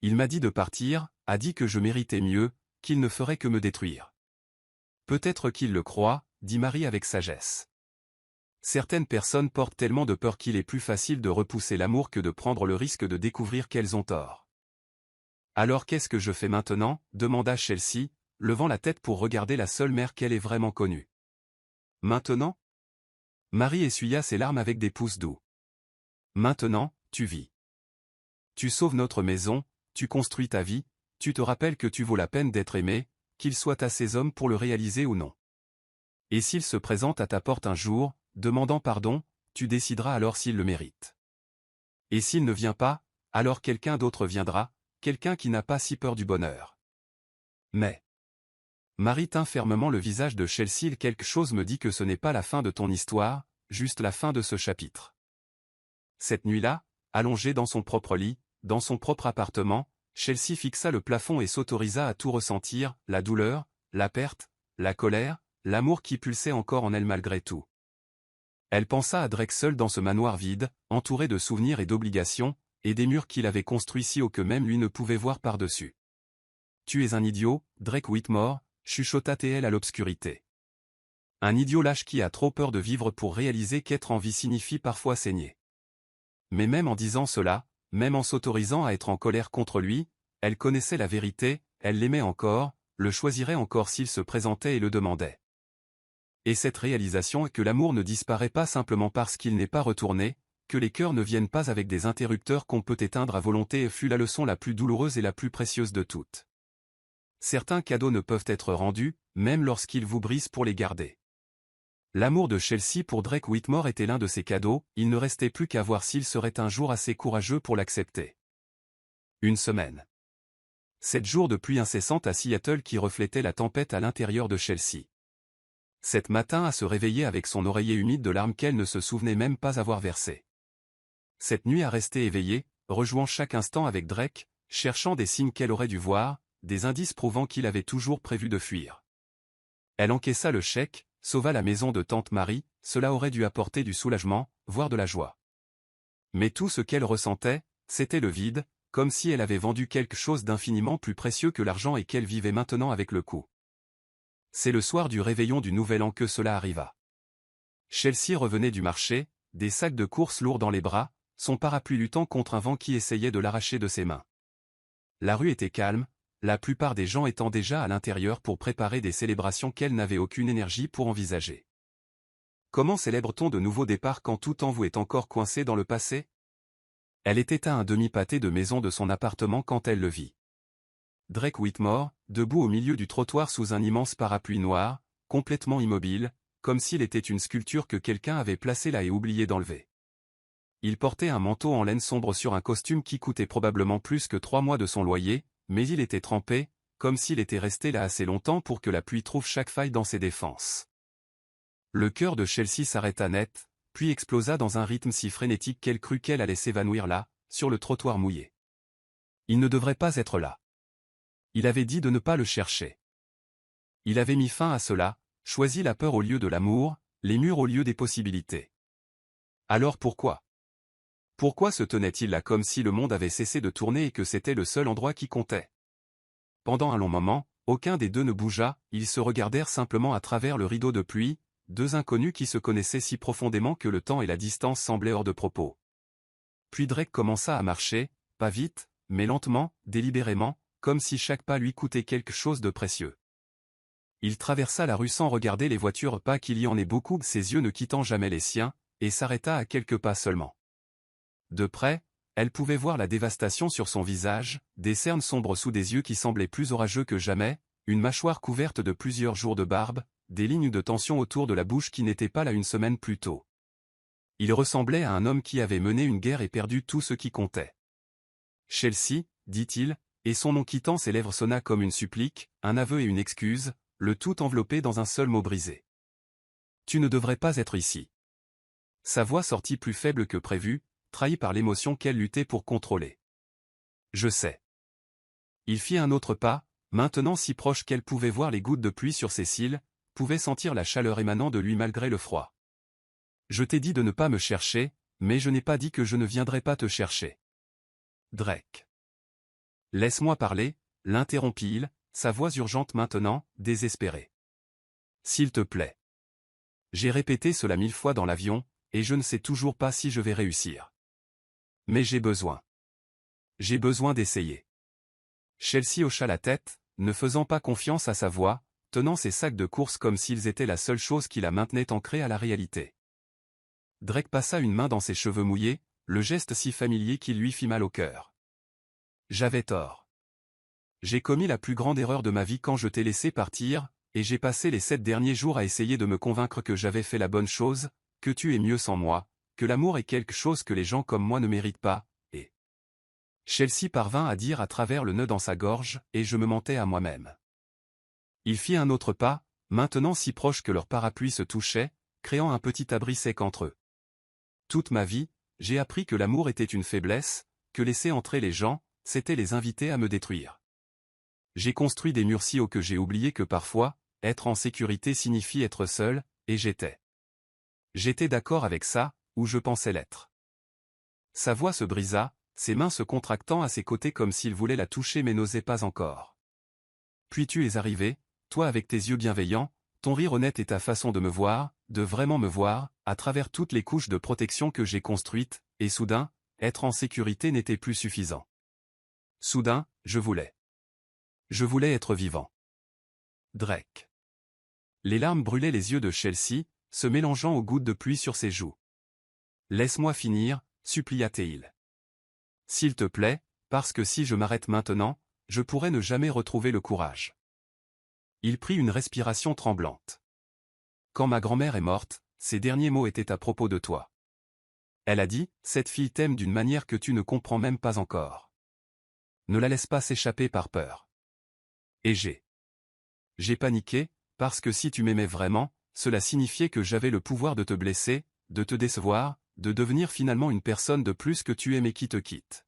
Il m'a dit de partir, a dit que je méritais mieux, qu'il ne ferait que me détruire. Peut-être qu'il le croit, dit Marie avec sagesse. Certaines personnes portent tellement de peur qu'il est plus facile de repousser l'amour que de prendre le risque de découvrir qu'elles ont tort. Alors qu'est-ce que je fais maintenant? Demanda Chelsea, levant la tête pour regarder la seule mère qu'elle ait vraiment connue. Maintenant? Marie essuya ses larmes avec des pouces doux. Maintenant, tu vis. Tu sauves notre maison, tu construis ta vie, tu te rappelles que tu vaux la peine d'être aimé, qu'il soit à ces hommes pour le réaliser ou non. Et s'il se présente à ta porte un jour, demandant pardon, tu décideras alors s'il le mérite. Et s'il ne vient pas, alors quelqu'un d'autre viendra, quelqu'un qui n'a pas si peur du bonheur. Mais Marie tint fermement le visage de Chelsea. Quelque chose me dit que ce n'est pas la fin de ton histoire, juste la fin de ce chapitre. Cette nuit-là, allongée dans son propre lit, dans son propre appartement, Chelsea fixa le plafond et s'autorisa à tout ressentir, la douleur, la perte, la colère, l'amour qui pulsait encore en elle malgré tout. Elle pensa à Drake seul dans ce manoir vide, entouré de souvenirs et d'obligations, et des murs qu'il avait construits si haut que même lui ne pouvait voir par-dessus. « Tu es un idiot, Drake Whitmore », chuchota-t-elle à l'obscurité. Un idiot lâche qui a trop peur de vivre pour réaliser qu'être en vie signifie parfois saigner. Mais même en disant cela, même en s'autorisant à être en colère contre lui, elle connaissait la vérité, elle l'aimait encore, le choisirait encore s'il se présentait et le demandait. Et cette réalisation est que l'amour ne disparaît pas simplement parce qu'il n'est pas retourné, que les cœurs ne viennent pas avec des interrupteurs qu'on peut éteindre à volonté fut la leçon la plus douloureuse et la plus précieuse de toutes. Certains cadeaux ne peuvent être rendus, même lorsqu'ils vous brisent pour les garder. L'amour de Chelsea pour Drake Whitmore était l'un de ces cadeaux, il ne restait plus qu'à voir s'il serait un jour assez courageux pour l'accepter. Une semaine. 7 jours de pluie incessante à Seattle qui reflétaient la tempête à l'intérieur de Chelsea. 7 matins à se réveiller avec son oreiller humide de larmes qu'elle ne se souvenait même pas avoir versées. 7 nuits à rester éveillée, rejouant chaque instant avec Drake, cherchant des signes qu'elle aurait dû voir, des indices prouvant qu'il avait toujours prévu de fuir. Elle encaissa le chèque, sauva la maison de tante Marie, cela aurait dû apporter du soulagement, voire de la joie. Mais tout ce qu'elle ressentait, c'était le vide, comme si elle avait vendu quelque chose d'infiniment plus précieux que l'argent et qu'elle vivait maintenant avec le coup. C'est le soir du réveillon du Nouvel An que cela arriva. Chelsea revenait du marché, des sacs de course lourds dans les bras, son parapluie luttant contre un vent qui essayait de l'arracher de ses mains. La rue était calme, la plupart des gens étant déjà à l'intérieur pour préparer des célébrations qu'elle n'avait aucune énergie pour envisager. Comment célèbre-t-on de nouveaux départs quand tout en vous est encore coincé dans le passé? Elle était à un demi-pâté de maison de son appartement quand elle le vit. Drake Whitmore, debout au milieu du trottoir sous un immense parapluie noir, complètement immobile, comme s'il était une sculpture que quelqu'un avait placée là et oublié d'enlever. Il portait un manteau en laine sombre sur un costume qui coûtait probablement plus que 3 mois de son loyer, mais il était trempé, comme s'il était resté là assez longtemps pour que la pluie trouve chaque faille dans ses défenses. Le cœur de Chelsea s'arrêta net, puis explosa dans un rythme si frénétique qu'elle crut qu'elle allait s'évanouir là, sur le trottoir mouillé. Il ne devrait pas être là. Il avait dit de ne pas le chercher. Il avait mis fin à cela, choisi la peur au lieu de l'amour, les murs au lieu des possibilités. Alors pourquoi? Pourquoi se tenait-il là comme si le monde avait cessé de tourner et que c'était le seul endroit qui comptait? Pendant un long moment, aucun des deux ne bougea, ils se regardèrent simplement à travers le rideau de pluie, deux inconnus qui se connaissaient si profondément que le temps et la distance semblaient hors de propos. Puis Drake commença à marcher, pas vite, mais lentement, délibérément, comme si chaque pas lui coûtait quelque chose de précieux. Il traversa la rue sans regarder les voitures, pas qu'il y en ait beaucoup, ses yeux ne quittant jamais les siens, et s'arrêta à quelques pas seulement. De près, elle pouvait voir la dévastation sur son visage, des cernes sombres sous des yeux qui semblaient plus orageux que jamais, une mâchoire couverte de plusieurs jours de barbe, des lignes de tension autour de la bouche qui n'étaient pas là une semaine plus tôt. Il ressemblait à un homme qui avait mené une guerre et perdu tout ce qui comptait. « Chelsea », dit-il, et son nom quittant ses lèvres sonna comme une supplique, un aveu et une excuse, le tout enveloppé dans un seul mot brisé. « Tu ne devrais pas être ici. » Sa voix sortit plus faible que prévu, trahie par l'émotion qu'elle luttait pour contrôler. « Je sais. » Il fit un autre pas, maintenant si proche qu'elle pouvait voir les gouttes de pluie sur ses cils, pouvait sentir la chaleur émanant de lui malgré le froid. « Je t'ai dit de ne pas me chercher, mais je n'ai pas dit que je ne viendrais pas te chercher. » Drake. « Laisse-moi parler, » l'interrompit-il, sa voix urgente maintenant, désespérée. « S'il te plaît. J'ai répété cela 1000 fois dans l'avion, et je ne sais toujours pas si je vais réussir. Mais j'ai besoin. J'ai besoin d'essayer. Chelsea hocha la tête, ne faisant pas confiance à sa voix, tenant ses sacs de course comme s'ils étaient la seule chose qui la maintenait ancrée à la réalité. Drake passa une main dans ses cheveux mouillés, le geste si familier qui lui fit mal au cœur. J'avais tort. J'ai commis la plus grande erreur de ma vie quand je t'ai laissé partir, et j'ai passé les 7 derniers jours à essayer de me convaincre que j'avais fait la bonne chose, que tu es mieux sans moi, que l'amour est quelque chose que les gens comme moi ne méritent pas, et... Chelsea parvint à dire à travers le nœud dans sa gorge, et je me mentais à moi-même. Il fit un autre pas, maintenant si proche que leur parapluie se touchait, créant un petit abri sec entre eux. Toute ma vie, j'ai appris que l'amour était une faiblesse, que laisser entrer les gens, c'était les inviter à me détruire. J'ai construit des murs si hauts que j'ai oublié que parfois, être en sécurité signifie être seul, et j'étais. J'étais d'accord avec ça, ou je pensais l'être. Sa voix se brisa, ses mains se contractant à ses côtés comme s'il voulait la toucher mais n'osait pas encore. Puis tu es arrivé, toi avec tes yeux bienveillants, ton rire honnête et ta façon de me voir, de vraiment me voir, à travers toutes les couches de protection que j'ai construites, et soudain, être en sécurité n'était plus suffisant. Soudain, je voulais. Je voulais être vivant. Drake. Les larmes brûlaient les yeux de Chelsea, se mélangeant aux gouttes de pluie sur ses joues. Laisse-moi finir, supplia-t-il. S'il te plaît, parce que si je m'arrête maintenant, je pourrais ne jamais retrouver le courage. Il prit une respiration tremblante. Quand ma grand-mère est morte, ses derniers mots étaient à propos de toi. Elle a dit, cette fille t'aime d'une manière que tu ne comprends même pas encore. Ne la laisse pas s'échapper par peur. Et j'ai paniqué, parce que si tu m'aimais vraiment, cela signifiait que j'avais le pouvoir de te blesser, de te décevoir, de devenir finalement une personne de plus que tu aimes et qui te quitte.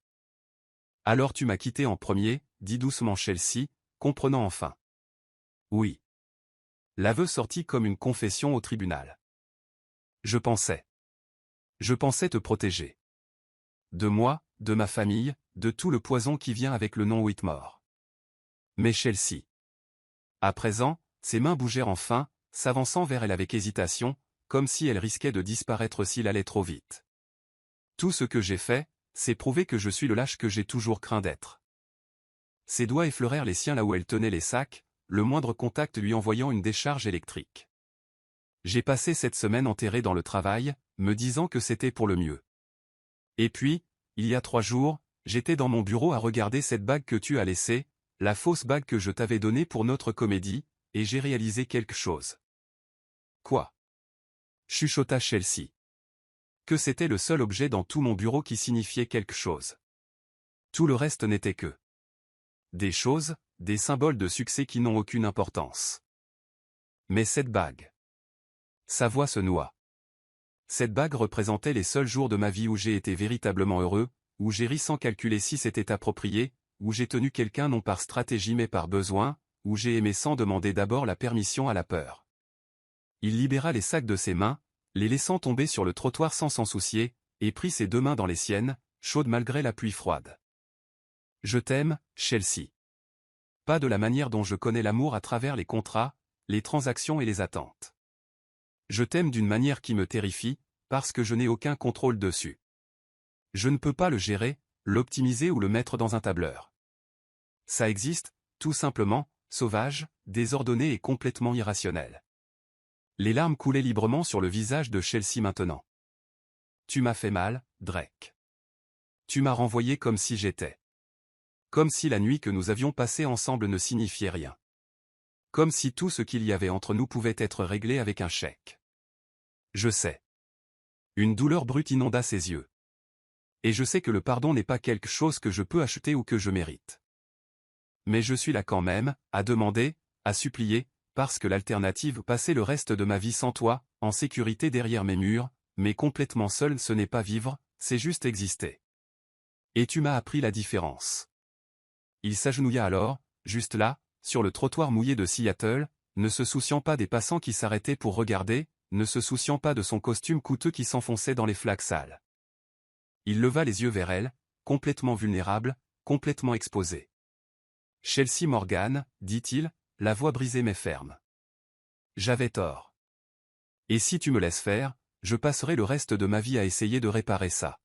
Alors tu m'as quitté en premier, dit doucement Chelsea, comprenant enfin. Oui. L'aveu sortit comme une confession au tribunal. Je pensais te protéger. De moi, de ma famille, de tout le poison qui vient avec le nom Whitmore. Mais Chelsea. À présent, ses mains bougèrent enfin, s'avançant vers elle avec hésitation, comme si elle risquait de disparaître s'il allait trop vite. Tout ce que j'ai fait, c'est prouver que je suis le lâche que j'ai toujours craint d'être. Ses doigts effleurèrent les siens là où elle tenait les sacs, le moindre contact lui envoyant une décharge électrique. J'ai passé cette semaine enterré dans le travail, me disant que c'était pour le mieux. Et puis, il y a 3 jours, j'étais dans mon bureau à regarder cette bague que tu as laissée, la fausse bague que je t'avais donnée pour notre comédie, et j'ai réalisé quelque chose. Quoi? Chuchota Chelsea. Que c'était le seul objet dans tout mon bureau qui signifiait quelque chose. Tout le reste n'était que des choses, des symboles de succès qui n'ont aucune importance. Mais cette bague. Sa voix se noua. Cette bague représentait les seuls jours de ma vie où j'ai été véritablement heureux, où j'ai ri sans calculer si c'était approprié, où j'ai tenu quelqu'un non par stratégie mais par besoin, où j'ai aimé sans demander d'abord la permission à la peur. Il libéra les sacs de ses mains, les laissant tomber sur le trottoir sans s'en soucier, et prit ses 2 mains dans les siennes, chaudes malgré la pluie froide. Je t'aime, Chelsea. Pas de la manière dont je connais l'amour à travers les contrats, les transactions et les attentes. Je t'aime d'une manière qui me terrifie, parce que je n'ai aucun contrôle dessus. Je ne peux pas le gérer, l'optimiser ou le mettre dans un tableur. Ça existe, tout simplement, sauvage, désordonné et complètement irrationnel. Les larmes coulaient librement sur le visage de Chelsea maintenant. Tu m'as fait mal, Drake. Tu m'as renvoyé comme si j'étais. Comme si la nuit que nous avions passée ensemble ne signifiait rien. Comme si tout ce qu'il y avait entre nous pouvait être réglé avec un chèque. Je sais. Une douleur brute inonda ses yeux. Et je sais que le pardon n'est pas quelque chose que je peux acheter ou que je mérite. Mais je suis là quand même, à demander, à supplier, parce que l'alternative passer le reste de ma vie sans toi, en sécurité derrière mes murs, mais complètement seul ce n'est pas vivre, c'est juste exister. Et tu m'as appris la différence. Il s'agenouilla alors, juste là, sur le trottoir mouillé de Seattle, ne se souciant pas des passants qui s'arrêtaient pour regarder, ne se souciant pas de son costume coûteux qui s'enfonçait dans les flaques sales. Il leva les yeux vers elle, complètement vulnérable, complètement exposé. Chelsea Morgan, dit-il, la voix brisée mais ferme. J'avais tort. Et si tu me laisses faire, je passerai le reste de ma vie à essayer de réparer ça.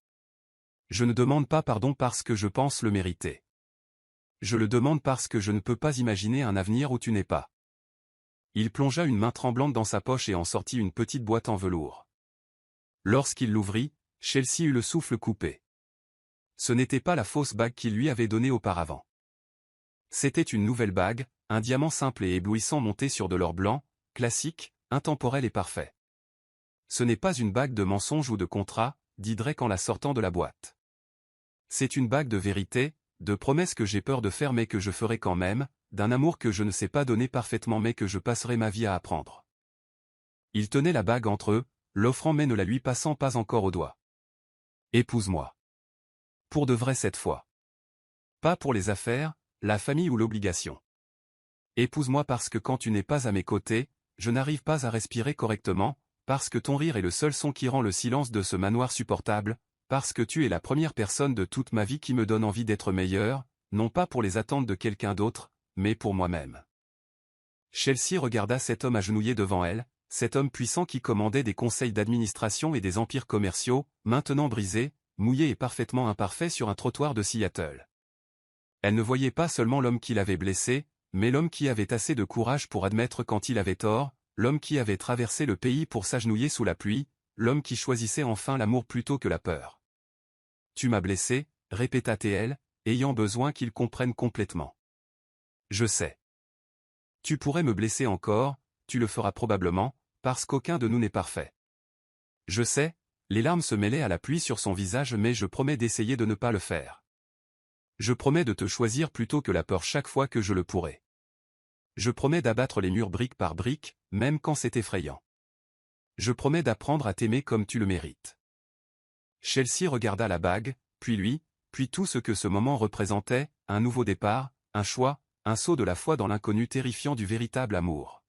Je ne demande pas pardon parce que je pense le mériter. Je le demande parce que je ne peux pas imaginer un avenir où tu n'es pas. Il plongea une main tremblante dans sa poche et en sortit une petite boîte en velours. Lorsqu'il l'ouvrit, Chelsea eut le souffle coupé. Ce n'était pas la fausse bague qu'il lui avait donnée auparavant. C'était une nouvelle bague, un diamant simple et éblouissant monté sur de l'or blanc, classique, intemporel et parfait. Ce n'est pas une bague de mensonge ou de contrat, dit Drake en la sortant de la boîte. C'est une bague de vérité, de promesses que j'ai peur de faire mais que je ferai quand même, d'un amour que je ne sais pas donner parfaitement mais que je passerai ma vie à apprendre. Il tenait la bague entre eux, l'offrant mais ne la lui passant pas encore au doigt. Épouse-moi. Pour de vrai cette fois. Pas pour les affaires, la famille ou l'obligation. Épouse-moi parce que quand tu n'es pas à mes côtés, je n'arrive pas à respirer correctement, parce que ton rire est le seul son qui rend le silence de ce manoir supportable, parce que tu es la première personne de toute ma vie qui me donne envie d'être meilleur, non pas pour les attentes de quelqu'un d'autre, mais pour moi-même. Chelsea regarda cet homme agenouillé devant elle, cet homme puissant qui commandait des conseils d'administration et des empires commerciaux, maintenant brisé, mouillé et parfaitement imparfait sur un trottoir de Seattle. Elle ne voyait pas seulement l'homme qui l'avait blessé, mais l'homme qui avait assez de courage pour admettre quand il avait tort, l'homme qui avait traversé le pays pour s'agenouiller sous la pluie, l'homme qui choisissait enfin l'amour plutôt que la peur. « Tu m'as blessé » répéta-t-elle, ayant besoin qu'il comprenne complètement. « Je sais. Tu pourrais me blesser encore, tu le feras probablement, parce qu'aucun de nous n'est parfait. Je sais, » les larmes se mêlaient à la pluie sur son visage mais je promets d'essayer de ne pas le faire. Je promets de te choisir plutôt que la peur chaque fois que je le pourrai. Je promets d'abattre les murs brique par brique, même quand c'est effrayant. Je promets d'apprendre à t'aimer comme tu le mérites. Chelsea regarda la bague, puis lui, puis tout ce que ce moment représentait, un nouveau départ, un choix, un saut de la foi dans l'inconnu terrifiant du véritable amour.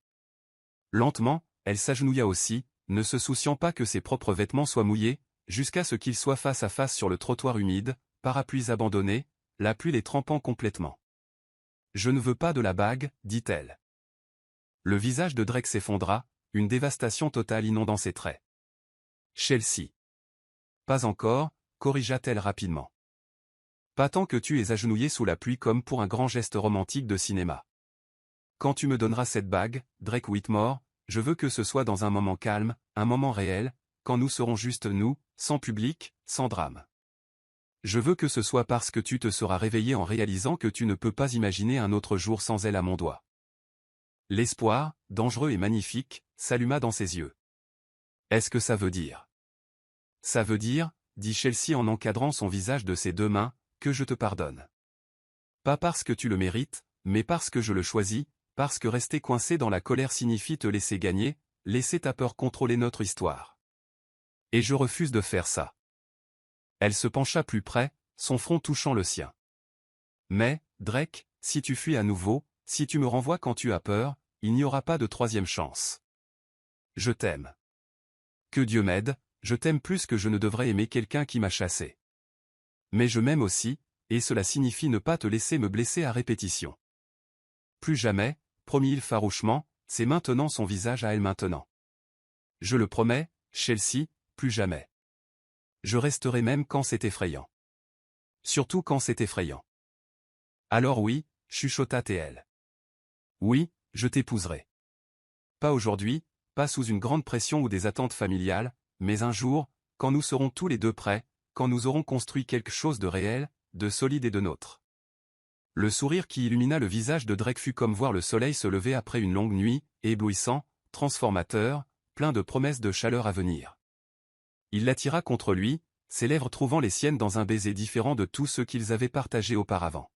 Lentement, elle s'agenouilla aussi, ne se souciant pas que ses propres vêtements soient mouillés, jusqu'à ce qu'ils soient face à face sur le trottoir humide, parapluies abandonnés, la pluie les trempant complètement. « Je ne veux pas de la bague, dit-elle. Le visage de Drake s'effondra, une dévastation totale inondant ses traits. Chelsea. Pas encore, corrigea-t-elle rapidement. Pas tant que tu es agenouillé sous la pluie comme pour un grand geste romantique de cinéma. Quand tu me donneras cette bague, Drake Whitmore, je veux que ce soit dans un moment calme, un moment réel, quand nous serons juste nous, sans public, sans drame. Je veux que ce soit parce que tu te seras réveillé en réalisant que tu ne peux pas imaginer un autre jour sans elle à mon doigt. L'espoir, dangereux et magnifique, s'alluma dans ses yeux. Est-ce que ça veut dire? Ça veut dire, dit Chelsea en encadrant son visage de ses deux mains, que je te pardonne. Pas parce que tu le mérites, mais parce que je le choisis, parce que rester coincé dans la colère signifie te laisser gagner, laisser ta peur contrôler notre histoire. Et je refuse de faire ça. Elle se pencha plus près, son front touchant le sien. Mais, Drake, si tu fuis à nouveau, si tu me renvoies quand tu as peur, il n'y aura pas de troisième chance. Je t'aime. Que Dieu m'aide, je t'aime plus que je ne devrais aimer quelqu'un qui m'a chassé. Mais je m'aime aussi, et cela signifie ne pas te laisser me blesser à répétition. Plus jamais, promit-il farouchement, c'est maintenant son visage à elle maintenant. Je le promets, Chelsea, plus jamais. Je resterai même quand c'est effrayant. Surtout quand c'est effrayant. Alors oui, chuchota-t-elle. Oui, je t'épouserai. Pas aujourd'hui, pas sous une grande pression ou des attentes familiales, mais un jour, quand nous serons tous les deux prêts, quand nous aurons construit quelque chose de réel, de solide et de nôtre. Le sourire qui illumina le visage de Drake fut comme voir le soleil se lever après une longue nuit, éblouissant, transformateur, plein de promesses de chaleur à venir. Il l'attira contre lui, ses lèvres trouvant les siennes dans un baiser différent de tous ceux qu'ils avaient partagés auparavant.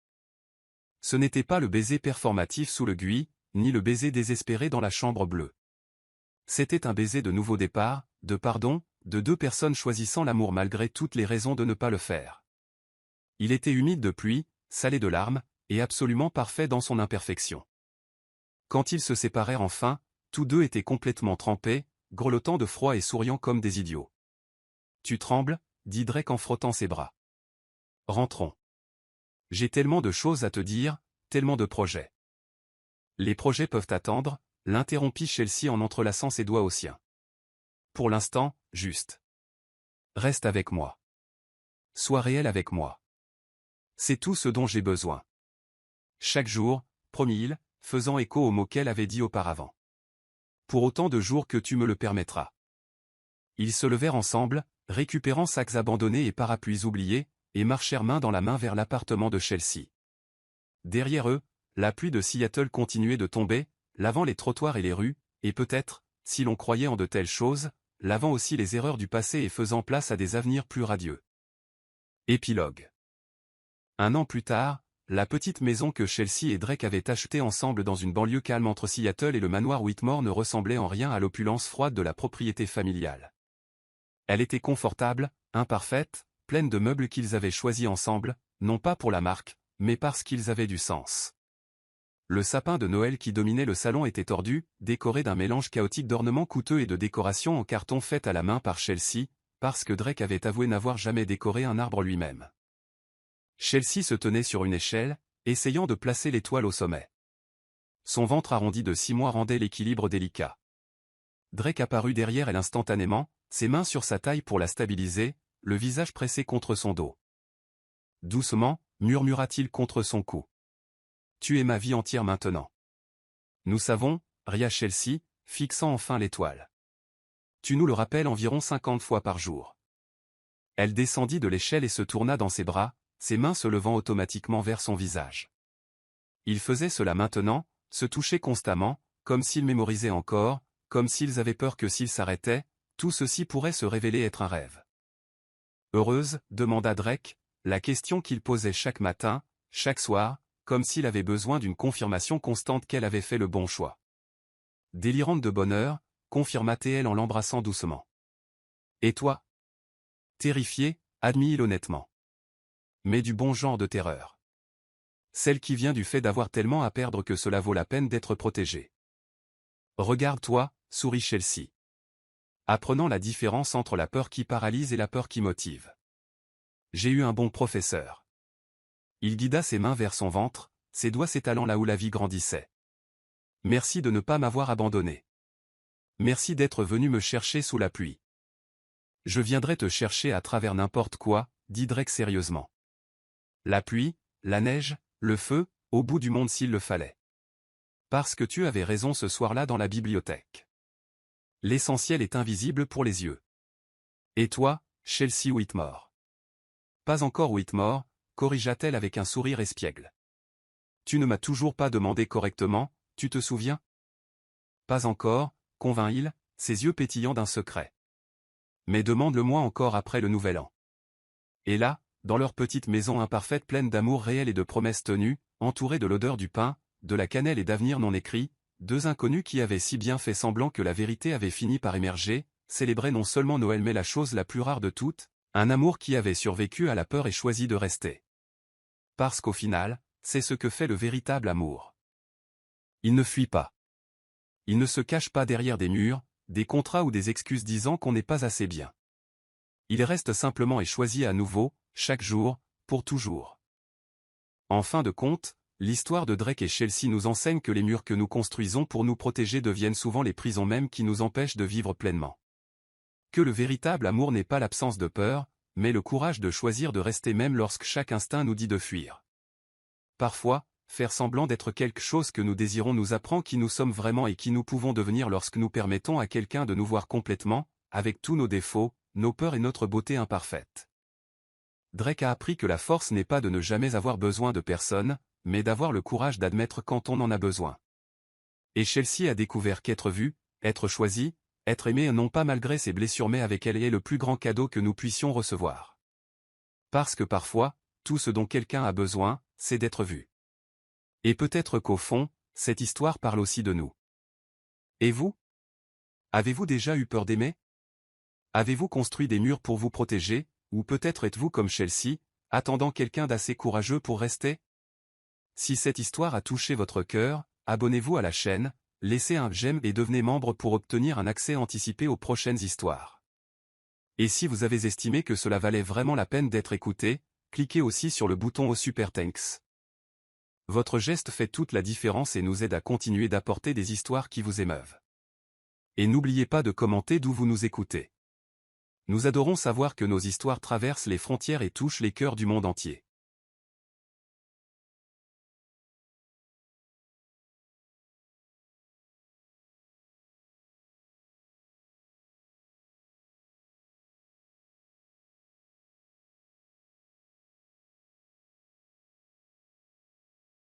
Ce n'était pas le baiser performatif sous le gui, ni le baiser désespéré dans la chambre bleue. C'était un baiser de nouveau départ, de pardon, de deux personnes choisissant l'amour malgré toutes les raisons de ne pas le faire. Il était humide de pluie, salé de larmes, et absolument parfait dans son imperfection. Quand ils se séparèrent enfin, tous deux étaient complètement trempés, grelottant de froid et souriant comme des idiots. « Tu trembles » dit Drake en frottant ses bras. « Rentrons. J'ai tellement de choses à te dire, tellement de projets. » « Les projets peuvent attendre » l'interrompit Chelsea en entrelaçant ses doigts aux siens. « Pour l'instant, juste. Reste avec moi. Sois réel avec moi. C'est tout ce dont j'ai besoin. chaque jour, promit-il, faisant écho aux mots qu'elle avait dit auparavant. Pour autant de jours que tu me le permettras. Ils se levèrent ensemble, récupérant sacs abandonnés et parapluies oubliés, et marchèrent main dans la main vers l'appartement de Chelsea. Derrière eux, la pluie de Seattle continuait de tomber, lavant les trottoirs et les rues, et peut-être, si l'on croyait en de telles choses, lavant aussi les erreurs du passé et faisant place à des avenirs plus radieux. Épilogue. 1 an plus tard, la petite maison que Chelsea et Drake avaient achetée ensemble dans une banlieue calme entre Seattle et le manoir Whitmore ne ressemblait en rien à l'opulence froide de la propriété familiale. Elle était confortable, imparfaite, pleine de meubles qu'ils avaient choisis ensemble, non pas pour la marque, mais parce qu'ils avaient du sens. Le sapin de Noël qui dominait le salon était tordu, décoré d'un mélange chaotique d'ornements coûteux et de décorations en carton faites à la main par Chelsea, parce que Drake avait avoué n'avoir jamais décoré un arbre lui-même. Chelsea se tenait sur une échelle, essayant de placer l'étoile au sommet. Son ventre arrondi de 6 mois rendait l'équilibre délicat. Drake apparut derrière elle instantanément, ses mains sur sa taille pour la stabiliser, le visage pressé contre son dos. Doucement, murmura-t-il contre son cou. Tu es ma vie entière maintenant. Nous savons, ria Chelsea, fixant enfin l'étoile. Tu nous le rappelles environ 50 fois par jour. Elle descendit de l'échelle et se tourna dans ses bras, ses mains se levant automatiquement vers son visage. Ils faisaient cela maintenant, se touchaient constamment, comme s'ils mémorisaient encore, comme s'ils avaient peur que s'ils s'arrêtaient, tout ceci pourrait se révéler être un rêve. Heureuse, demanda Drake, la question qu'il posait chaque matin, chaque soir, comme s'il avait besoin d'une confirmation constante qu'elle avait fait le bon choix. Délirante de bonheur, confirma-t-elle en l'embrassant doucement. Et toi? Terrifiée, admit-il honnêtement. Mais du bon genre de terreur. Celle qui vient du fait d'avoir tellement à perdre que cela vaut la peine d'être protégé. Regarde-toi, sourit Chelsea. Apprenant la différence entre la peur qui paralyse et la peur qui motive. J'ai eu un bon professeur. Il guida ses mains vers son ventre, ses doigts s'étalant là où la vie grandissait. Merci de ne pas m'avoir abandonné. Merci d'être venu me chercher sous la pluie. Je viendrai te chercher à travers n'importe quoi, dit Drake sérieusement. La pluie, la neige, le feu, au bout du monde s'il le fallait. Parce que tu avais raison ce soir-là dans la bibliothèque. L'essentiel est invisible pour les yeux. Et toi, Chelsea Whitmore? Pas encore Whitmore, corrigea-t-elle avec un sourire espiègle. Tu ne m'as toujours pas demandé correctement, tu te souviens? Pas encore, convint-il, ses yeux pétillant d'un secret. Mais demande-le-moi encore après le nouvel an. Et là, dans leur petite maison imparfaite pleine d'amour réel et de promesses tenues, entourée de l'odeur du pain, de la cannelle et d'avenir non écrit, deux inconnus qui avaient si bien fait semblant que la vérité avait fini par émerger, célébraient non seulement Noël mais la chose la plus rare de toutes, un amour qui avait survécu à la peur et choisi de rester. Parce qu'au final, c'est ce que fait le véritable amour. Il ne fuit pas. Il ne se cache pas derrière des murs, des contrats ou des excuses disant qu'on n'est pas assez bien. Il reste simplement et choisit à nouveau, chaque jour, pour toujours. En fin de compte, l'histoire de Drake et Chelsea nous enseigne que les murs que nous construisons pour nous protéger deviennent souvent les prisons mêmes qui nous empêchent de vivre pleinement. Que le véritable amour n'est pas l'absence de peur, mais le courage de choisir de rester même lorsque chaque instinct nous dit de fuir. Parfois, faire semblant d'être quelque chose que nous désirons nous apprend qui nous sommes vraiment et qui nous pouvons devenir lorsque nous permettons à quelqu'un de nous voir complètement, avec tous nos défauts, nos peurs et notre beauté imparfaite. Drake a appris que la force n'est pas de ne jamais avoir besoin de personne, mais d'avoir le courage d'admettre quand on en a besoin. Et Chelsea a découvert qu'être vue, être choisie, être aimée non pas malgré ses blessures mais avec elle est le plus grand cadeau que nous puissions recevoir. Parce que parfois, tout ce dont quelqu'un a besoin, c'est d'être vu. Et peut-être qu'au fond, cette histoire parle aussi de nous. Et vous? Avez-vous déjà eu peur d'aimer? Avez-vous construit des murs pour vous protéger, ou peut-être êtes-vous comme Chelsea, attendant quelqu'un d'assez courageux pour rester? Si cette histoire a touché votre cœur, abonnez-vous à la chaîne, laissez un j'aime et devenez membre pour obtenir un accès anticipé aux prochaines histoires. Et si vous avez estimé que cela valait vraiment la peine d'être écouté, cliquez aussi sur le bouton au Super Thanks. Votre geste fait toute la différence et nous aide à continuer d'apporter des histoires qui vous émeuvent. Et n'oubliez pas de commenter d'où vous nous écoutez. Nous adorons savoir que nos histoires traversent les frontières et touchent les cœurs du monde entier.